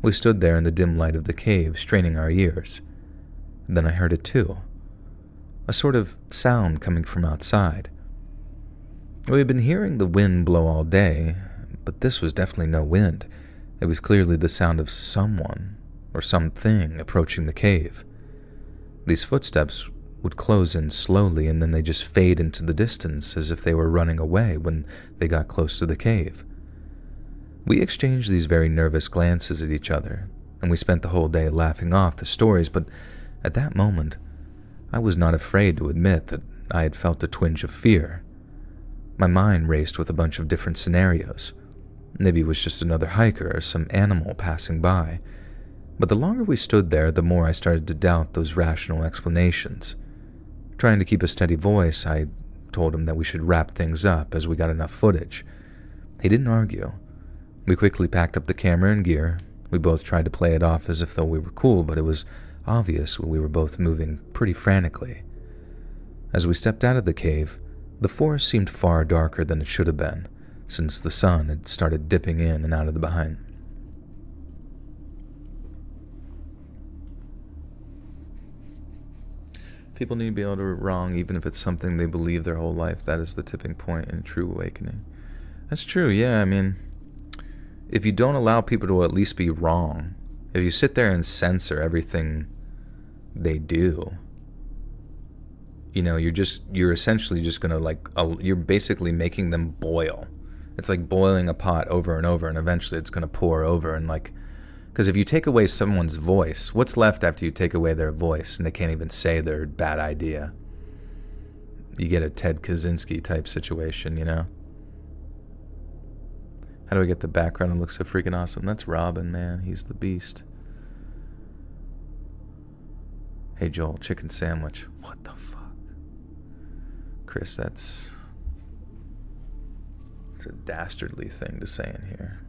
We stood there in the dim light of the cave, straining our ears. Then I heard it too. A sort of sound coming from outside. We had been hearing the wind blow all day, but this was definitely no wind. It was clearly the sound of someone or something approaching the cave. These footsteps would close in slowly, and then they just fade into the distance as if they were running away when they got close to the cave. We exchanged these very nervous glances at each other, and we spent the whole day laughing off the stories, but at that moment, I was not afraid to admit that I had felt a twinge of fear. My mind raced with a bunch of different scenarios. Maybe it was just another hiker or some animal passing by. But the longer we stood there, the more I started to doubt those rational explanations. Trying to keep a steady voice, I told him that we should wrap things up as we got enough footage. He didn't argue. We quickly packed up the camera and gear. We both tried to play it off as if though we were cool, but it was obvious we were both moving pretty frantically. As we stepped out of the cave, the forest seemed far darker than it should have been, since the sun had started dipping in and out of the behind. People need to be able to be wrong, even if it's something they believe their whole life. That is the tipping point in true awakening. That's true, yeah. I mean, if you don't allow people to at least be wrong, if you sit there and censor everything they do, you know, you're essentially just gonna you're basically making them boil. It's like boiling a pot over and over, and eventually it's gonna pour over. And because if you take away someone's voice, what's left after you take away their voice and they can't even say their bad idea? You get a Ted Kaczynski type situation, you know? How do I get the background? It looks so freaking awesome. That's Robin, man. He's the beast. Hey, Joel, chicken sandwich. What the fuck? Chris, it's a dastardly thing to say in here.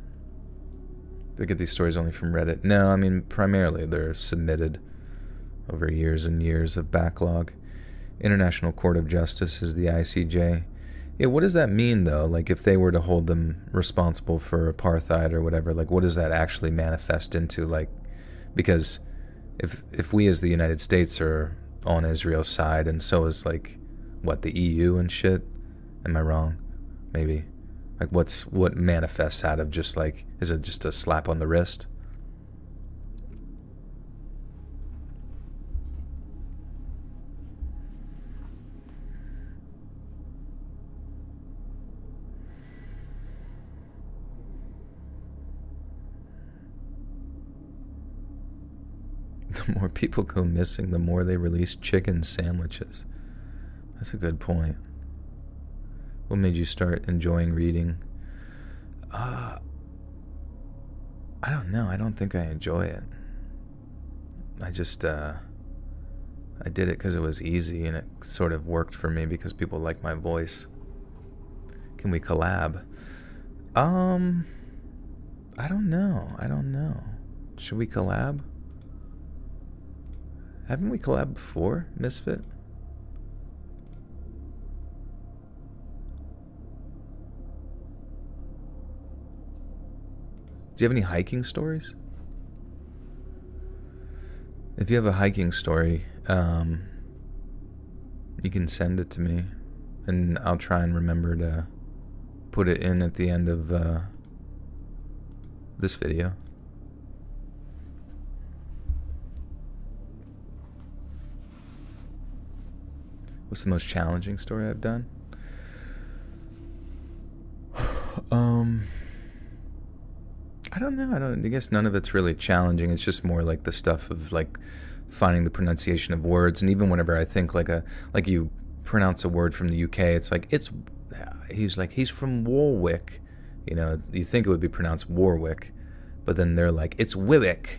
Do I get these stories only from Reddit? No, I mean, primarily they're submitted over years and years of backlog. International Court of Justice is the ICJ. Yeah, what does that mean, though? Like, if they were to hold them responsible for apartheid or whatever, like, what does that actually manifest into? Like, because if we as the United States are on Israel's side, and so is, like, what, the EU and shit? Am I wrong? Maybe. Like what manifests out of just like, is it just a slap on the wrist? The more people go missing, the more they release chicken sandwiches. That's a good point. What made you start enjoying reading? I don't know. I don't think I enjoy it. I just, I did it because it was easy, and it sort of worked for me because people like my voice. Can we collab? I don't know. Should we collab? Haven't we collabed before, Misfit? Do you have any hiking stories? If you have a hiking story, you can send it to me, and I'll try and remember to put it in at the end of this video. What's the most challenging story I've done? I don't know. I guess none of it's really challenging. It's just more like the stuff of like finding the pronunciation of words. And even whenever I think like you pronounce a word from the UK, it's like he's from Warwick. You know, you think it would be pronounced Warwick, but then they're like, it's Wiwick.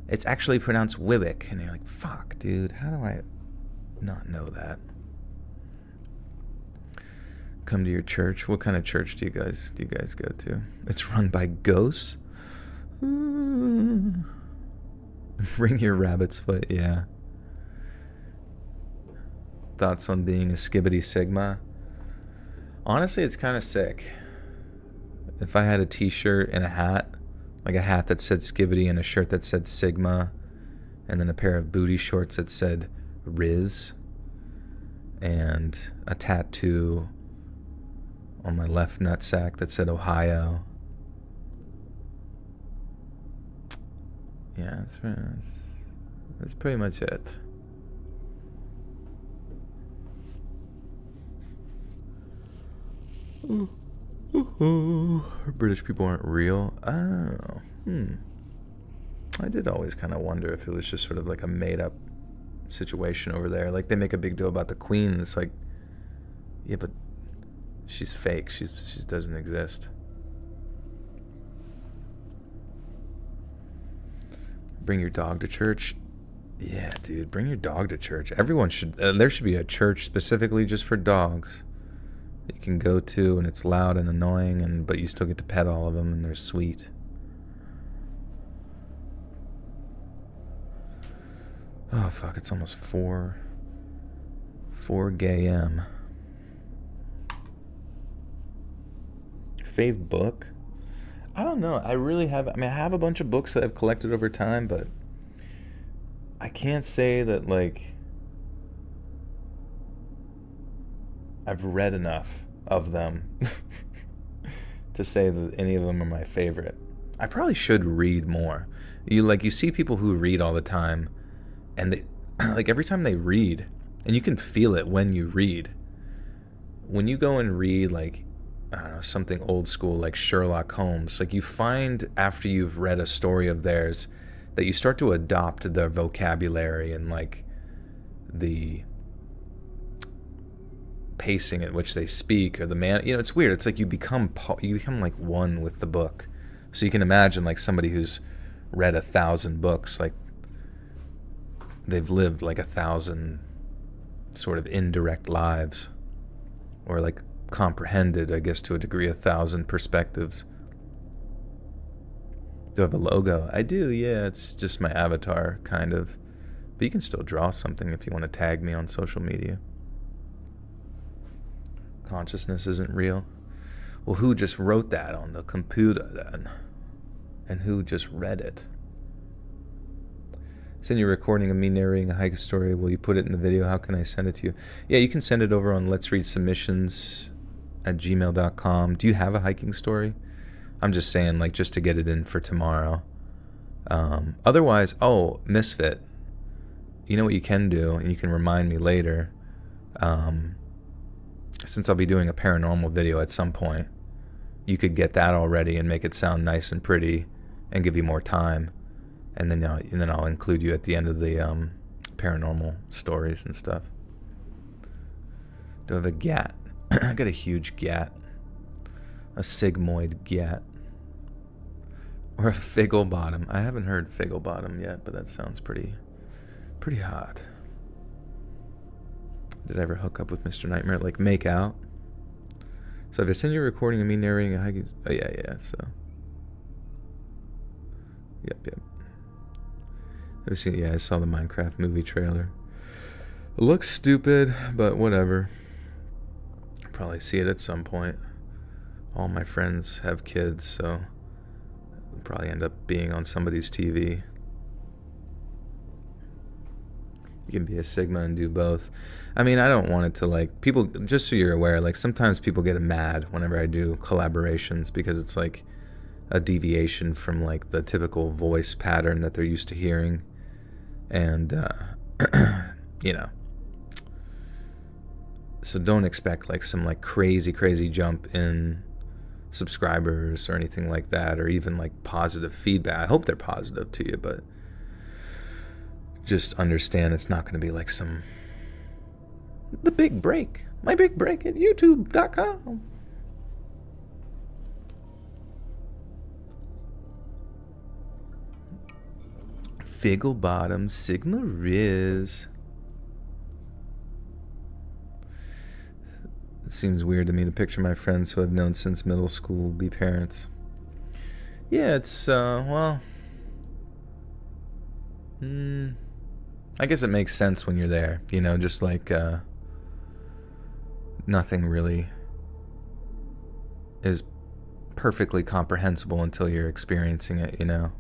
It's actually pronounced Wiwick. And you're like, fuck, dude, how do I not know that? Come to your church. What kind of church do you guys go to? It's run by ghosts. Bring your rabbit's foot. Yeah. Thoughts on being a Skibbity Sigma? Honestly, it's kind of sick. If I had a t-shirt and a hat, like a hat that said Skibbity and a shirt that said Sigma, and then a pair of booty shorts that said Riz, and a tattoo on my left nutsack that said Ohio. Yeah, that's pretty much it. British people aren't real. Oh, I did always kind of wonder if it was just sort of like a made-up situation over there. Like, they make a big deal about the Queen. It's like, yeah, but she's fake. She doesn't exist. Bring your dog to church. Yeah, dude, bring your dog to church. Everyone should. There should be a church specifically just for dogs that you can go to, and it's loud and annoying, but you still get to pet all of them, and they're sweet. Oh fuck! It's almost 4 a.m. Fave book? I don't know. I really have. I mean, I have a bunch of books that I've collected over time, but I can't say that like I've read enough of them to say that any of them are my favorite. I probably should read more. You see people who read all the time, and they like every time they read, and you can feel it when you read. When you go and read like, I don't know, something old school like Sherlock Holmes, like you find after you've read a story of theirs that you start to adopt their vocabulary and like the pacing at which they speak, or the man, it's weird. It's like you become like one with the book. So you can imagine like somebody who's read 1,000 books, like they've lived like 1,000 sort of indirect lives, or like comprehended, I guess, to a degree, 1,000 perspectives. Do I have a logo? I do, yeah. It's just my avatar, kind of. But you can still draw something if you want to tag me on social media. Consciousness isn't real. Well, who just wrote that on the computer then? And who just read it? Send you a recording of me narrating a hike story. Will you put it in the video? How can I send it to you? Yeah, you can send it over on Let's Read Submissions misfit@gmail.com. Do you have a hiking story? I'm just saying, like, just to get it in for tomorrow. Otherwise, Misfit. You know what you can do, and you can remind me later. Since I'll be doing a paranormal video at some point, you could get that already and make it sound nice and pretty and give you more time. And then I'll include you at the end of the paranormal stories and stuff. Do I have a gat? I got a huge gat. A sigmoid gat. Or a figgle bottom. I haven't heard figgle bottom yet, but that sounds pretty hot. Did I ever hook up with Mr. Nightmare? Like, make out? So if I send you a recording of me narrating a hiking... Oh, yeah, so... Yep. I've seen... Yeah, I saw the Minecraft movie trailer. It looks stupid, but whatever. I'll probably see it at some point. All my friends have kids, so... It'll probably end up being on somebody's TV. You can be a Sigma and do both. I mean, I don't want it to, like, people, just so you're aware, like, sometimes people get mad whenever I do collaborations because it's, like, a deviation from, like, the typical voice pattern that they're used to hearing. And, you know. So don't expect, like, some, like, crazy jump in subscribers or anything like that, or even, like, positive feedback. I hope they're positive to you, but just understand it's not going to be like some... The big break. My big break at youtube.com. Figgle bottom Sigma Riz. It seems weird to me to picture my friends who I've known since middle school be parents. Yeah, it's, well... I guess it makes sense when you're there, you know, just like, nothing really is perfectly comprehensible until you're experiencing it, you know.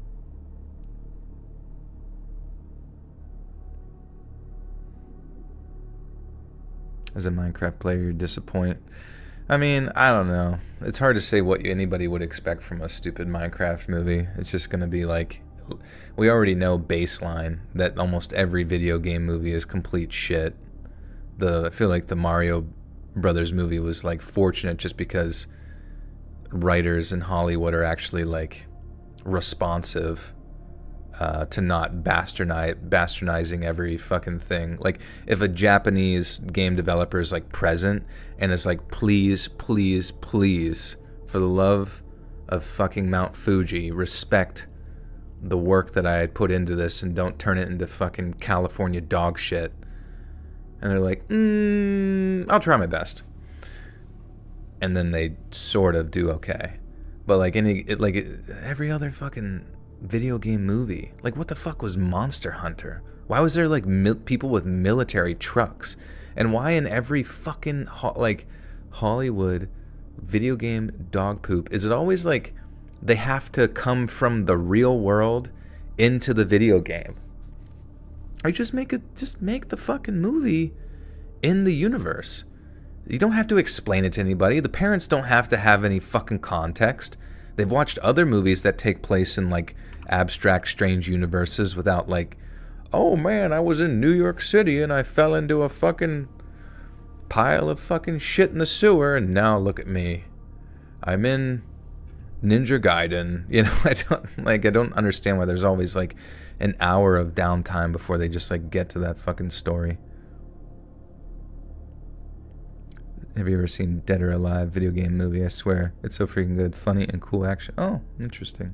As a Minecraft player, you're disappointed. I mean, I don't know. It's hard to say what anybody would expect from a stupid Minecraft movie. It's just going to be like... We already know baseline that almost every video game movie is complete shit. I feel like the Mario Brothers movie was like fortunate just because writers in Hollywood are actually like responsive to not bastardizing every fucking thing. Like if a Japanese game developer is like present and is like, please, for the love of fucking Mount Fuji, respect the work that I had put into this and don't turn it into fucking California dog shit. And they're like, I'll try my best. And then they sort of do okay. But like every other fucking video game movie, like what the fuck was Monster Hunter? Why was there like people with military trucks? And why in every fucking Hollywood video game dog poop is it always like they have to come from the real world into the video game? Or just make the fucking movie in the universe. You don't have to explain it to anybody. The parents don't have to have any fucking context. They've watched other movies that take place in like abstract, strange universes without like, oh man, I was in New York City and I fell into a fucking pile of fucking shit in the sewer and now look at me. I'm in Ninja Gaiden. You know, I don't understand why there's always like an hour of downtime before they just like get to that fucking story. Have you ever seen Dead or Alive video game movie? I swear, it's so freaking good, funny and cool action. Oh, interesting.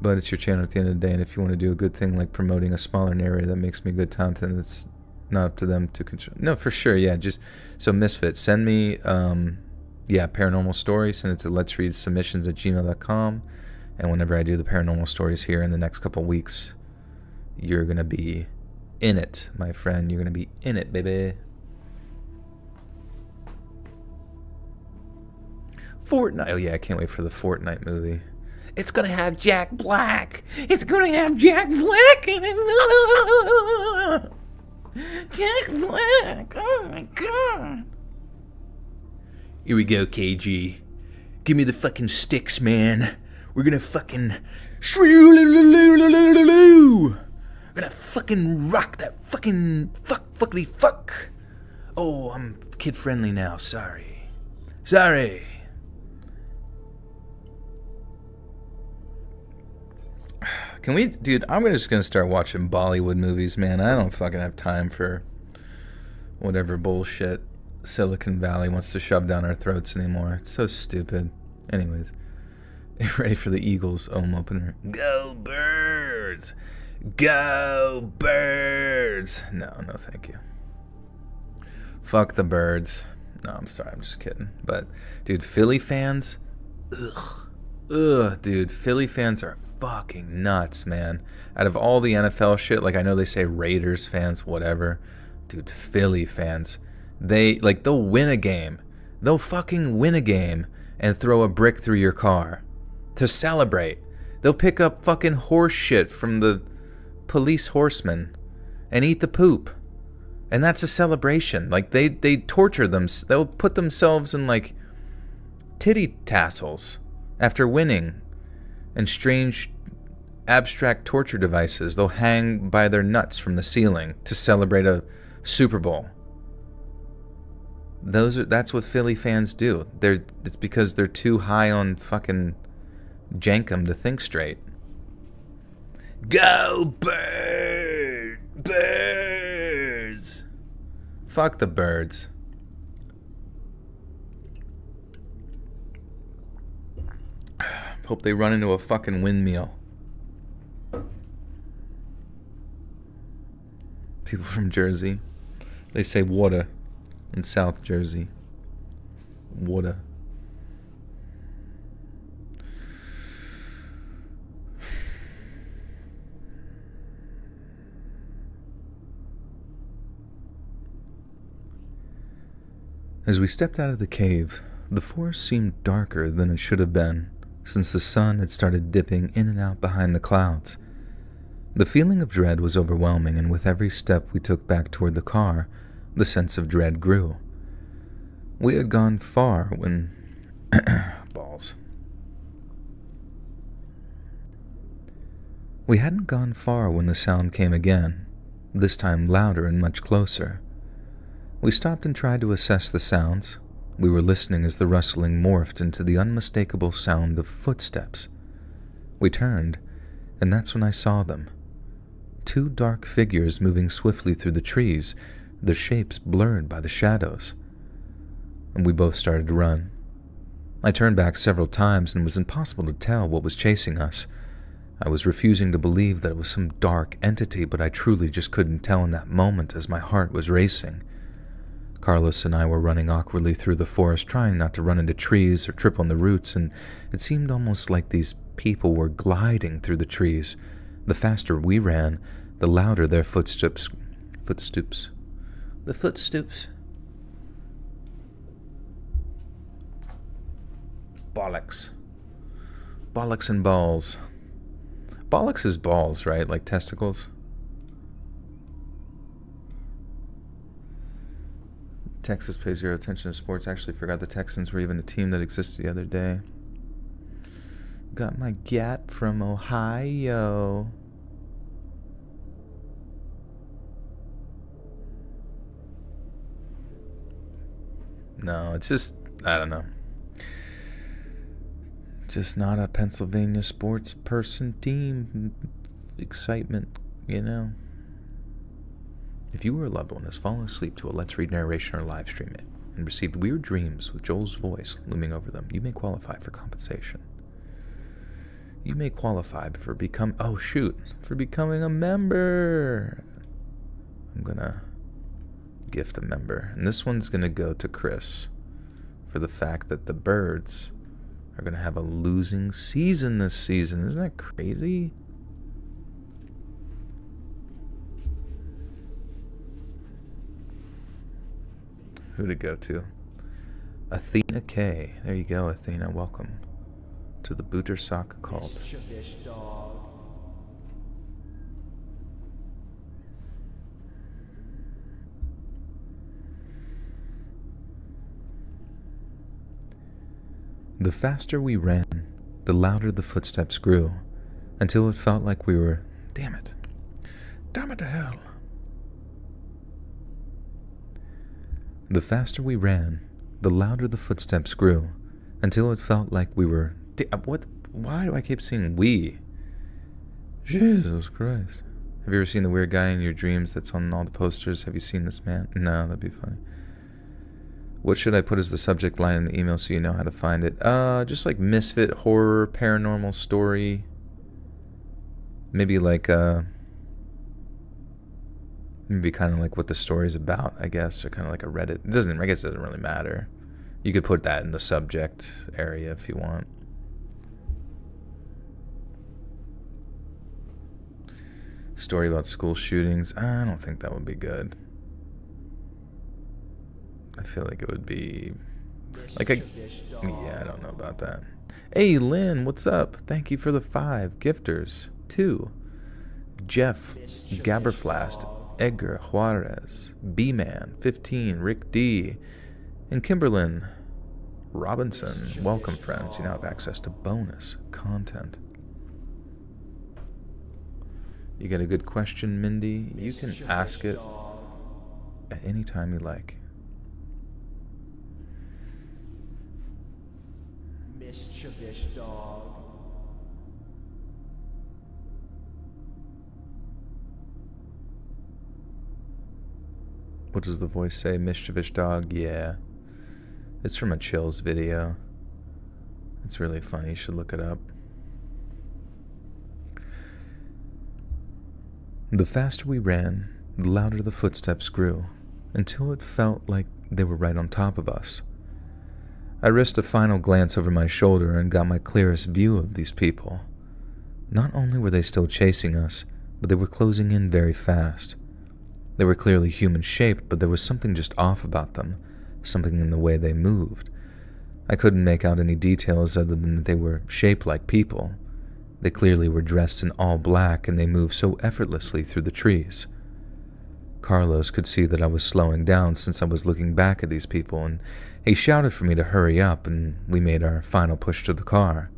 But it's your channel at the end of the day, and if you want to do a good thing like promoting a smaller narrator that makes me good content, it's not up to them to control. No, for sure, yeah. Just so Misfit, send me paranormal stories. Send it to let's read submissions at gmail.com, and whenever I do the paranormal stories here in the next couple weeks, you're gonna be in it, my friend. You're gonna be in it, baby. Fortnite. Oh yeah, I can't wait for the Fortnite movie. It's gonna have Jack Black. It's gonna have Jack Black in it. Jack Black. Oh my god. Here we go, KG. Give me the fucking sticks, man. We're gonna fucking... We're gonna fucking rock that fucking... Fuckity fuck. Oh, I'm kid-friendly now. Sorry. Can we... Dude, I'm just gonna start watching Bollywood movies, man. I don't fucking have time for whatever bullshit Silicon Valley wants to shove down our throats anymore. It's so stupid. Anyways, ready for the Eagles home opener? Go Birds! Go Birds! No, thank you. Fuck the Birds. No, I'm sorry, I'm just kidding. But, dude, Philly fans? Ugh, dude, Philly fans are fucking nuts, man. Out of all the NFL shit, like I know they say Raiders fans, whatever. Dude, Philly fans, they'll win a game. They'll fucking win a game and throw a brick through your car to celebrate. They'll pick up fucking horse shit from the police horsemen and eat the poop. And that's a celebration. Like, they torture them. They'll put themselves in, like, titty tassels after winning. And strange, abstract torture devices. They'll hang by their nuts from the ceiling to celebrate a Super Bowl. That's what Philly fans do. It's because they're too high on fucking jankum to think straight. Go Birds! Fuck the Birds. Hope they run into a fucking windmill. People from Jersey, they say water in South Jersey. Water. As we stepped out of the cave, the forest seemed darker than it should have been, since the sun had started dipping in and out behind the clouds. The feeling of dread was overwhelming, and with every step we took back toward the car, the sense of dread grew. We had gone far when... balls. We hadn't gone far when the sound came again, this time louder and much closer. We stopped and tried to assess the sounds. We were listening as the rustling morphed into the unmistakable sound of footsteps. We turned, and that's when I saw them. 2 dark figures moving swiftly through the trees, their shapes blurred by the shadows. And we both started to run. I turned back several times, and it was impossible to tell what was chasing us. I was refusing to believe that it was some dark entity, but I truly just couldn't tell in that moment as my heart was racing. Carlos and I were running awkwardly through the forest, trying not to run into trees or trip on the roots, and it seemed almost like these people were gliding through the trees. The faster we ran, the louder their footsteps. The footsteps. Bollocks. Bollocks and balls. Bollocks is balls, right? Like testicles? Texas pays zero attention to sports. Actually forgot the Texans were even a team that existed the other day. Got my gat from Ohio. No, it's just, I don't know. Just not a Pennsylvania sports person team excitement, you know? If you or a loved one has fallen asleep to a Let's Read narration or live stream it, and received weird dreams with Joel's voice looming over them, you may qualify for compensation. You may qualify for becoming a member. I'm gonna gift a member. And this one's gonna go to Chris for the fact that the Birds are gonna have a losing season this season. Isn't that crazy? Who to go to? Athena K. There you go, Athena. Welcome to the Booter Sock cult. Mischievous dog. The faster we ran, the louder the footsteps grew, until it felt like we were... Damn it to hell. The faster we ran, the louder the footsteps grew, until it felt like we were... What? Why do I keep saying we? Jesus Christ. Have you ever seen the weird guy in your dreams that's on all the posters? Have you seen this man? No, that'd be funny. What should I put as the subject line in the email so you know how to find it? Just like misfit, horror, paranormal story. Maybe like, maybe kind of like what the story's about, I guess, or kind of like a Reddit. I guess it doesn't really matter. You could put that in the subject area if you want. Story about school shootings. I don't think that would be good. I feel like it would be like yeah, I don't know about that. Hey Lynn, what's up? Thank you for the 5 gifters. 2. Jeff Gabberflast, Edgar Juarez, B-Man 15, Rick D, and Kimberlyn Robinson. Welcome, friends. You now have access to bonus content. You got a good question, Mindy? You can ask it at any time you like. Mischievous dog. What does the voice say? Mischievous dog? Yeah. It's from a Chills video. It's really funny. You should look it up. The faster we ran, the louder the footsteps grew, until it felt like they were right on top of us. I risked a final glance over my shoulder and got my clearest view of these people. Not only were they still chasing us, but they were closing in very fast. They were clearly human-shaped, but there was something just off about them, something in the way they moved. I couldn't make out any details other than that they were shaped like people. They clearly were dressed in all black, and they moved so effortlessly through the trees. Carlos could see that I was slowing down since I was looking back at these people, and he shouted for me to hurry up, and we made our final push to the car.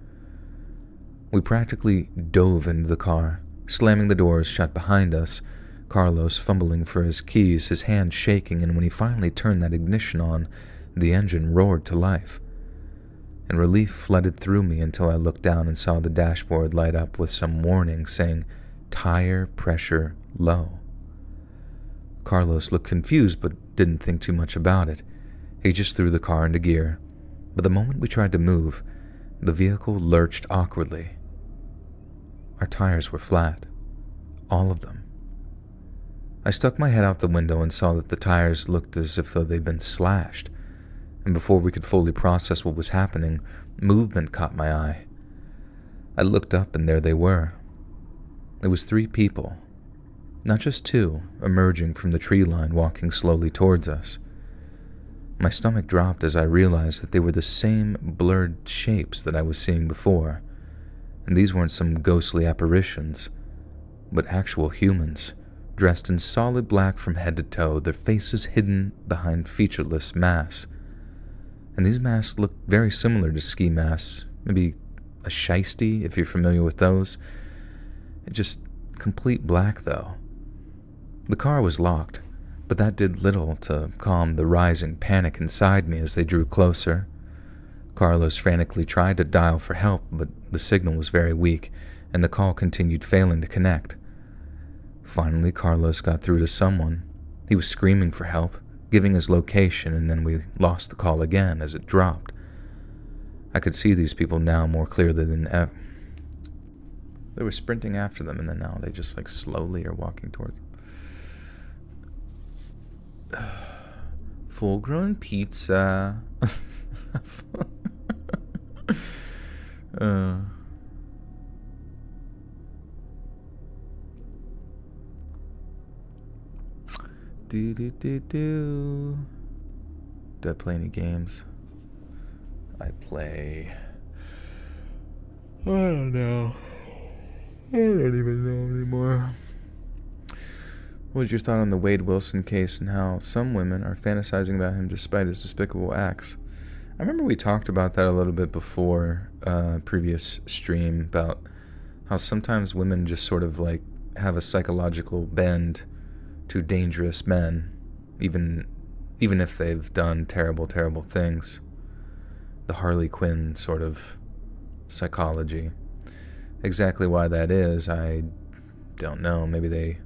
We practically dove into the car, slamming the doors shut behind us, Carlos fumbling for his keys, his hand shaking, and when he finally turned that ignition on, the engine roared to life. And relief flooded through me until I looked down and saw the dashboard light up with some warning saying, "Tire pressure low." Carlos looked confused but didn't think too much about it. He just threw the car into gear. But the moment we tried to move, the vehicle lurched awkwardly. Our tires were flat. All of them. I stuck my head out the window and saw that the tires looked as if though they'd been slashed. And before we could fully process what was happening, movement caught my eye. I looked up and there they were. It was 3 people. Not just 2, emerging from the tree line walking slowly towards us. My stomach dropped as I realized that they were the same blurred shapes that I was seeing before. And these weren't some ghostly apparitions, but actual humans, dressed in solid black from head to toe, their faces hidden behind featureless masks. And these masks looked very similar to ski masks, maybe a shiesty, if you're familiar with those. Just complete black, though. The car was locked, but that did little to calm the rising panic inside me as they drew closer. Carlos frantically tried to dial for help, but the signal was very weak, and the call continued failing to connect. Finally, Carlos got through to someone. He was screaming for help, giving his location, and then we lost the call again as it dropped. I could see these people now more clearly than ever. They were sprinting after them, and then now they just slowly are walking towards them. Full-grown pizza. Do I play any games? I play... I don't know. I don't even know anymore. What is your thought on the Wade Wilson case and how some women are fantasizing about him despite his despicable acts? I remember we talked about that a little bit before previous stream about how sometimes women just sort of like have a psychological bend to dangerous men, even if they've done terrible, terrible things. The Harley Quinn sort of psychology. Exactly why that is, I don't know. Maybe they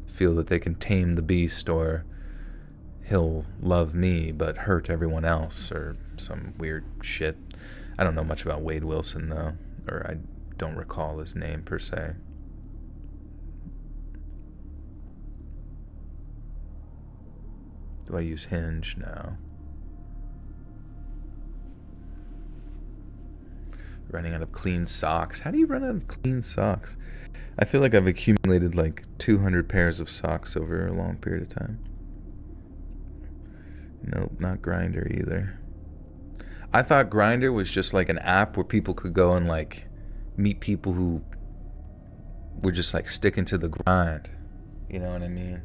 feel that they can tame the beast, or he'll love me but hurt everyone else, or some weird shit. I don't know much about Wade Wilson, though, or I don't recall his name per se. Do I use Hinge? No. Running out of clean socks. How do you run out of clean socks? I feel like I've accumulated like 200 pairs of socks over a long period of time. Nope, not Grindr either. I thought Grindr was just like an app where people could go and like meet people who were just like sticking to the grind. You know what I mean?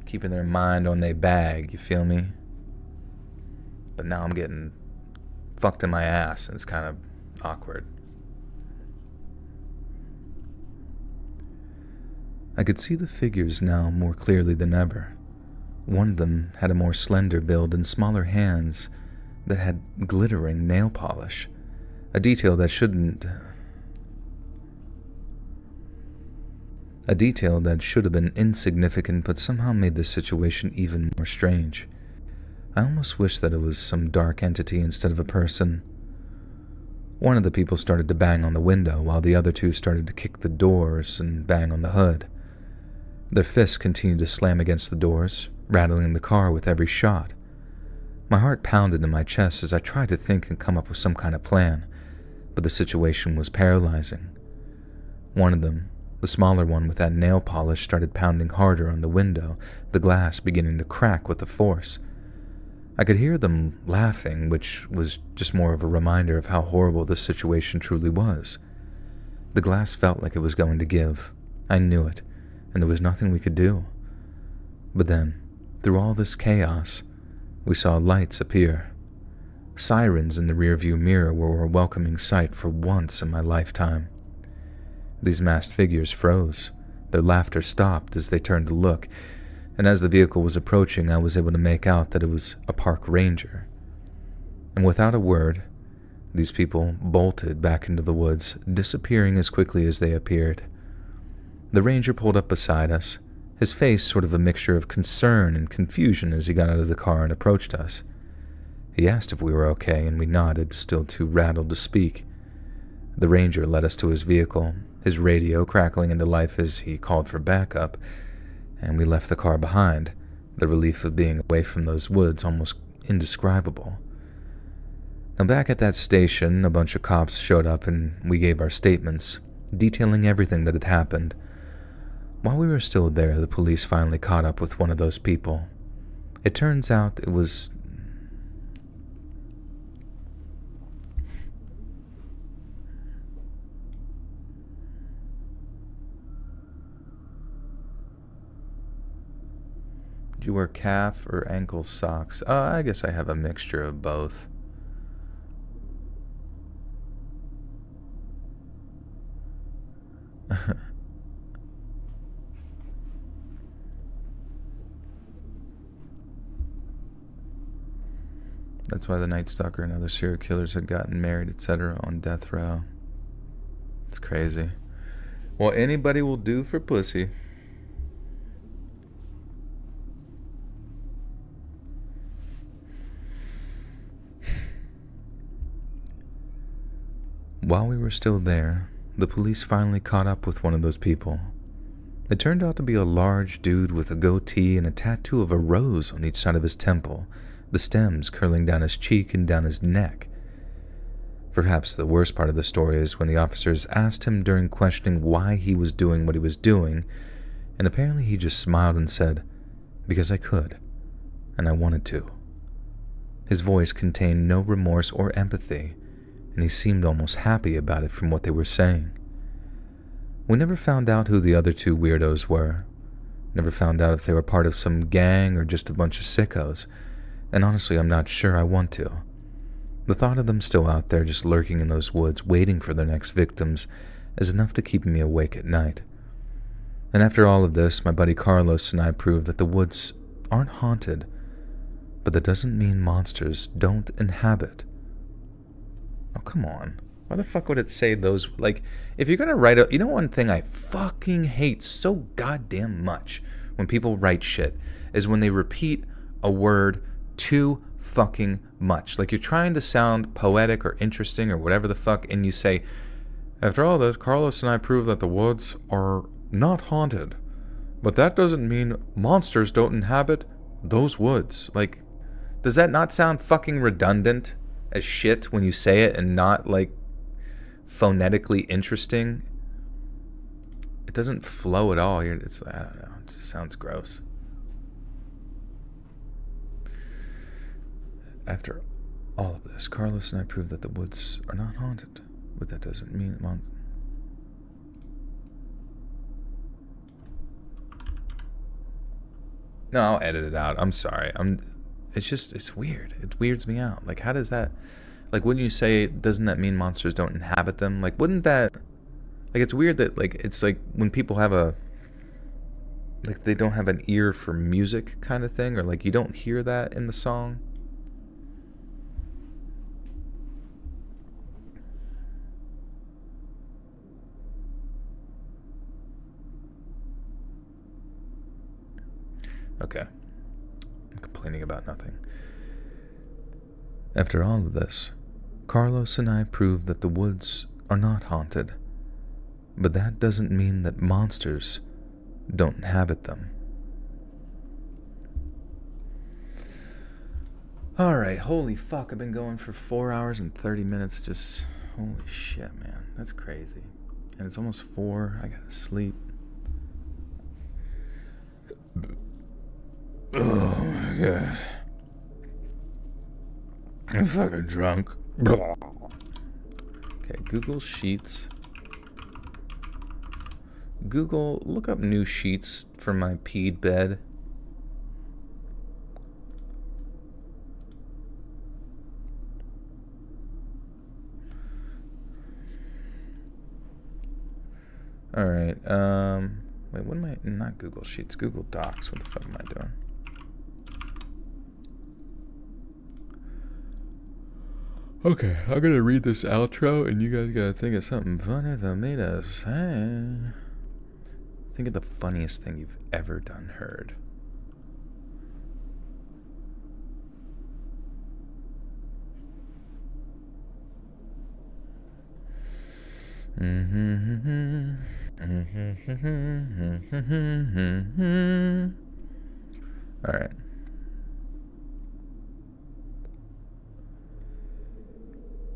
Keeping their mind on their bag, you feel me? But now I'm getting fucked in my ass, and it's kind of awkward. I could see the figures now more clearly than ever. One of them had a more slender build and smaller hands that had glittering nail polish, a detail that should have been insignificant but somehow made the situation even more strange. I almost wish that it was some dark entity instead of a person. One of the people started to bang on the window, while the other two started to kick the doors and bang on the hood. Their fists continued to slam against the doors, rattling the car with every shot. My heart pounded in my chest as I tried to think and come up with some kind of plan, but the situation was paralyzing. One of them, the smaller one with that nail polish, started pounding harder on the window, the glass beginning to crack with the force. I could hear them laughing, which was just more of a reminder of how horrible this situation truly was. The glass felt like it was going to give. I knew it, and there was nothing we could do. But then, through all this chaos, we saw lights appear. Sirens in the rearview mirror were a welcoming sight for once in my lifetime. These masked figures froze. Their laughter stopped as they turned to look, and as the vehicle was approaching, I was able to make out that it was a park ranger. And without a word, these people bolted back into the woods, disappearing as quickly as they appeared. The ranger pulled up beside us, his face sort of a mixture of concern and confusion as he got out of the car and approached us. He asked if we were okay, and we nodded, still too rattled to speak. The ranger led us to his vehicle, his radio crackling into life as he called for backup, and we left the car behind, the relief of being away from those woods almost indescribable. Now back at that station, a bunch of cops showed up and we gave our statements, detailing everything that had happened. While we were still there, the police finally caught up with one of those people. It turns out it was... Do you wear calf or ankle socks? I guess I have a mixture of both. That's why the Night Stalker and other serial killers had gotten married, etc. on death row. It's crazy. Well, anybody will do for pussy. While we were still there, the police finally caught up with one of those people. It turned out to be a large dude with a goatee and a tattoo of a rose on each side of his temple, the stems curling down his cheek and down his neck. Perhaps the worst part of the story is when the officers asked him during questioning why he was doing what he was doing, and apparently he just smiled and said, "Because I could, and I wanted to." His voice contained no remorse or empathy, and he seemed almost happy about it from what they were saying. We never found out who the other two weirdos were, never found out if they were part of some gang or just a bunch of sickos, And honestly, I'm not sure I want to. The thought of them still out there just lurking in those woods, waiting for their next victims, is enough to keep me awake at night. And after all of this, my buddy Carlos and I proved that the woods aren't haunted, but that doesn't mean monsters don't inhabit. Oh, come on. Why the fuck would it say those? Like, if you're gonna write you know one thing I fucking hate so goddamn much when people write shit is when they repeat a word too fucking much. Like, you're trying to sound poetic or interesting or whatever the fuck, and you say, after all this, Carlos and I proved that the woods are not haunted, but that doesn't mean monsters don't inhabit those woods. Like, does that not sound fucking redundant as shit when you say it and not, like, phonetically interesting? It doesn't flow at all. I don't know. It just sounds gross. After all of this, Carlos and I proved that the woods are not haunted, but that doesn't mean No, I'll edit it out. I'm sorry. It's weird. It weirds me out. Like, how does that, like, wouldn't you say, doesn't that mean monsters don't inhabit them? Like, wouldn't that, like, it's weird that, like, it's like when people have like, they don't have an ear for music kind of thing, or, like, you don't hear that in the song. Okay. I'm complaining about nothing. After all of this, Carlos and I proved that the woods are not haunted, but that doesn't mean that monsters don't inhabit them. Alright, holy fuck, I've been going for 4 hours and 30 minutes, just, holy shit, man, that's crazy. And it's almost 4, I gotta sleep. Oh my god. I'm fucking drunk. Okay, Google Sheets. Google, look up new sheets for my peed bed. Alright, wait, what am I, not Google Sheets, Google Docs, what the fuck am I doing? Okay, I'm gonna read this outro, and you guys gotta think of something funny for me to say. Think of the funniest thing you've ever done heard. All right.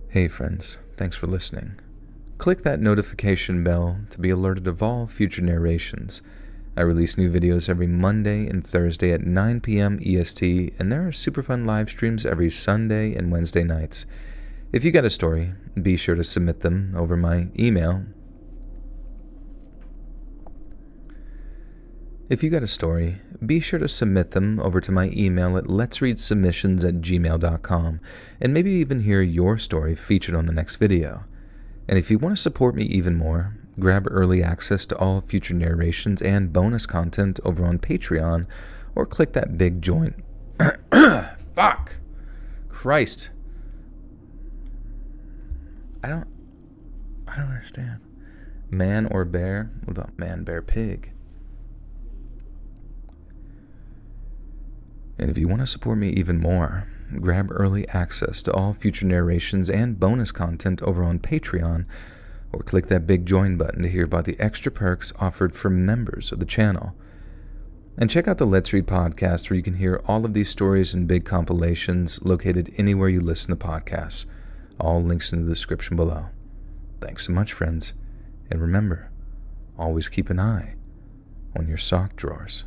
Hey friends, thanks for listening. Click that notification bell to be alerted of all future narrations. I release new videos every Monday and Thursday at 9 p.m. EST, and there are super fun live streams every Sunday and Wednesday nights. If you got a story, be sure to submit them over my email. If you got a story, be sure to submit them over to my email at letsreadsubmissions@gmail.com, and maybe even hear your story featured on the next video. And if you want to support me even more, grab early access to all future narrations and bonus content over on Patreon, or click that big join. Fuck! Christ. I don't understand. Man or bear? What about man, bear, pig? And if you want to support me even more, grab early access to all future narrations and bonus content over on Patreon, or click that big join button to hear about the extra perks offered for members of the channel. And check out the Let's Read podcast, where you can hear all of these stories and big compilations located anywhere you listen to podcasts. All links in the description below. Thanks so much, friends. And remember, always keep an eye on your sock drawers.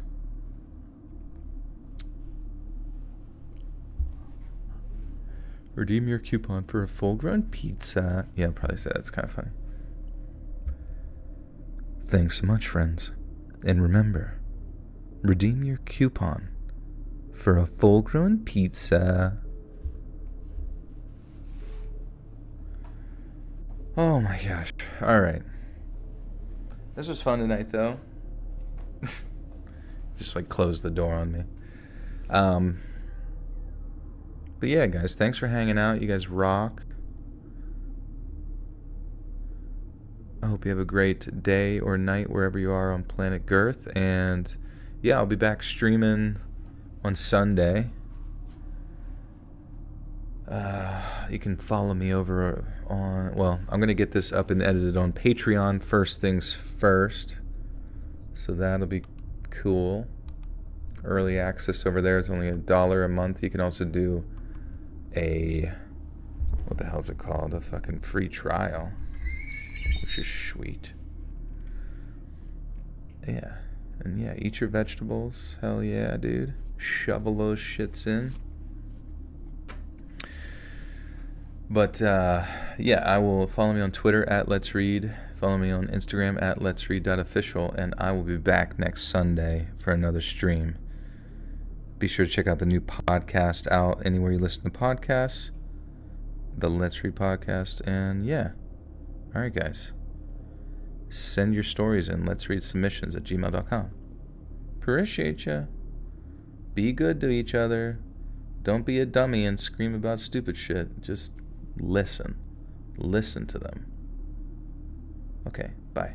Redeem your coupon for a full-grown pizza. Yeah, I'll probably say that's kind of funny. Thanks so much, friends. And remember, redeem your coupon for a full-grown pizza. Oh my gosh. All right. This was fun tonight, though. Just like close the door on me. But yeah, guys, thanks for hanging out. You guys rock. I hope you have a great day or night wherever you are on planet Girth. And yeah, I'll be back streaming on Sunday. You can follow me over on, well, I'm going to get this up and edited on Patreon first things first. So that'll be cool. Early access over there is only $1 a month. You can also do a, what the hell is it called? A fucking free trial, which is sweet. Yeah. And yeah, eat your vegetables. Hell yeah, dude. Shovel those shits in. But yeah, I will follow me on Twitter at Let's Read. Follow me on Instagram at letsread.official. And I will be back next Sunday for another stream. Be sure to check out the new podcast out anywhere you listen to podcasts. The Let's Read podcast. And yeah. All right, guys. Send your stories in. Let's Read submissions at gmail.com. Appreciate ya. Be good to each other. Don't be a dummy and scream about stupid shit. Just listen. Listen to them. Okay, bye.